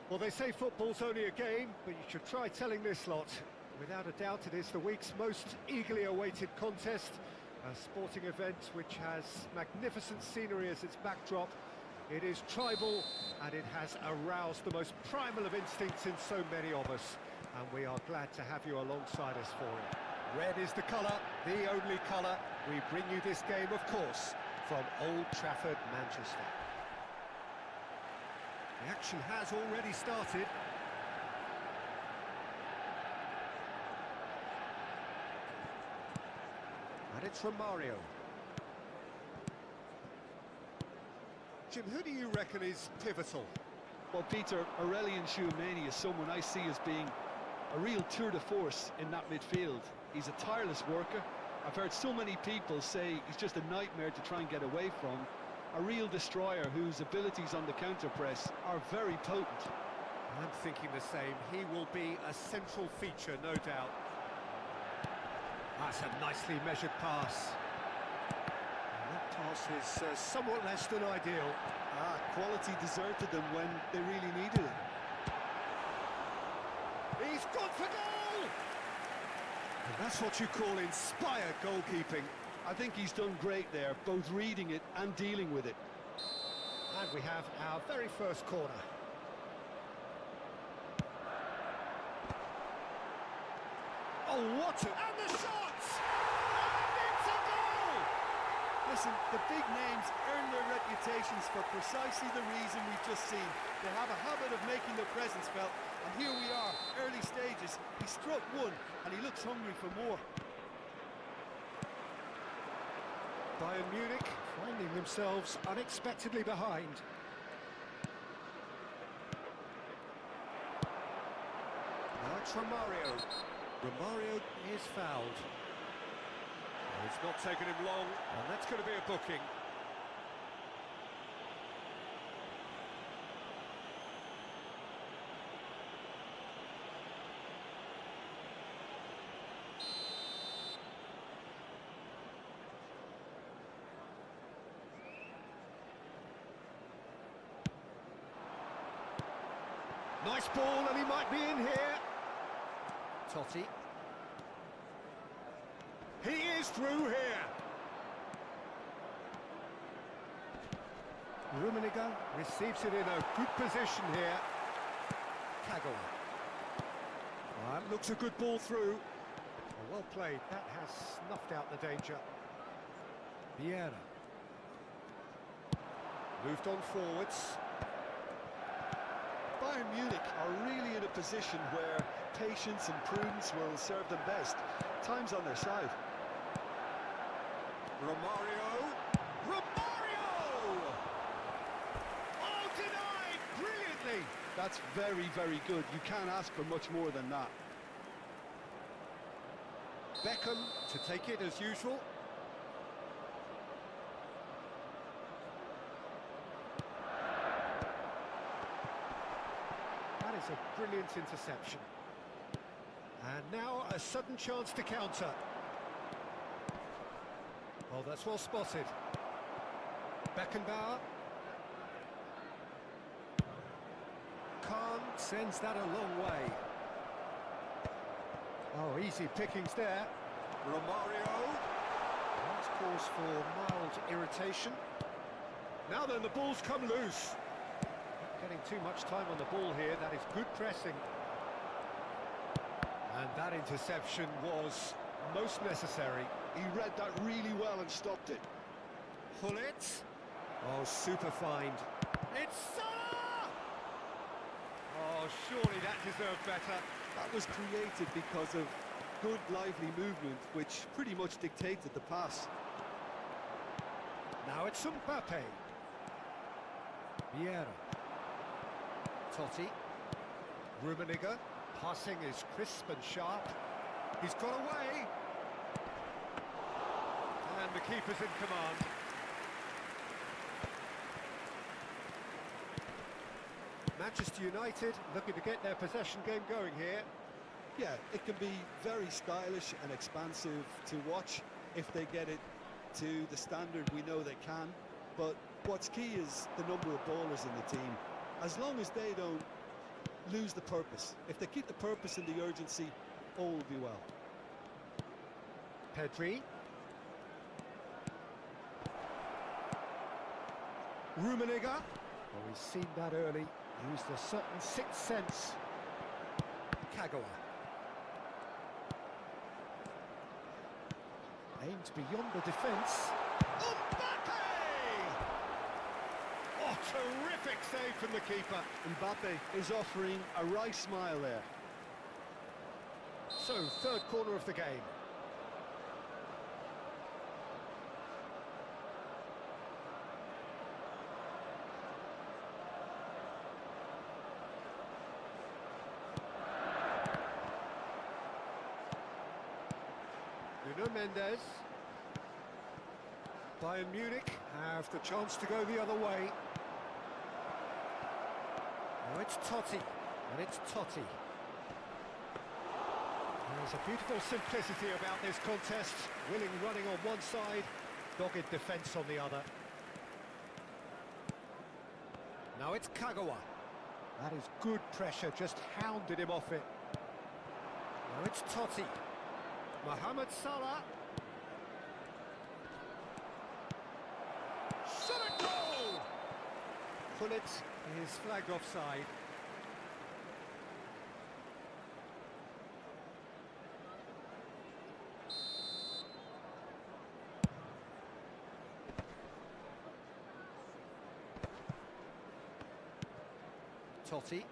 Well, they say football's only a game, but you should try telling this lot. Without a doubt, it is the week's most eagerly awaited contest, a sporting event which has magnificent scenery as its backdrop. It is tribal, and it has aroused the most primal of instincts in so many of us, and we are glad to have you alongside us for it. Red is the colour, the only colour. We bring you this game, of course, from Old Trafford, Manchester. The action has already started. And it's from Mario. Jim, who do you reckon is pivotal? Well, Peter, Aurelien Tchouameni is someone I see as being a real tour de force in that midfield. He's a tireless worker. I've heard so many people say he's just a nightmare to try and get away from. A real destroyer whose abilities on the counter-press are very potent. I'm thinking the same. He will be a central feature, no doubt. That's a nicely measured pass. And that pass is somewhat less than ideal. Quality deserted them when they really needed it. He's gone for goal! And that's what you call inspired goalkeeping. I think he's done great there, both reading it and dealing with it. And we have our very first corner. Oh, what a... And the shots! And it's a goal! Listen, the big names earn their reputations for precisely the reason we've just seen. They have a habit of making their presence felt, and here we are, early stages. He struck one, and he looks hungry for more. Bayern Munich finding themselves unexpectedly behind. Now it's Romario. Romario is fouled. Oh, it's not taken him long, and that's going to be a booking. Nice ball, and he might be in here. Totti. He is through here. Rummenigge receives it in a good position here. Kagawa. That looks a good ball through. Well played. That has snuffed out the danger. Vieira. Moved on forwards. Bayern Munich are really in a position where patience and prudence will serve them best. Time's on their side. Romario! Romario! Oh, denied! Brilliantly! That's very, very good. You can't ask for much more than that. Beckham to take it as usual. That is a brilliant interception. And now a sudden chance to counter. Oh, that's well spotted. Beckenbauer. Kahn sends that a long way. Oh, easy pickings there. Romario. That's cause for mild irritation. Now then, the ball's come loose. Not getting too much time on the ball here. That is good pressing. And that interception was most necessary. He read that really well and stopped it. Hullet. Oh, super find. It's Salah! Oh, surely that deserved better. That was created because of good, lively movement, which pretty much dictated the pass. Now it's Mbappe. Vieira. Totti. Rummenigge. Passing is crisp and sharp. He's got away. And the keeper's in command. Manchester United looking to get their possession game going here. Yeah, it can be very stylish and expansive to watch if they get it to the standard we know they can. But what's key is the number of ballers in the team. As long as they don't lose the purpose. If they keep the purpose and the urgency, all will be well. Pedri. Rummenigge. Oh, he's seen that early. Used a certain sixth sense. Kagawa. Aimed beyond the defence. Mbappe! Oh, terrific save from the keeper. Mbappe is offering a wry smile there. So, third corner of the game. Nuno Mendes. Bayern Munich have the chance to go the other way. Now it's Totti, and it's Totti. There's a beautiful simplicity about this contest. Willing running on one side, dogged defence on the other. Now it's Kagawa. That is good pressure, just hounded him off it. Now it's Totti. Mohamed Salah. Shot a goal! Gullit is flagged offside. Totti.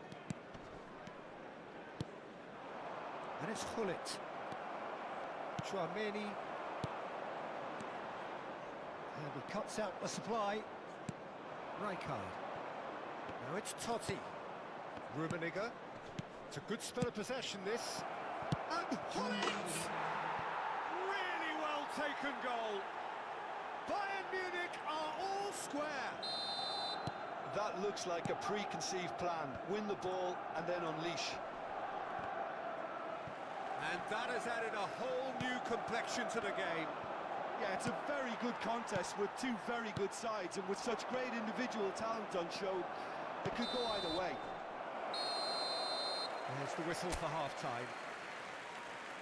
And it's Gullit. Chouameni. And he cuts out the supply. Rijkaard. Now it's Totti. Rummenigge. It's a good spell of possession, this. And Gullit! Really well taken goal. Bayern Munich are all square. That looks like a preconceived plan. Win the ball and then unleash. And that has added a whole new complexion to the game. Yeah, it's a very good contest with two very good sides, and with such great individual talent on show, it could go either way. There's the whistle for half-time.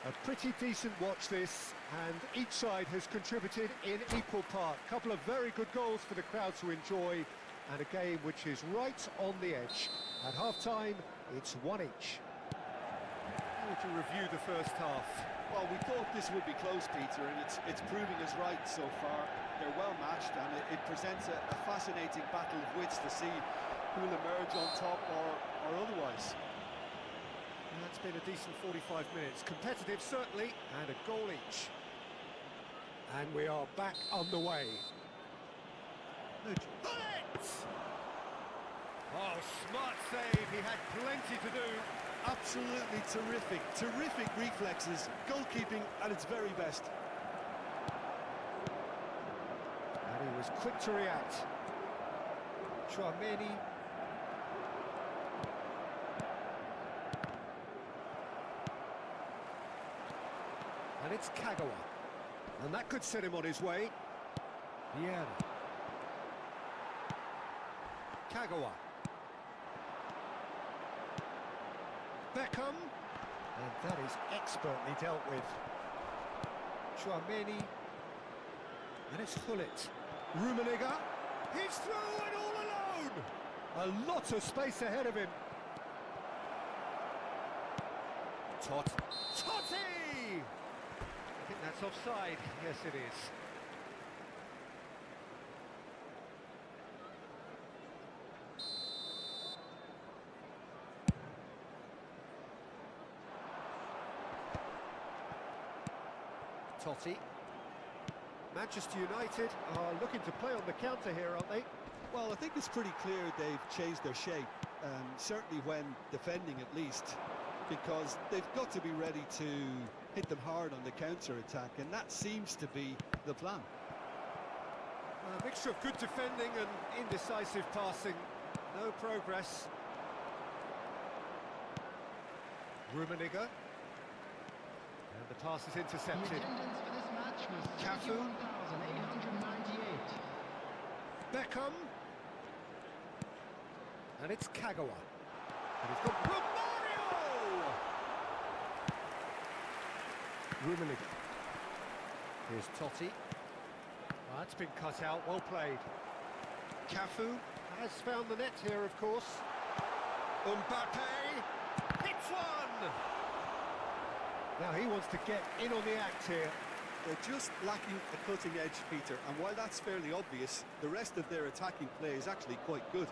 A pretty decent watch this, and each side has contributed in equal part. A couple of very good goals for the crowd to enjoy, and a game which is right on the edge. At half-time, it's one each. How would you review the first half? Well, we thought this would be close, Peter, and it's proving us right so far. They're well matched, and it presents a fascinating battle of wits to see who will emerge on top or otherwise. That's been a decent 45 minutes. Competitive, certainly, and a goal each. And we are back underway. Oh, smart save. He had plenty to do. Absolutely terrific, terrific reflexes, goalkeeping at its very best. And he was quick to react. Chouameni. And it's Kagawa. And that could set him on his way. Vieira. Kagawa. Beckham. And that is expertly dealt with. Chouameni. And it's Gullit. Rummenigge. He's through and all alone. A lot of space ahead of him. Totti! I think that's offside. Yes, it is. Totti. Manchester United are looking to play on the counter here, aren't they? Well, I think it's pretty clear they've changed their shape, certainly when defending at least, because they've got to be ready to hit them hard on the counter-attack, and that seems to be the plan. A mixture of good defending and indecisive passing. No progress. Rummenigge. And the pass is intercepted. The attendance for this match was Cafu. 31,898. Beckham. And it's Kagawa. And he's got Romario! Rummenigge. Here's Totti. Oh, that's been cut out, well played. Cafu has found the net here, of course. Mbappe hits one! Now he wants to get in on the act here. They're just lacking a cutting edge, Peter, and while that's fairly obvious, the rest of their attacking play is actually quite good.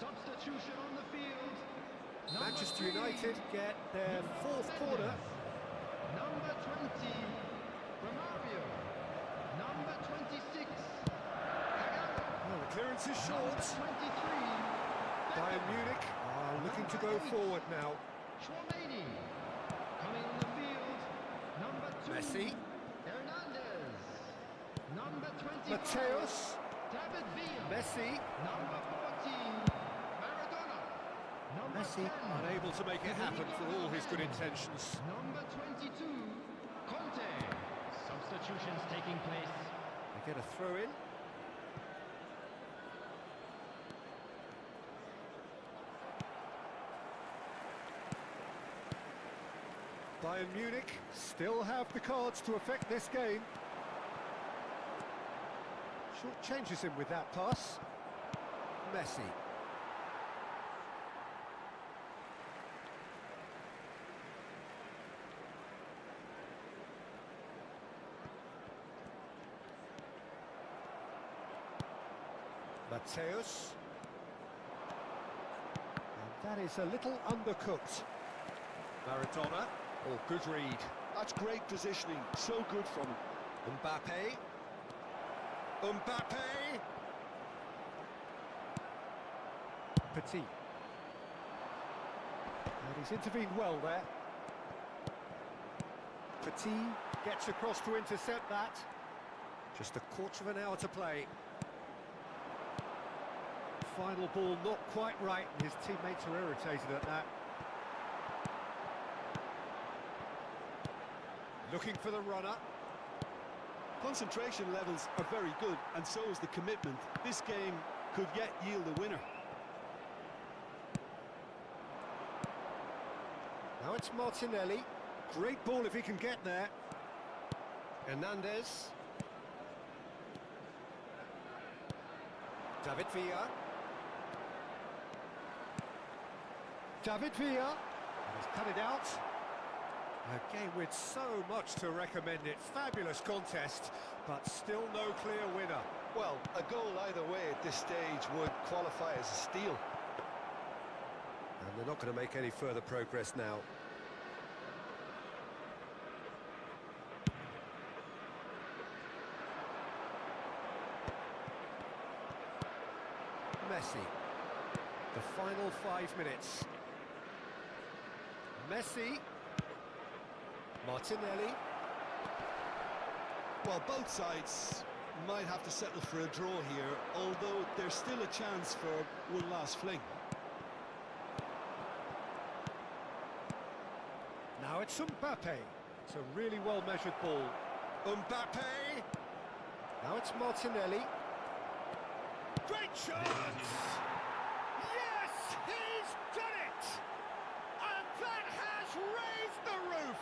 Substitution on the field. Manchester United get their fourth corner. Number 20, Romario. Number 26, Kagawa. Well, the clearance is short. 23, Bayern Munich are looking to go forward now. Chouameni. Coming on the field, number 2, Messi. Hernandez. Number 25, Mateus. David Villa. Messi. Number 14, Maradona. Messi unable to make it happen for all his good intentions. Number 22, Conte. Substitutions taking place. They get a throw in. Bayern Munich still have the cards to affect this game. Short changes him with that pass. Messi. Mateus. And that is a little undercooked. Maradona. Oh, good read. That's great positioning, so good from him. Mbappe. Mbappe! Petit. And he's intervened well there. Petit gets across to intercept that. Just a quarter of an hour to play. Final ball not quite right, and his teammates are irritated at that. Looking for the runner. Concentration levels are very good, and so is the commitment. This game could yet yield a winner. Now it's Martinelli. Great ball if he can get there. Hernandez. David Villa. David Villa. He's cut it out. A game with so much to recommend it. Fabulous contest, but still no clear winner. Well, a goal either way at this stage would qualify as a steal. And they're not going to make any further progress now. Messi. The final 5 minutes. Messi. Martinelli. Well, both sides might have to settle for a draw here, although there's still a chance for one last fling. Now it's Mbappe. It's a really well-measured ball. Mbappe. Now it's Martinelli. Great shot! Yes, he's done it! And that has raised the roof!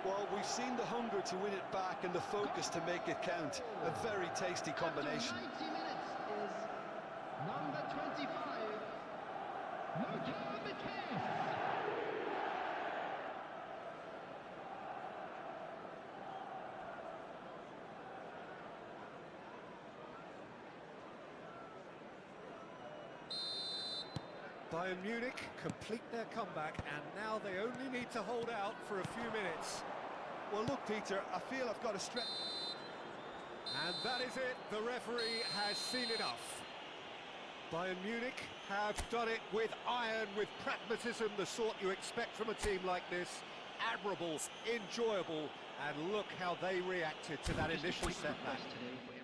Well, we've seen the hunger to win it back and the focus to make it count. A very tasty combination. After 90 minutes is number 25, Lothar Matthäus. Bayern Munich complete their comeback, and now they only need to hold out for a few minutes. Well, look, Peter, I feel I've got a stretch. And that is it. The referee has seen enough. Bayern Munich have done it with iron, with pragmatism, the sort you expect from a team like this. Admirable, enjoyable, and look how they reacted to that initial setback. Today for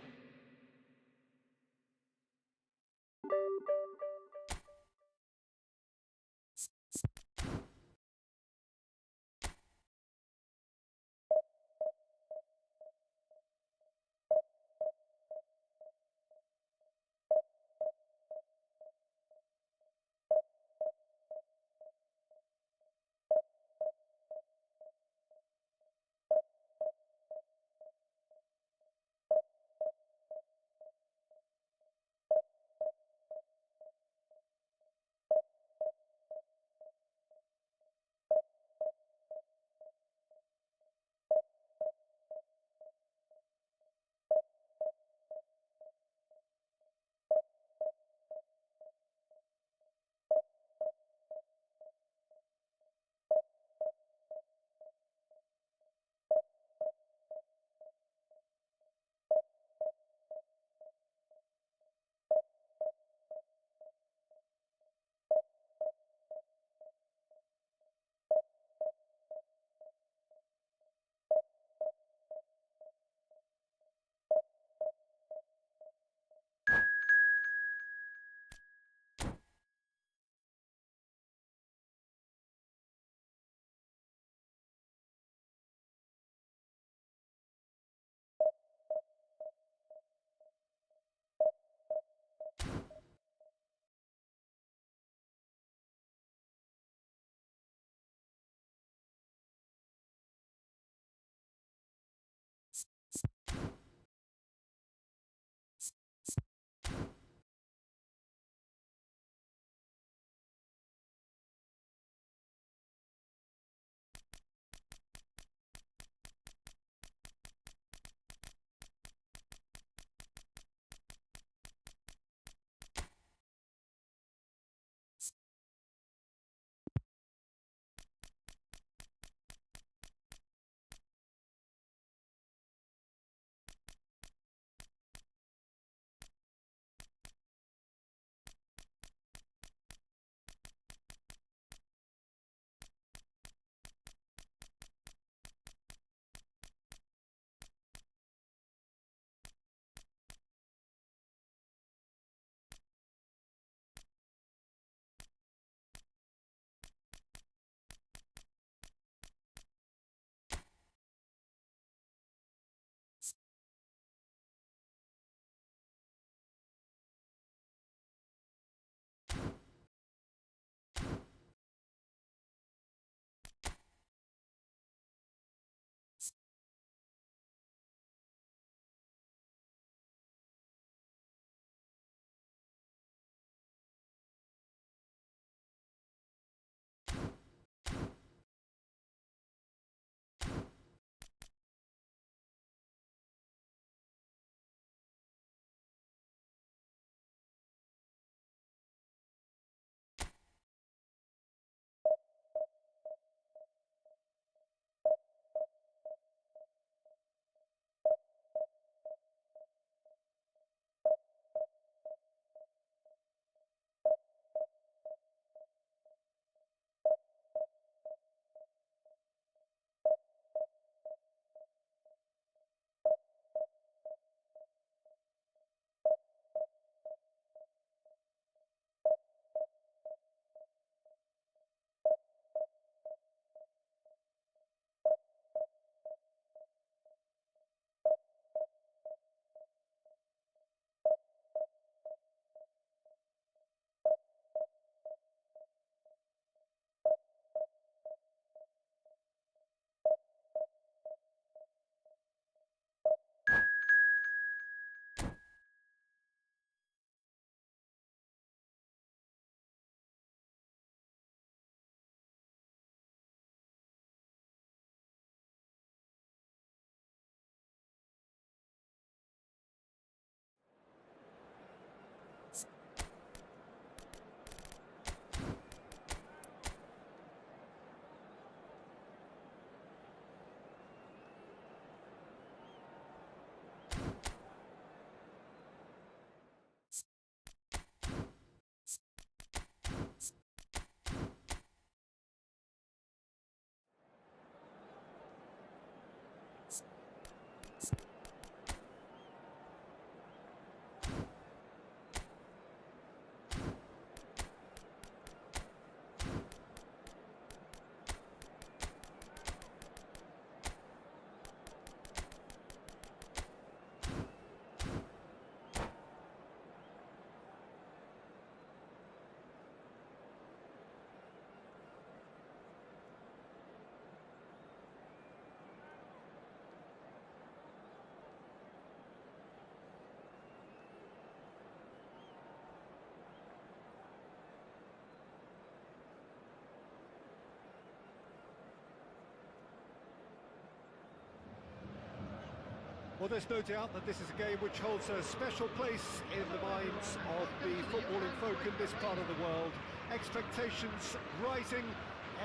Well, there's no doubt that this is a game which holds a special place in the minds of the footballing folk in this part of the world. Expectations rising,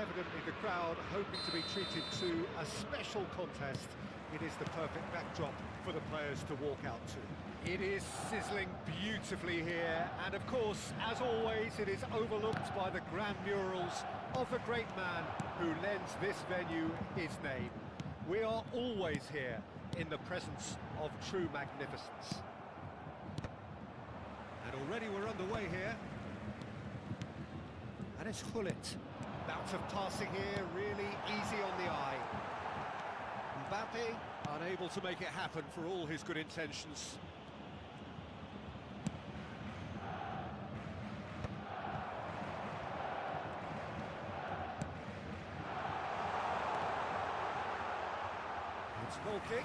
evidently the crowd hoping to be treated to a special contest. It is the perfect backdrop for the players to walk out to. It is sizzling beautifully here, and of course, as always, it is overlooked by the grand murals of the great man who lends this venue his name. We are always here in the presence of true magnificence. And already we're underway here. And it's Gullit. Bout of passing here, really easy on the eye. Mbappe, unable to make it happen for all his good intentions. It's a goal kick.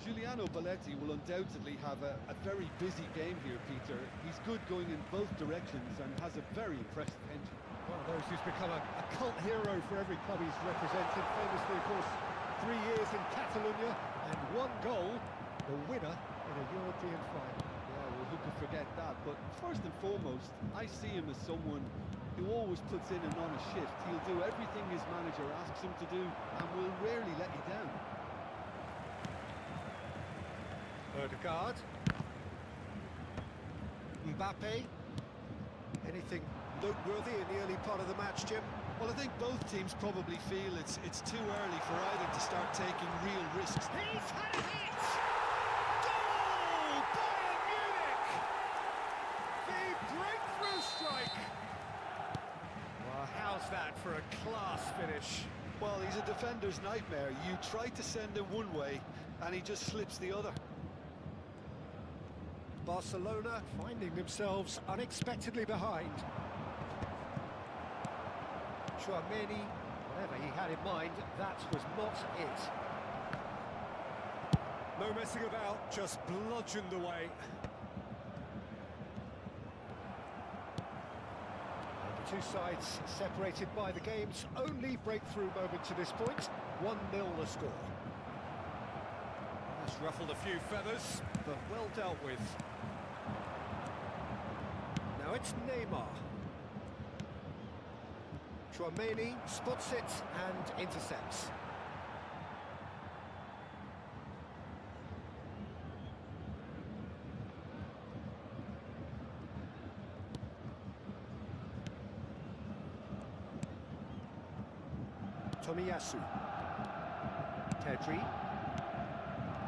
Giuliano Belletti will undoubtedly have a very busy game here, Peter. He's good going in both directions and has a very impressive engine. One of those who's become a cult hero for every club he's represented. Famously, of course, 3 years in Catalonia and 1 goal, the winner in a European final. Yeah, well, who could forget that? But first and foremost, I see him as someone who always puts in an honest shift. He'll do everything his manager asks him to do and will rarely let you down. Odegaard. Mbappe. Anything noteworthy in the early part of the match, Jim? Well, I think both teams probably feel it's too early for either to start taking real risks. He's had a hit! Goal! Bayern Munich! The breakthrough strike! Well, how's that for a class finish? Well, he's a defender's nightmare. You try to send him one way, and he just slips the other. Barcelona finding themselves unexpectedly behind. Tchouaméni, whatever he had in mind, that was not it. No messing about, just bludgeoned away. And the two sides separated by the game's only breakthrough moment to this point. 1-0 the score. That's ruffled a few feathers, but well dealt with. Now it's Neymar. Tchouaméni spots it and intercepts. Tomiyasu. Pedri.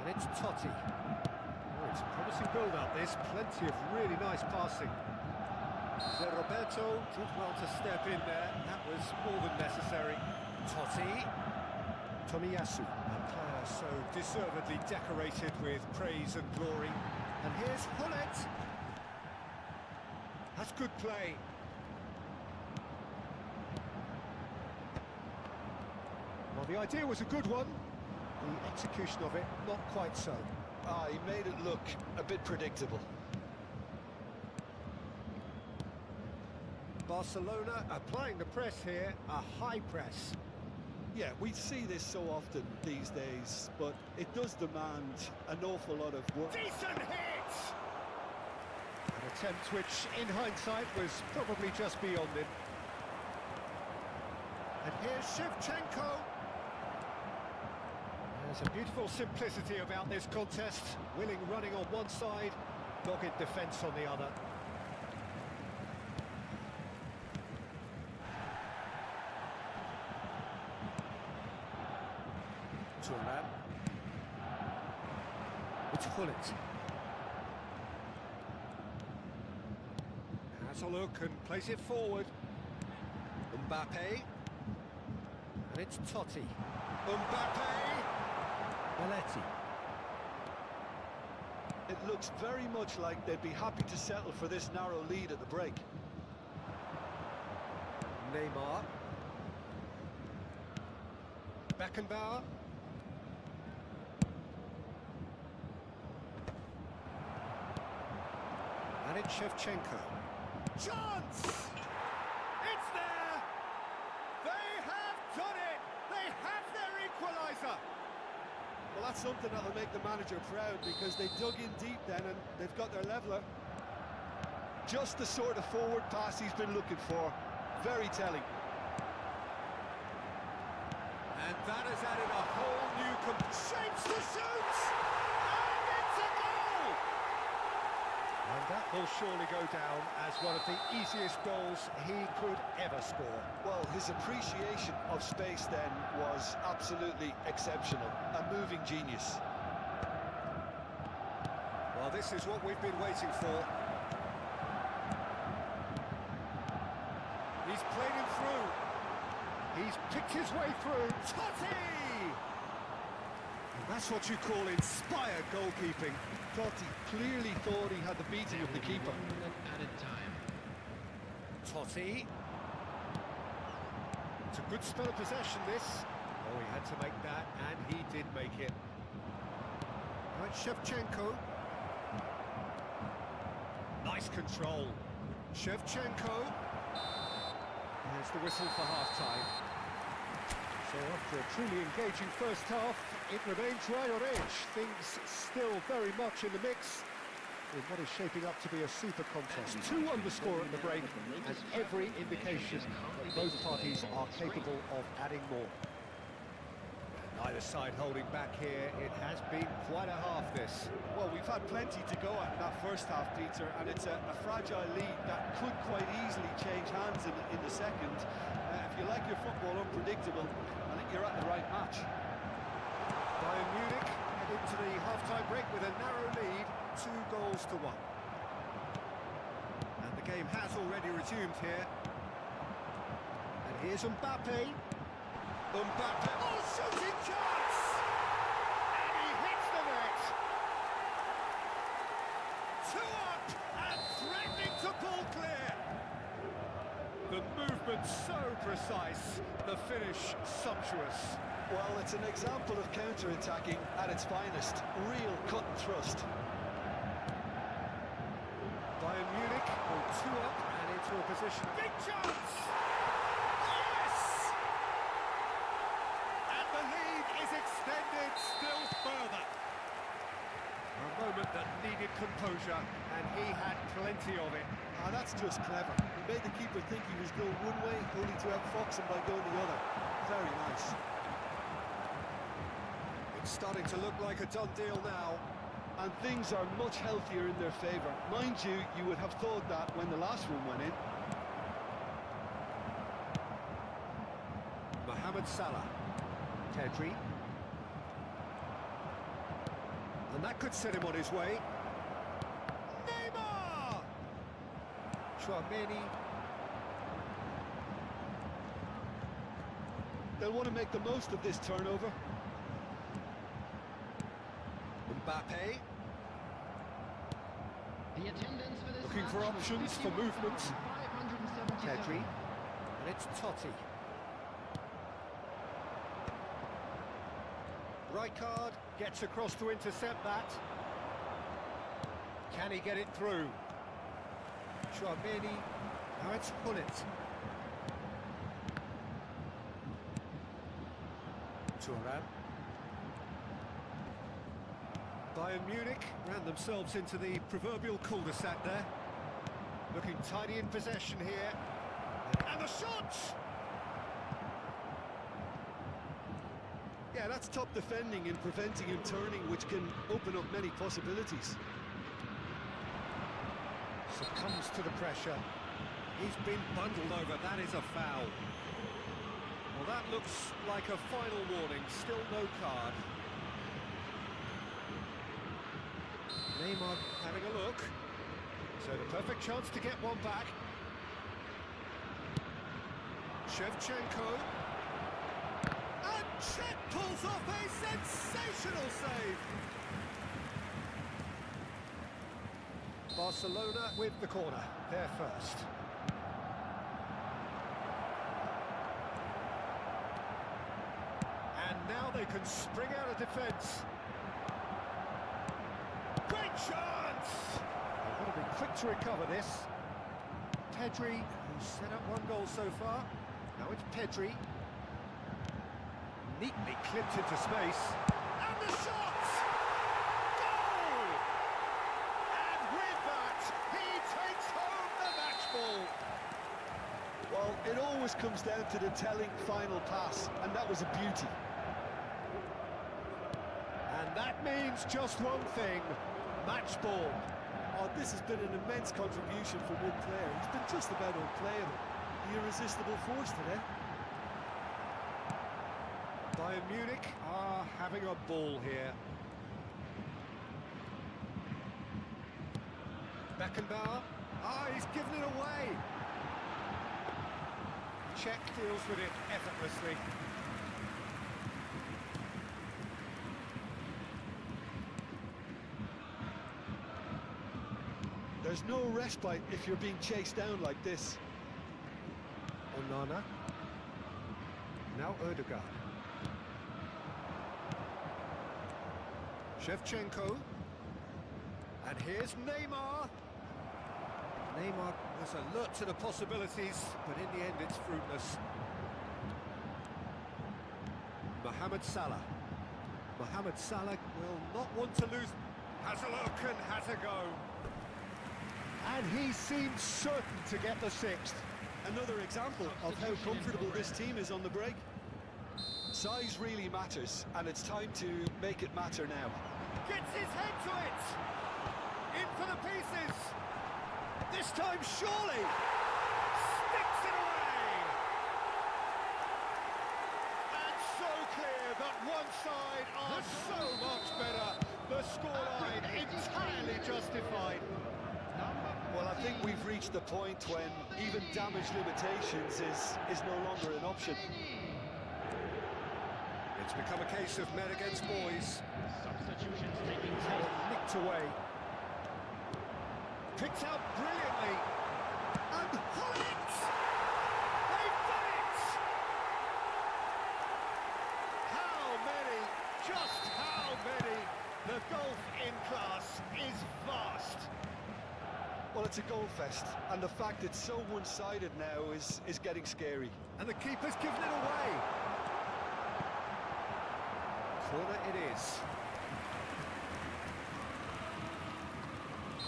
And it's Totti. Oh, it's a promising build-up, this. Plenty of really nice passing. So Roberto did well to step in there. That was more than necessary. Totti. Tomiyasu. A player so deservedly decorated with praise and glory. And here's Gullit. That's good play. Well, the idea was a good one. The execution of it, not quite so. He made it look a bit predictable. Barcelona applying the press here, a high press. Yeah, we see this so often these days, but it does demand an awful lot of work. Decent hit! An attempt which, in hindsight, was probably just beyond him. And here's Shevchenko. There's a beautiful simplicity about this contest. Willing running on one side, dogged defence on the other. Turan. It's Gullit. Has a look and plays it forward. Mbappe. And it's Totti. Mbappe! Belletti. It looks very much like they'd be happy to settle for this narrow lead at the break. Neymar. Beckenbauer. And it's Shevchenko. Chance! It's there! They have done it! They have their equaliser! Well, that's something that'll make the manager proud, because they dug in deep then and they've got their leveller. Just the sort of forward pass he's been looking for. Very telling. And that has added a whole new shapes to shoot! And it's a goal! And that will surely go down as one of the easiest goals he could ever score. Well, his appreciation of space then was absolutely exceptional. A moving genius. Well, this is what we've been waiting for. He's played him through. He's picked his way through. Totti! And that's what you call inspired goalkeeping. Totti clearly thought he had the beating of the keeper. Added time. Totti. It's a good spell of possession, this. Oh, he had to make that, and he did make it. Right, Shevchenko. Nice control. Shevchenko. There's the whistle for half-time. So after a truly engaging first half, it remains right on edge. Things still very much in the mix in what is shaping up to be a super contest. 2-1 the score at the break, and every indication that both parties are capable of adding more. Neither side holding back here. It has been quite a half, this. Well, we've had plenty to go at in that first half, Peter, and it's a fragile lead that could quite easily change hands in the second. If you like your football unpredictable, I think you're at the right match. Bayern Munich head into the half-time break with a narrow lead, 2-1. And the game has already resumed here. And here's Mbappe. Mbappe, oh, shooting chance! And he hits the net! 2 up and threatening to pull clear! The movement so precise, the finish sumptuous. Well, it's an example of counter-attacking at its finest. Real cut and thrust. Bayern Munich go 2 up and into a position. Big chance! Extended still further. A moment that needed composure, and he had plenty of it. Ah, that's just clever. He made the keeper think he was going one way, only to outfox him by going the other. Very nice. It's starting to look like a done deal now. And things are much healthier in their favour. Mind you, you would have thought that when the last one went in. Mohamed Salah. Pedri. And that could set him on his way. Neymar! Chouameni. They'll want to make the most of this turnover. Mbappe. The attendance for this Looking for match options was for movement. 577. Pedri. And it's Totti. Rijkaard gets across to intercept that. Can he get it through? Chouameni. Now it's Hullet. Thuram. Bayern Munich ran themselves into the proverbial cul-de-sac there. Looking tidy in possession here. And the shot! Yeah, that's top defending and preventing him turning, which can open up many possibilities. Succumbs to the pressure. He's been bundled over. That is a foul. Well, that looks like a final warning. Still no card. Neymar having a look. So the perfect chance to get one back. Shevchenko. And Chet pulls off a sensational save. Barcelona with the corner, they're first. And now they can spring out of defence. Great chance! Got to be quick to recover this. Pedri, who's set up one goal so far. Now it's Pedri. Neatly clipped into space. And the shot! Goal! And with that, he takes home the match ball. Well, it always comes down to the telling final pass, and that was a beauty. And that means just one thing, match ball. Oh, this has been an immense contribution from one player. He's been just about unplayable. The irresistible force today. Bayern Munich are having a ball here. Beckenbauer. Ah, he's given it away. Czech deals with it effortlessly. There's no respite if you're being chased down like this. Onana. Now Ødegaard. Shevchenko. And here's Neymar. Neymar was alert to the possibilities, but in the end it's fruitless. Mohamed Salah. Mohamed Salah will not want to lose. Has a look and has a go. And he seems certain to get the sixth. Another example of how comfortable this team is on the break. Size really matters, and it's time to make it matter now. Gets his head to it! In for the pieces! This time surely! Sticks it away! And so clear that one side are so much better. The scoreline entirely justified. Well, I think we've reached the point when even damage limitations is no longer an option. It's become a case of men against boys. Substitutions taking Had place. it nicked away. Picked out brilliantly. And Hullet! They've done it! How many? Just how many? The gulf in class is vast. Well, it's a goal fest, and the fact it's so one-sided now is getting scary. And the keeper's given it away. Corner it is.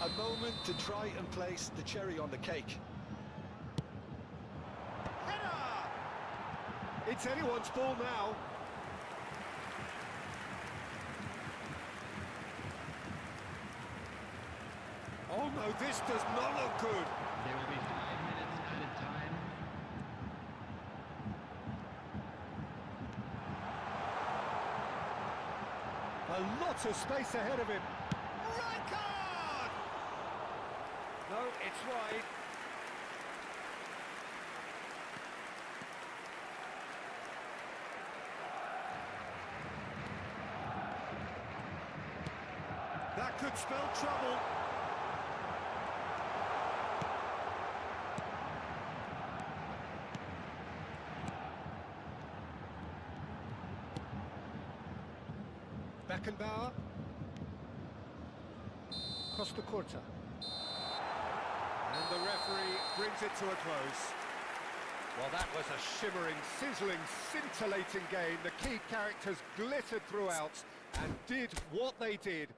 A moment to try and place the cherry on the cake. Header! It's anyone's ball now. Oh no, this does not look good. There will be 5 minutes added time. A lot of space ahead of him. Right card! No, it's wide. That could spell trouble. Beckenbauer. Costa Corta. And the referee brings it to a close. Well, that was a shimmering, sizzling, scintillating game. The key characters glittered throughout and did what they did